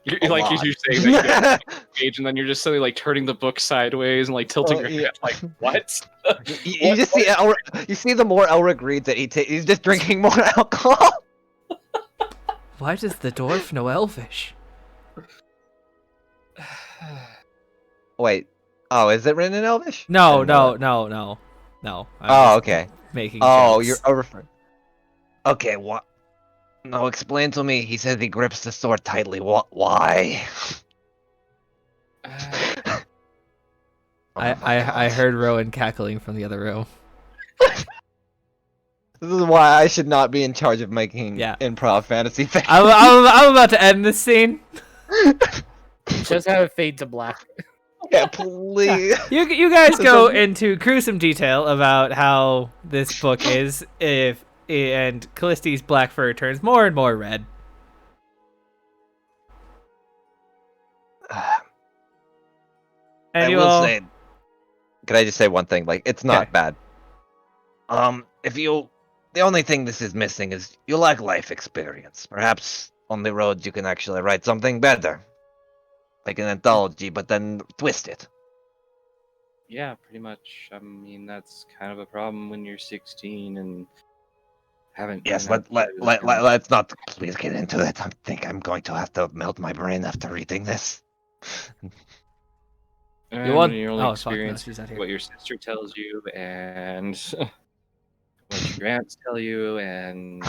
You're A like lot. you're saying that you have a page, and then you're just suddenly like turning the book sideways and like tilting your yeah. head. Like what? You just see you see the more Elric reads it, he's just drinking more alcohol. Why does the dwarf know Elvish? Wait. Oh, is it written in Elvish? No. I didn't know that. I'm Oh, just okay. Making Oh, jokes. you're referring. Okay, what? No, explain to me. He says he grips the sword tightly. What? Why? I heard Rowan cackling from the other room. This is why I should not be in charge of making Yeah. improv fantasy fiction. I'm about to end this scene. Just have it fade to black. Yeah, please. You guys go into gruesome detail about how this book is, and Calliste's black fur turns more and more red. And I you will all, say, can I just say one thing? Like, it's not Okay. bad. The only thing this is missing is you lack life experience. Perhaps on the road you can actually write something better, like an anthology, but then twist it. Yeah, pretty much. I mean, that's kind of a problem when you're 16 and haven't. Yes, been outside of the town. let's not please get into it. I think I'm going to have to melt my brain after reading this. And want- your only oh, fuck, no, experience she's not is here. what your sister tells you and what your aunts tell you and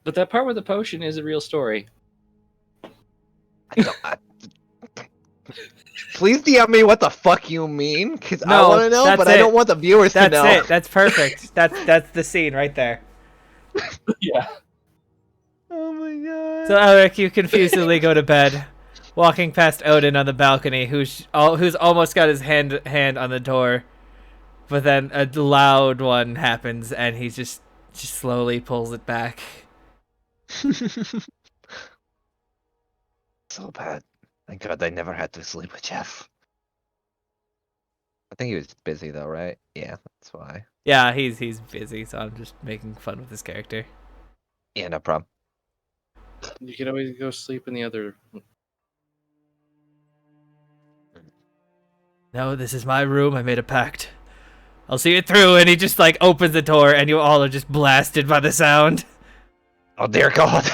but that part with the potion is a real story. Please DM me what the fuck you mean, because I No, want to know, that's but I it. don't want the viewers to That's know. it. That's perfect. That's the scene right there. Yeah. Oh my god. So Elric, you confusedly go to bed, walking past Odin on the balcony, who's almost got his hand on the door, but then a loud one happens, and he just slowly pulls it back. So bad. Thank God I never had to sleep with Jeff. I think he was busy though, right? Yeah, that's why. Yeah, he's busy, so I'm just making fun with his character. Yeah, no problem. You can always go sleep in the other. No, this is my room. I made a pact. I'll see it through, and he just like opens the door, and you all are just blasted by the sound. Oh dear God.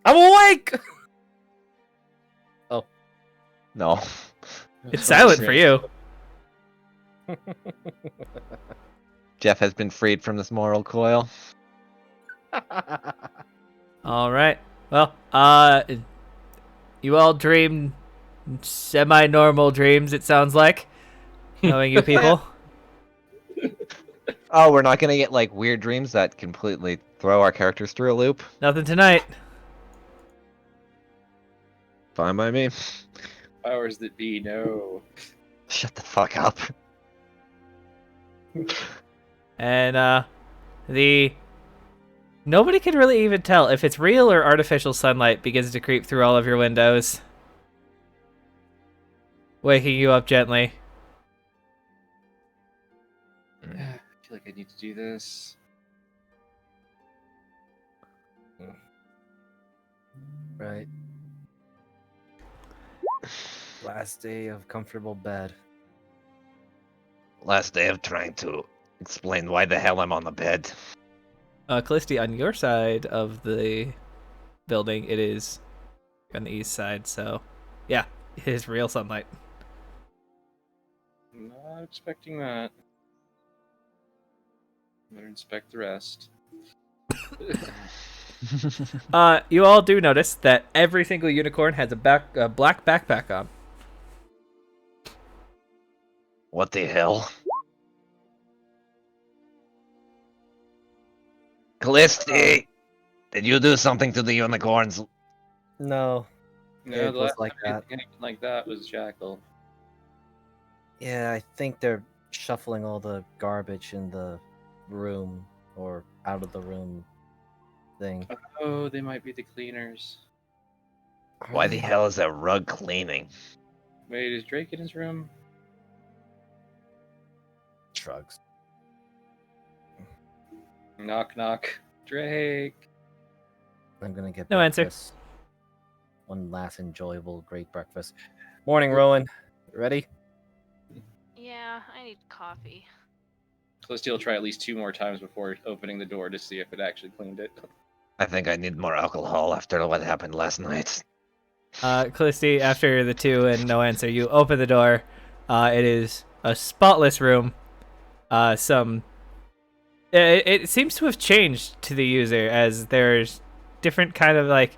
I'm awake. No. It's silent for you. Jeff has been freed from this moral coil. All right. Well, you all dream semi-normal dreams. It sounds like, knowing you people. Oh, we're not gonna get like weird dreams that completely throw our characters through a loop. Nothing tonight. Fine by me. Powers that be, no. Shut the fuck up. And nobody can really even tell if it's real or artificial sunlight begins to creep through all of your windows, waking you up gently. feel like I need to do this. Right. Last day of comfortable bed. Last day of trying to explain why the hell I'm on the bed. Callisti, on your side of the building, it is on the east side, so yeah, it is real sunlight. Not expecting that. Better inspect the rest. You all do notice that every single unicorn has a black backpack on. What the hell? Callisti! Did you do something to the unicorns? No. No, It the was last like time that. anything like that was Jackal. Yeah, I think they're shuffling all the garbage in the room or out of the room thing. Oh, they might be the cleaners. Why the hell is a rug cleaning? Wait, is Drake in his room? Shrugs. Knock, knock. Drake. I'm gonna get No answer. breakfast. One last enjoyable, great breakfast. Morning, Rowan. Ready? Yeah, I need coffee. Celestia will try at least 2 more times before opening the door to see if it actually cleaned it. I think I need more alcohol after what happened last night. Callisti, after the 2 and no answer, you open the door. It is a spotless room. It seems to have changed to the user, as there's different kind of like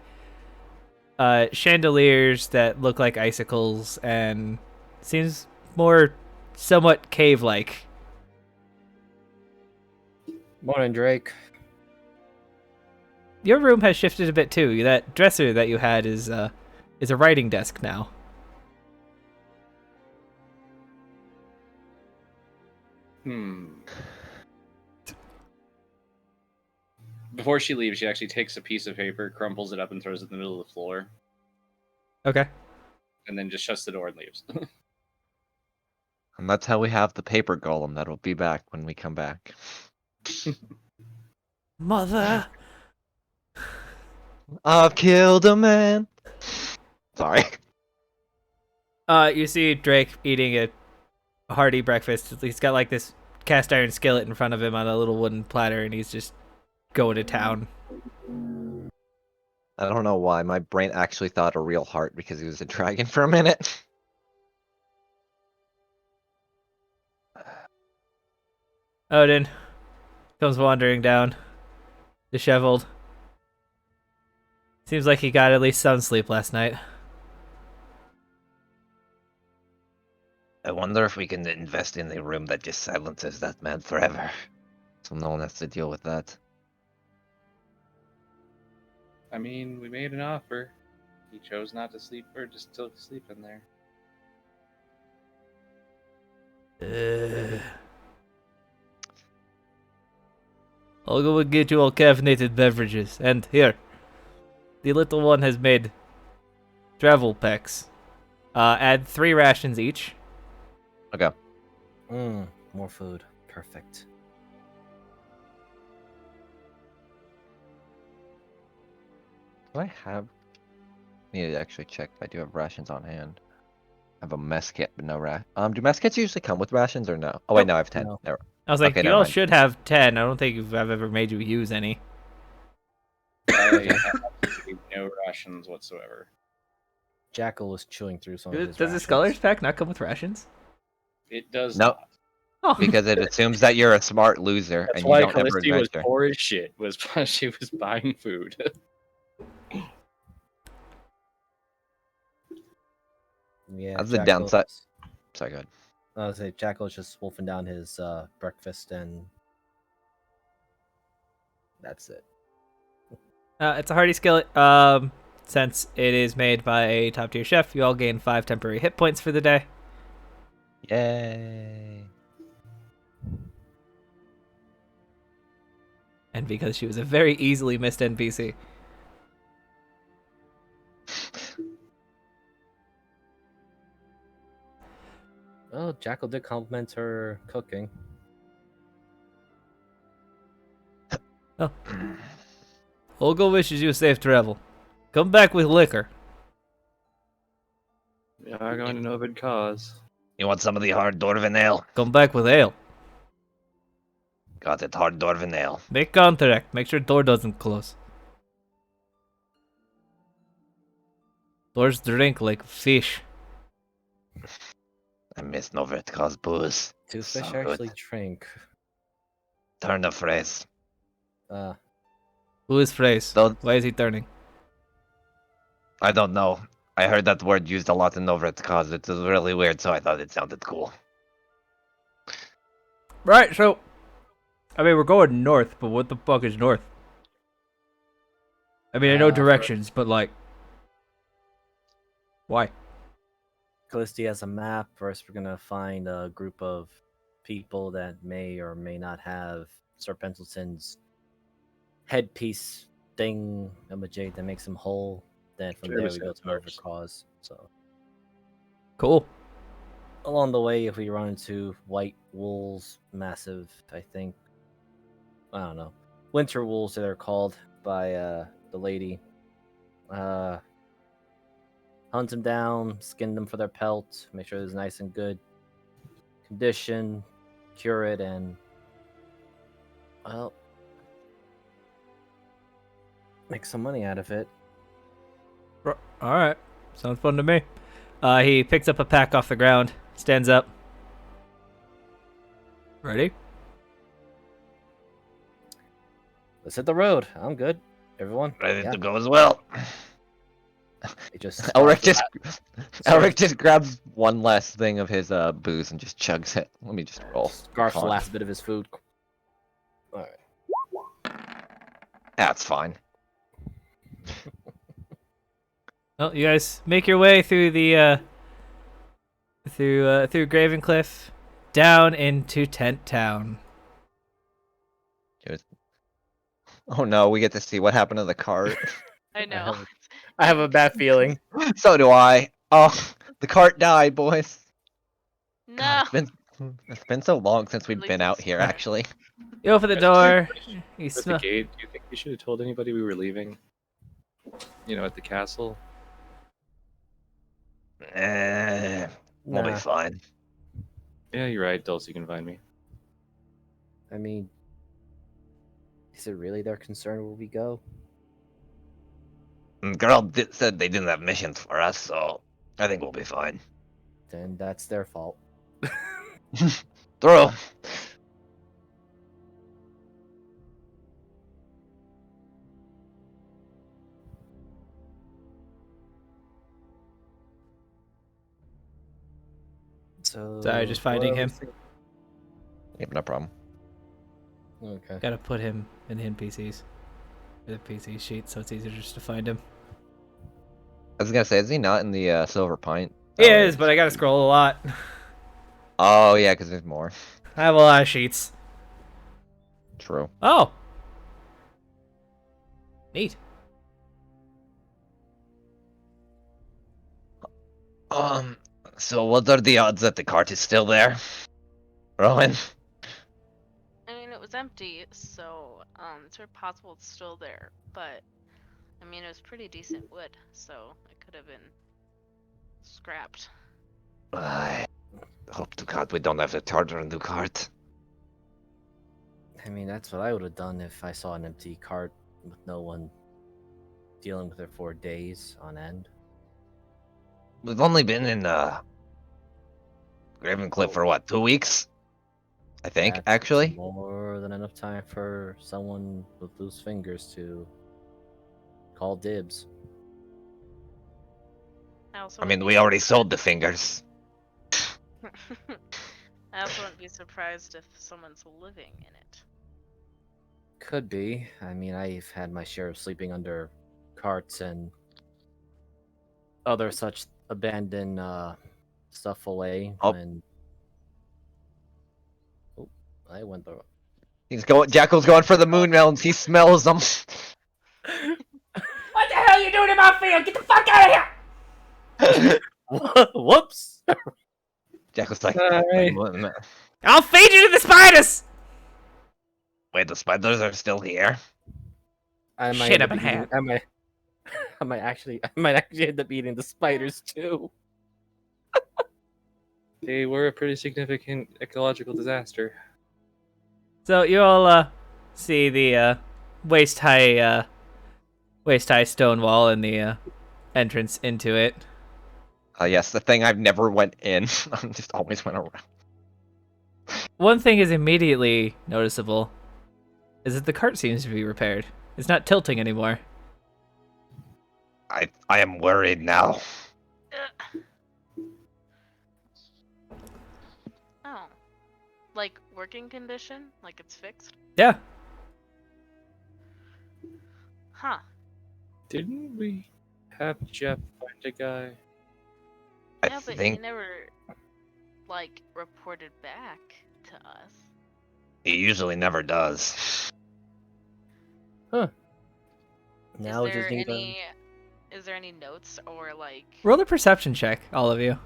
chandeliers that look like icicles, and seems more somewhat cave-like. Morning, Drake. Your room has shifted a bit too. That dresser that you had is a writing desk now. Before she leaves, she actually takes a piece of paper, crumples it up, and throws it in the middle of the floor, Okay. and then just shuts the door and leaves. And that's how we have the paper golem that'll be back when we come back. Mother. I've killed a man. Sorry. You see Drake eating a hearty breakfast. He's got like this cast iron skillet in front of him on a little wooden platter, and he's just going to town. I don't know why. My brain actually thought a real heart because he was a dragon for a minute. Odin comes wandering down, disheveled. Seems like he got at least some sleep last night. I wonder if we can invest in a room that just silences that man forever. So no one has to deal with that. I mean, we made an offer. He chose not to sleep, or just still sleep in there. I'll go and get you all caffeinated beverages. And here, the little one has made travel packs. Add 3 rations each. Okay. More food. Perfect. Do I have... Need to actually check if I do have rations on hand. I have a mess kit, but no do mess kits usually come with rations or no? Oh wait, no, I have 10. No. Never. I was like, Okay, you never all mind. should have 10. I don't think I've ever made you use any. I have absolutely no rations whatsoever. Jackal was chewing through some of his Does the rations. Scholars Pack not come with rations? It does Nope. not. Oh. Because it assumes that you're a smart loser That's and you why don't ever Callisti was adventure. poor as shit. Was because she was buying food. Yeah, That's the Jackal. downside. Sorry, go ahead. I was say Jackal's just wolfing down his breakfast, and that's it. It's a hearty skillet. Since it is made by a top tier chef, you all gain 5 temporary hit points for the day. Yay. And because she was a very easily missed NPC. Well, Jackal did compliment her cooking. Oh. Olga wishes you a safe travel. Come back with liquor. We are going to Novid cause. You want some of the hard Dwarven ale? Come back with ale. Got it, hard Dwarven ale. Make contact. Make sure door doesn't close. Doors drink like fish. I miss Novrtka's booze. Do So fish good. actually drink? Turn the phrase. Who is Phrase? Don't- Why is he turning? I don't know. I heard that word used a lot in Novrtka's. It was really weird, so I thought it sounded cool. Right, so... I mean, we're going north, but what the fuck is north? I mean, I know directions, but like... Why? Callisti has a map. First, we're gonna find a group of people that may or may not have Sir Pendleton's headpiece thing, jade that makes him whole. Then from there we go to Nova Cause. So Cool. along the way, if we run into White Wolves, massive, I think, I don't know, Winter Wolves that are called by the lady. Hunt them down, skin them for their pelt, make sure it's nice and good condition, cure it, and well, make some money out of it. Alright. Sounds fun to me. He picks up a pack off the ground, stands up. Ready? Let's hit the road. I'm good. Everyone, Ready yeah. to go as well. It just Elric stops. just Elric just grabs one last thing of his booze and just chugs it. Let me just roll. Scarfs the Con. last bit of his food. All right. That's fine. Well, you guys make your way through the through Gravencliff, down into Tent Town. Oh no, we get to see what happened to the cart. I know. I have a bad feeling. So do I. Oh, the cart died, boys. No. God, it's been so long since we've At been least out it's here, fine. actually. You open the door. You At the smell. gate, do you think we should have told anybody we were leaving? You know, at the castle? We'll be Nah, fine. Yeah, you're right. Dulcie can find me. I mean, is it really their concern where we go? Girl said they didn't have missions for us, so I think we'll be fine. Then that's their fault. Through. So Sorry, just finding what are we him. thinking? Yep, no problem. Okay. Gotta put him in NPCs. The PC sheet, so it's easier just to find him. I was gonna say, is he not in the Silver Pint? He is, but I gotta scroll a lot. Oh yeah, because there's more. I have a lot of sheets. True. Oh. Neat. So what are the odds that the cart is still there? Rowan? I mean, it was empty, so it's very possible it's still there. But I mean, it was pretty decent wood, so it could have been scrapped. I hope to God we don't have to charter a new cart. I mean, that's what I would have done if I saw an empty cart with no one dealing with it for days on end. We've only been in Gravencliff for what, 2 weeks? I think, That's actually. more than enough time for someone with loose fingers to call dibs. I also I wouldn't mean, be we already surprised- sold the fingers. I also wouldn't be surprised if someone's living in it. Could be. I mean, I've had my share of sleeping under carts and other such abandoned stuff away. Oh. When... Oh, I went the. Jackal's going for the moon melons. He smells them. What the hell are you doing in my field? Get the fuck out of here! Whoops! Jackal's like, Alright. I'll feed you to the spiders! Wait, the spiders are still here? I might Shit end up up in eating. hat. I might actually end up eating the spiders too. They were a pretty significant ecological disaster. So you all see the waist high stone wall and the entrance into it. Yes, the thing I've never went in. I just always went around. One thing is immediately noticeable is that the cart seems to be repaired. It's not tilting anymore. I am worried now. Oh. Like working condition? Like it's fixed? Yeah. Huh. Didn't we have Jeff find a guy? I Yeah, but he think never, like, reported back to us. he usually never does. Now we is just there need any is there any notes or like Roll a perception check, all of you.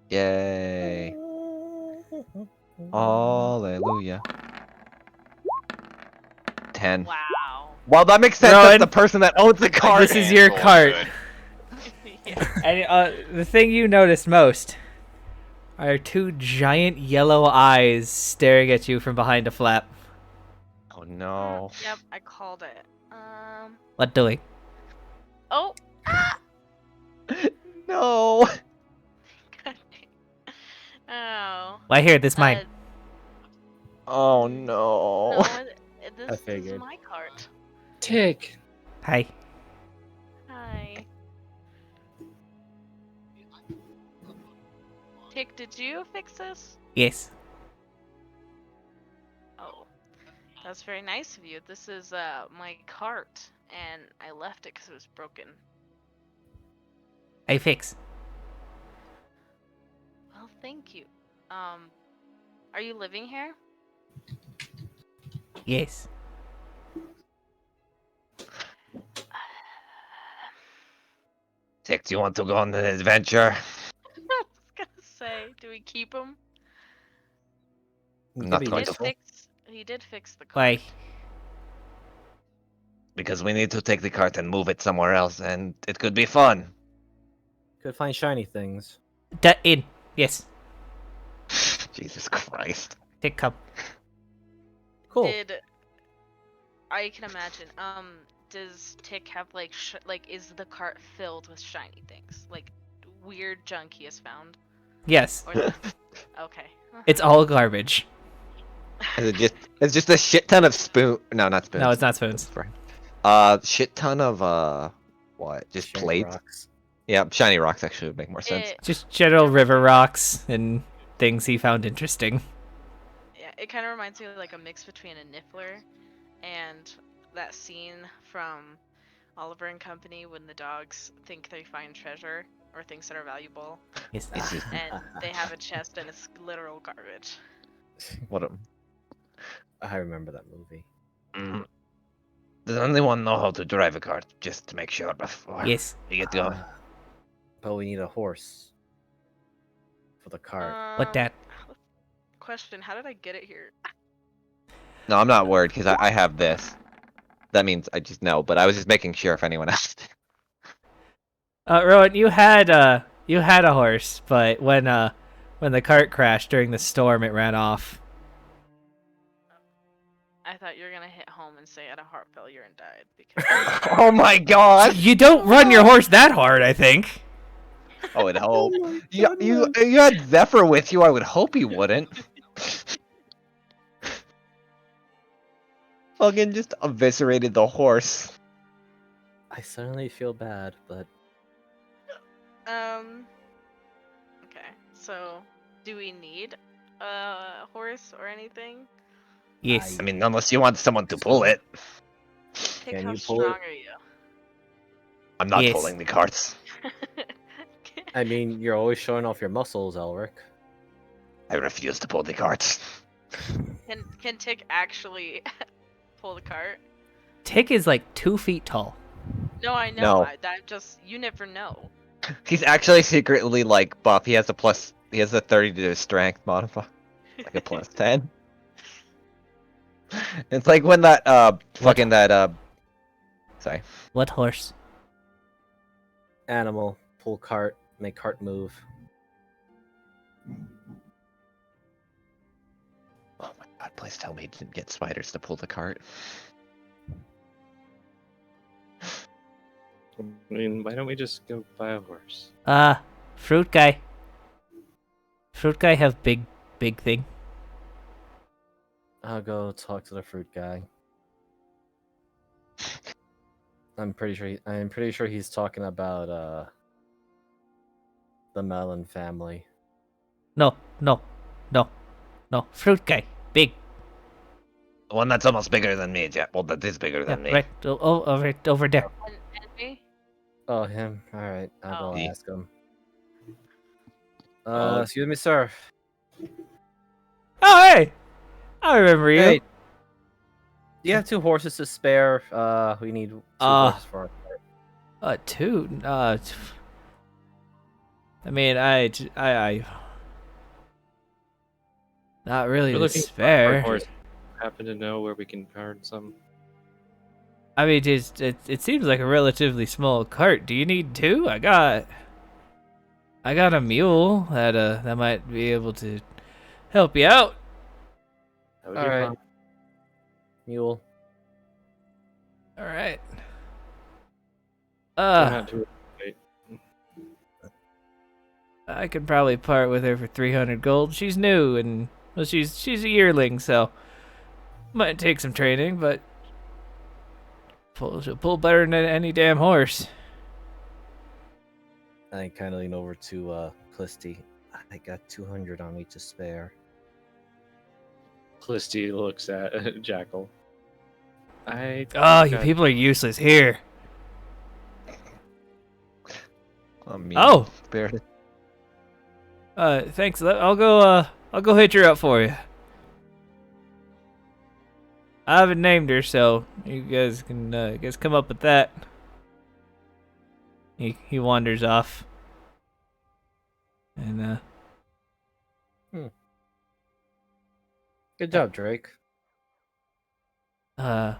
Yay. Hallelujah. 10. wow. Well, that makes sense. Rowan, That's the person that owns the cart. this is your Going cart. good. Yeah. And the thing you noticed most are two giant yellow eyes staring at you from behind a flap. Oh no. Yep, I called it. What doing? Oh. No. God dang. Oh. Why here? This mine. Oh No, no. this is figured. my cart. Tick. Hi. Hi. Tick, did you fix this? Yes. Oh, that's very nice of you. This is my cart, and I left it because it was broken. I fix. Well, thank you. Are you living here? Yes. Tick, do you want to go on an adventure? I was gonna say, do we keep him? I'm not be going useful. to, He did fix the cart. Why? because we need to take the cart and move it somewhere else, and it could be fun. Could find shiny things. In. Yes. Jesus Christ. Take come. Cool. Did I can imagine? Does Tick have like is the cart filled with shiny things, like weird junk he has found? Yes. Or is it... okay. It's all garbage. It's just a shit ton of No, not spoons. No, it's not spoons. Shit ton of what? Just Shiny plates? rocks. Yeah, shiny rocks actually would make more sense. Just general river rocks and things he found interesting. Yeah, it kind of reminds me of like a mix between a Niffler and that scene from Oliver and Company when the dogs think they find treasure or things that are valuable, Yes. and they have a chest and it's literal garbage. What a... I remember that movie. Does anyone know how to drive a cart? Just to make sure before Yes. we get going. But we need a horse for the cart. What that? Question: how did I get it here? No, I'm not worried because I have this. That means I just know, but I was just making sure if anyone else did. Rowan, you had a horse, but when the cart crashed during the storm, it ran off. I thought you were gonna hit home and say I had a heart failure and died because. Oh my god! You don't run your horse that hard, I think. I would hope. You had Zephyr with you. I would hope he wouldn't. Fucking just eviscerated the horse. I suddenly feel bad, but Okay, so do we need a horse or anything? Yes. I mean, unless you want someone to pull it. Tick, Can how you pull it? strong are you? I'm not Yes. pulling the carts. I mean, you're always showing off your muscles, Elric. I refuse to pull the carts. Can Tick actually pull the cart? Tick is like 2 feet tall. No, I know. No. That just you never know. He's actually secretly like buff. He has a 30 to his strength modifier. Like a plus 10. It's like when that fucking that sorry. What horse? Animal, pull cart, make cart move. Oh my god, please tell me you didn't get spiders to pull the cart. I mean, why don't we just go buy a horse? Fruit guy. Fruit guy have big thing. I'll go talk to the fruit guy. I'm pretty sure he's talking about the melon family. No. Fruit guy. Big. The one that's almost bigger than me, yeah. Well, that is bigger Yeah, than me. right. Over there. And me? Oh, him. All right, I'll go Oh. ask him. Oh. Excuse me, sir. Oh, hey! I remember you. Hey, do you have 2 horses to spare? We need 2 horses for our Two. I mean, I not really We're to looking for a spare. horse. Happen to know where we can card some? I mean, it seems like a relatively small cart. Do you need 2? I got a mule that might be able to help you out. That would All be right. fine. mule. All right. They're not too late. I could probably part with her for 300 gold. She's new and well, she's a yearling, so might take some training, but she'll pull better than any damn horse. I kind of lean over to Clisty. I got 200 on me to spare. Clisty looks at Jackal. You got- people are useless here. mean Oh. spirit. Thanks. I'll go hit her up for you. I haven't named her, so you guys can come up with that. He wanders off. And Good job, Drake. yeah.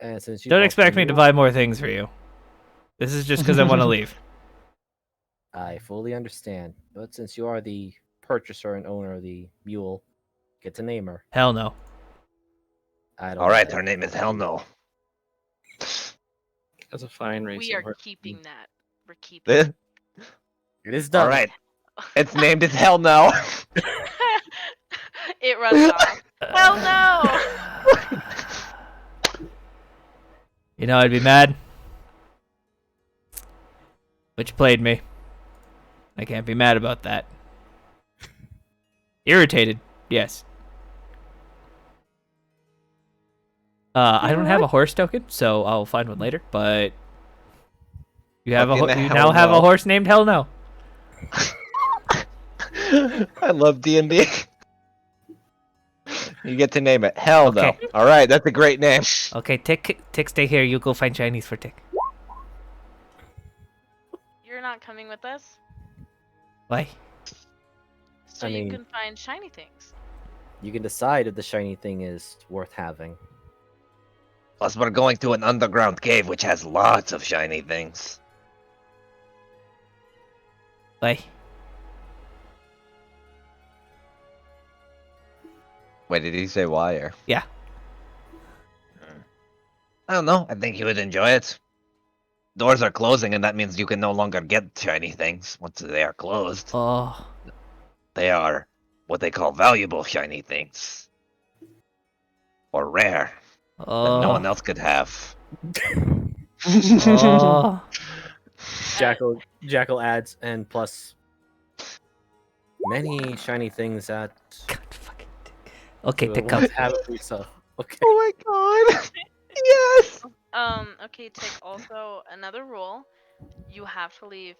And since you Don't bought the expect me to mule, buy more things for you. This is just because I want to leave. I fully understand, but since you are the purchaser and owner of the mule, get to name her. Hell no. I don't. All right, know. her name is Hell No. That's a fine racing We are horse. keeping that. We're keeping it. It is done. All right, it's named as Hell No. It runs off. Hell no! You know I'd be mad. But you played me. I can't be mad about that. Irritated, yes. I don't have a horse token, so I'll find one later. But you have Fucking you hell now have no. a horse named Hell No. I love D&D. You get to name it. Hell Okay. No. All right, that's a great name. Okay, Tick, stay here. You go find Chinese for Tick. You're not coming with us? Why? So I you mean- can find shiny things. You can decide if the shiny thing is worth having. Plus, we're going to an underground cave which has lots of shiny things. Why? Wait, did he say why or? Yeah. I don't know. I think you would enjoy it. Doors are closing, and that means you can no longer get shiny things once they are closed. Oh. They are what they call valuable shiny things. Or rare, that no one Oh. else could have. Oh. Jackal adds, and plus many shiny things that God fucking Tick. Okay, will Tick, come. want to have it for yourself. Okay. Oh my god! Yes! Okay, take also another rule. You have to leave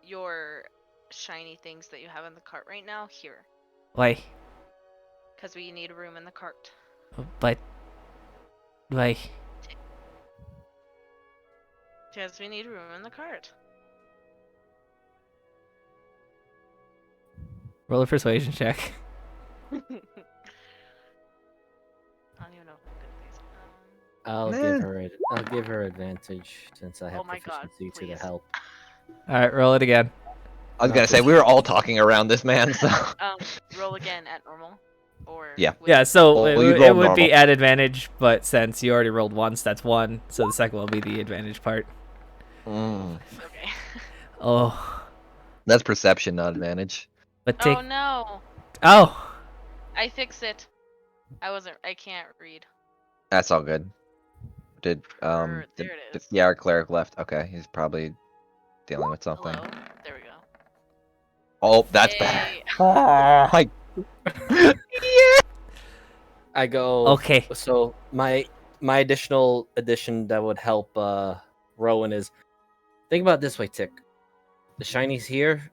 your shiny things that you have in the cart right now here. Why? Because we need room in the cart. But. Why? Because we need room in the cart. Roll a persuasion check. I don't even know if I'm good at these. I'll give her advantage since I have Oh my god, proficiency to the please. help. All right, roll it again. I was Not gonna say this we were all talking around this man, so Roll again at normal, or Yeah. with Yeah, so Well, you it rolled would be normal. at advantage, but since you already rolled once, that's 1. So the second will be the advantage part. Mm. Okay. Oh, That's perception, not advantage. but take. Oh no! Oh, I fix it. I can't read. That's all good. Did There it is. yeah, our cleric left. Okay, he's probably dealing with something. Hello. There we go. Oh, that's better. Yay. Oh, my. I go. okay. So my additional addition that would help Rowan is think about it this way, Tick. The shinies here,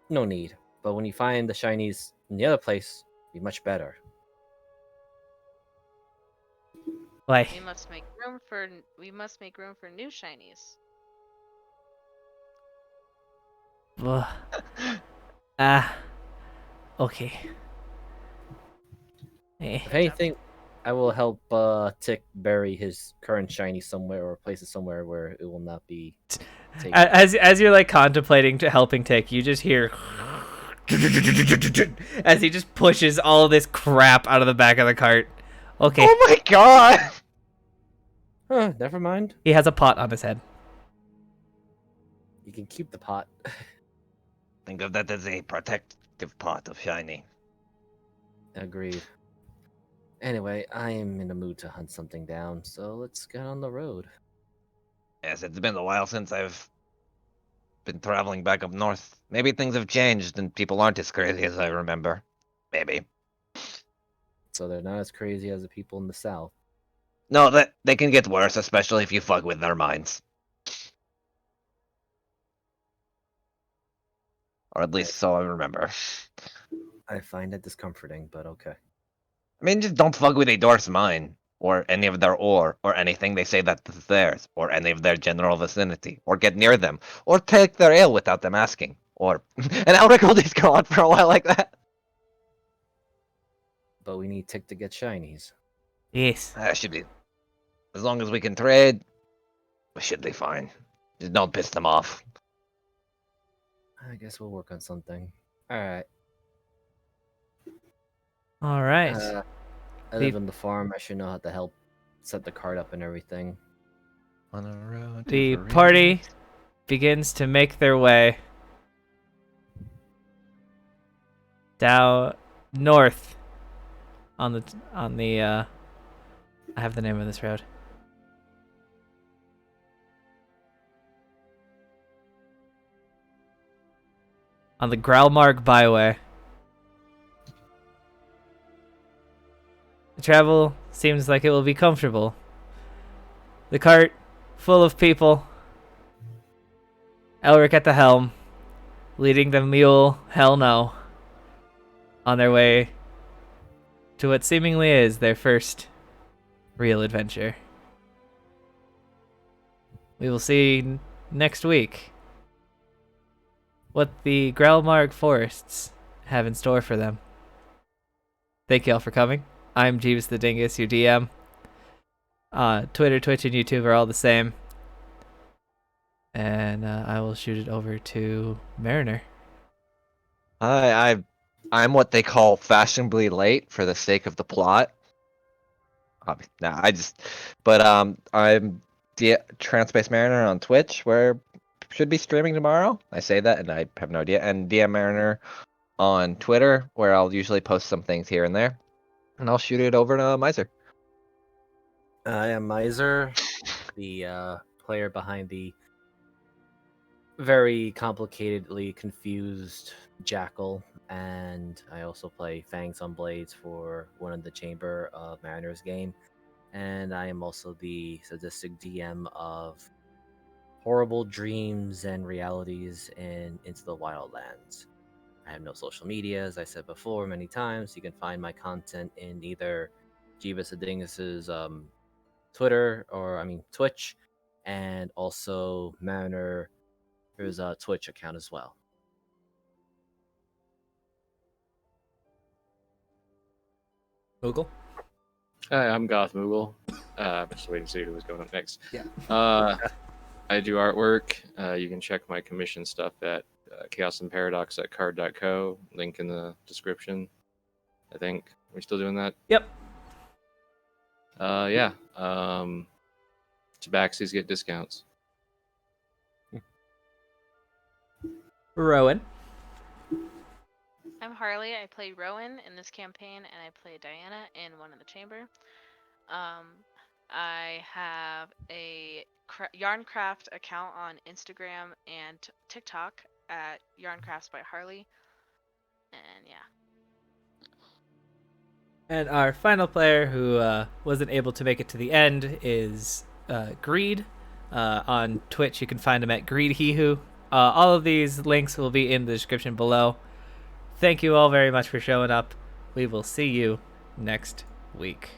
no need. But when you find the shinies in the other place, be much better. Why? We must make room for new shinies. Ugh. Ah. Okay. Eh. If anything, I will help Tick bury his current shiny somewhere or place it somewhere where it will not be taken. As you're like contemplating to helping Tick, you just hear as he just pushes all this crap out of the back of the cart. Okay. Oh my god! Huh, never mind. He has a pot on his head. You can keep the pot. Think of that as a protective pot of shiny. Agreed. Anyway, I am in the mood to hunt something down, so let's get on the road. Yes, it's been a while since I've been traveling back up north. Maybe things have changed and people aren't as crazy as I remember. Maybe. So they're not as crazy as the people in the south. No, that they can get worse, especially if you fuck with their minds. Or at least so I remember. I find it discomforting, but okay. I mean, just don't fuck with a dwarf's mind, or any of their ore, or anything they say that's theirs, or any of their general vicinity, or get near them, or take their ale without them asking, or... And Elric will just go on for a while like that. But we need Tick to get shinies. Yes. That should be... As long as we can trade, we should be fine. Just don't piss them off. I guess we'll work on something. Alright. All right. I live on the farm. I should know how to help set the cart up and everything. On a road The party begins to make their way down north on the I have the name of this road. On the Growlmark Byway. The travel seems like it will be comfortable. The cart full of people. Elric at the helm, leading the mule, hell no, on their way to what seemingly is their first real adventure. We will see next week what the Growlmark forests have in store for them. Thank you all for coming. I'm Jeeves the Dingus, your DM. Twitter, Twitch, and YouTube are all the same. And I will shoot it over to Mariner. I'm what they call fashionably late for the sake of the plot. Nah, I'm the Transpace Mariner on Twitch, where should be streaming tomorrow. I say that, and I have no idea. And DM Mariner on Twitter, where I'll usually post some things here and there, and I'll shoot it over to Miser. I am Miser, the player behind the very complicatedly confused Jackal, and I also play Fangs on Blades for one of the Chamber of Mariners game, and I am also the sadistic DM of Horrible Dreams and Realities in Into the Wildlands. I have no social media, as I said before many times. You can find my content in either Jeebus Adingus's Twitch, and also Mariner's Twitch account as well. Moogle. Hi, I'm Goth Moogle. I'm just waiting to see who was going up next. Yeah. I do artwork. You can check my commission stuff at Chaos and Paradox at card.co. Link in the description. I think. Are we still doing that? Yep. Yeah. Tabaxis get discounts. Rowan. I'm Harley. I play Rowan in this campaign, and I play Diana in One in the Chamber. I have a Yarncraft account on Instagram and TikTok at Yarncrafts by Harley. And yeah. And our final player who wasn't able to make it to the end is Greed. On Twitch, you can find him at GreedHeHoo. All of these links will be in the description below. Thank you all very much for showing up. We will see you next week.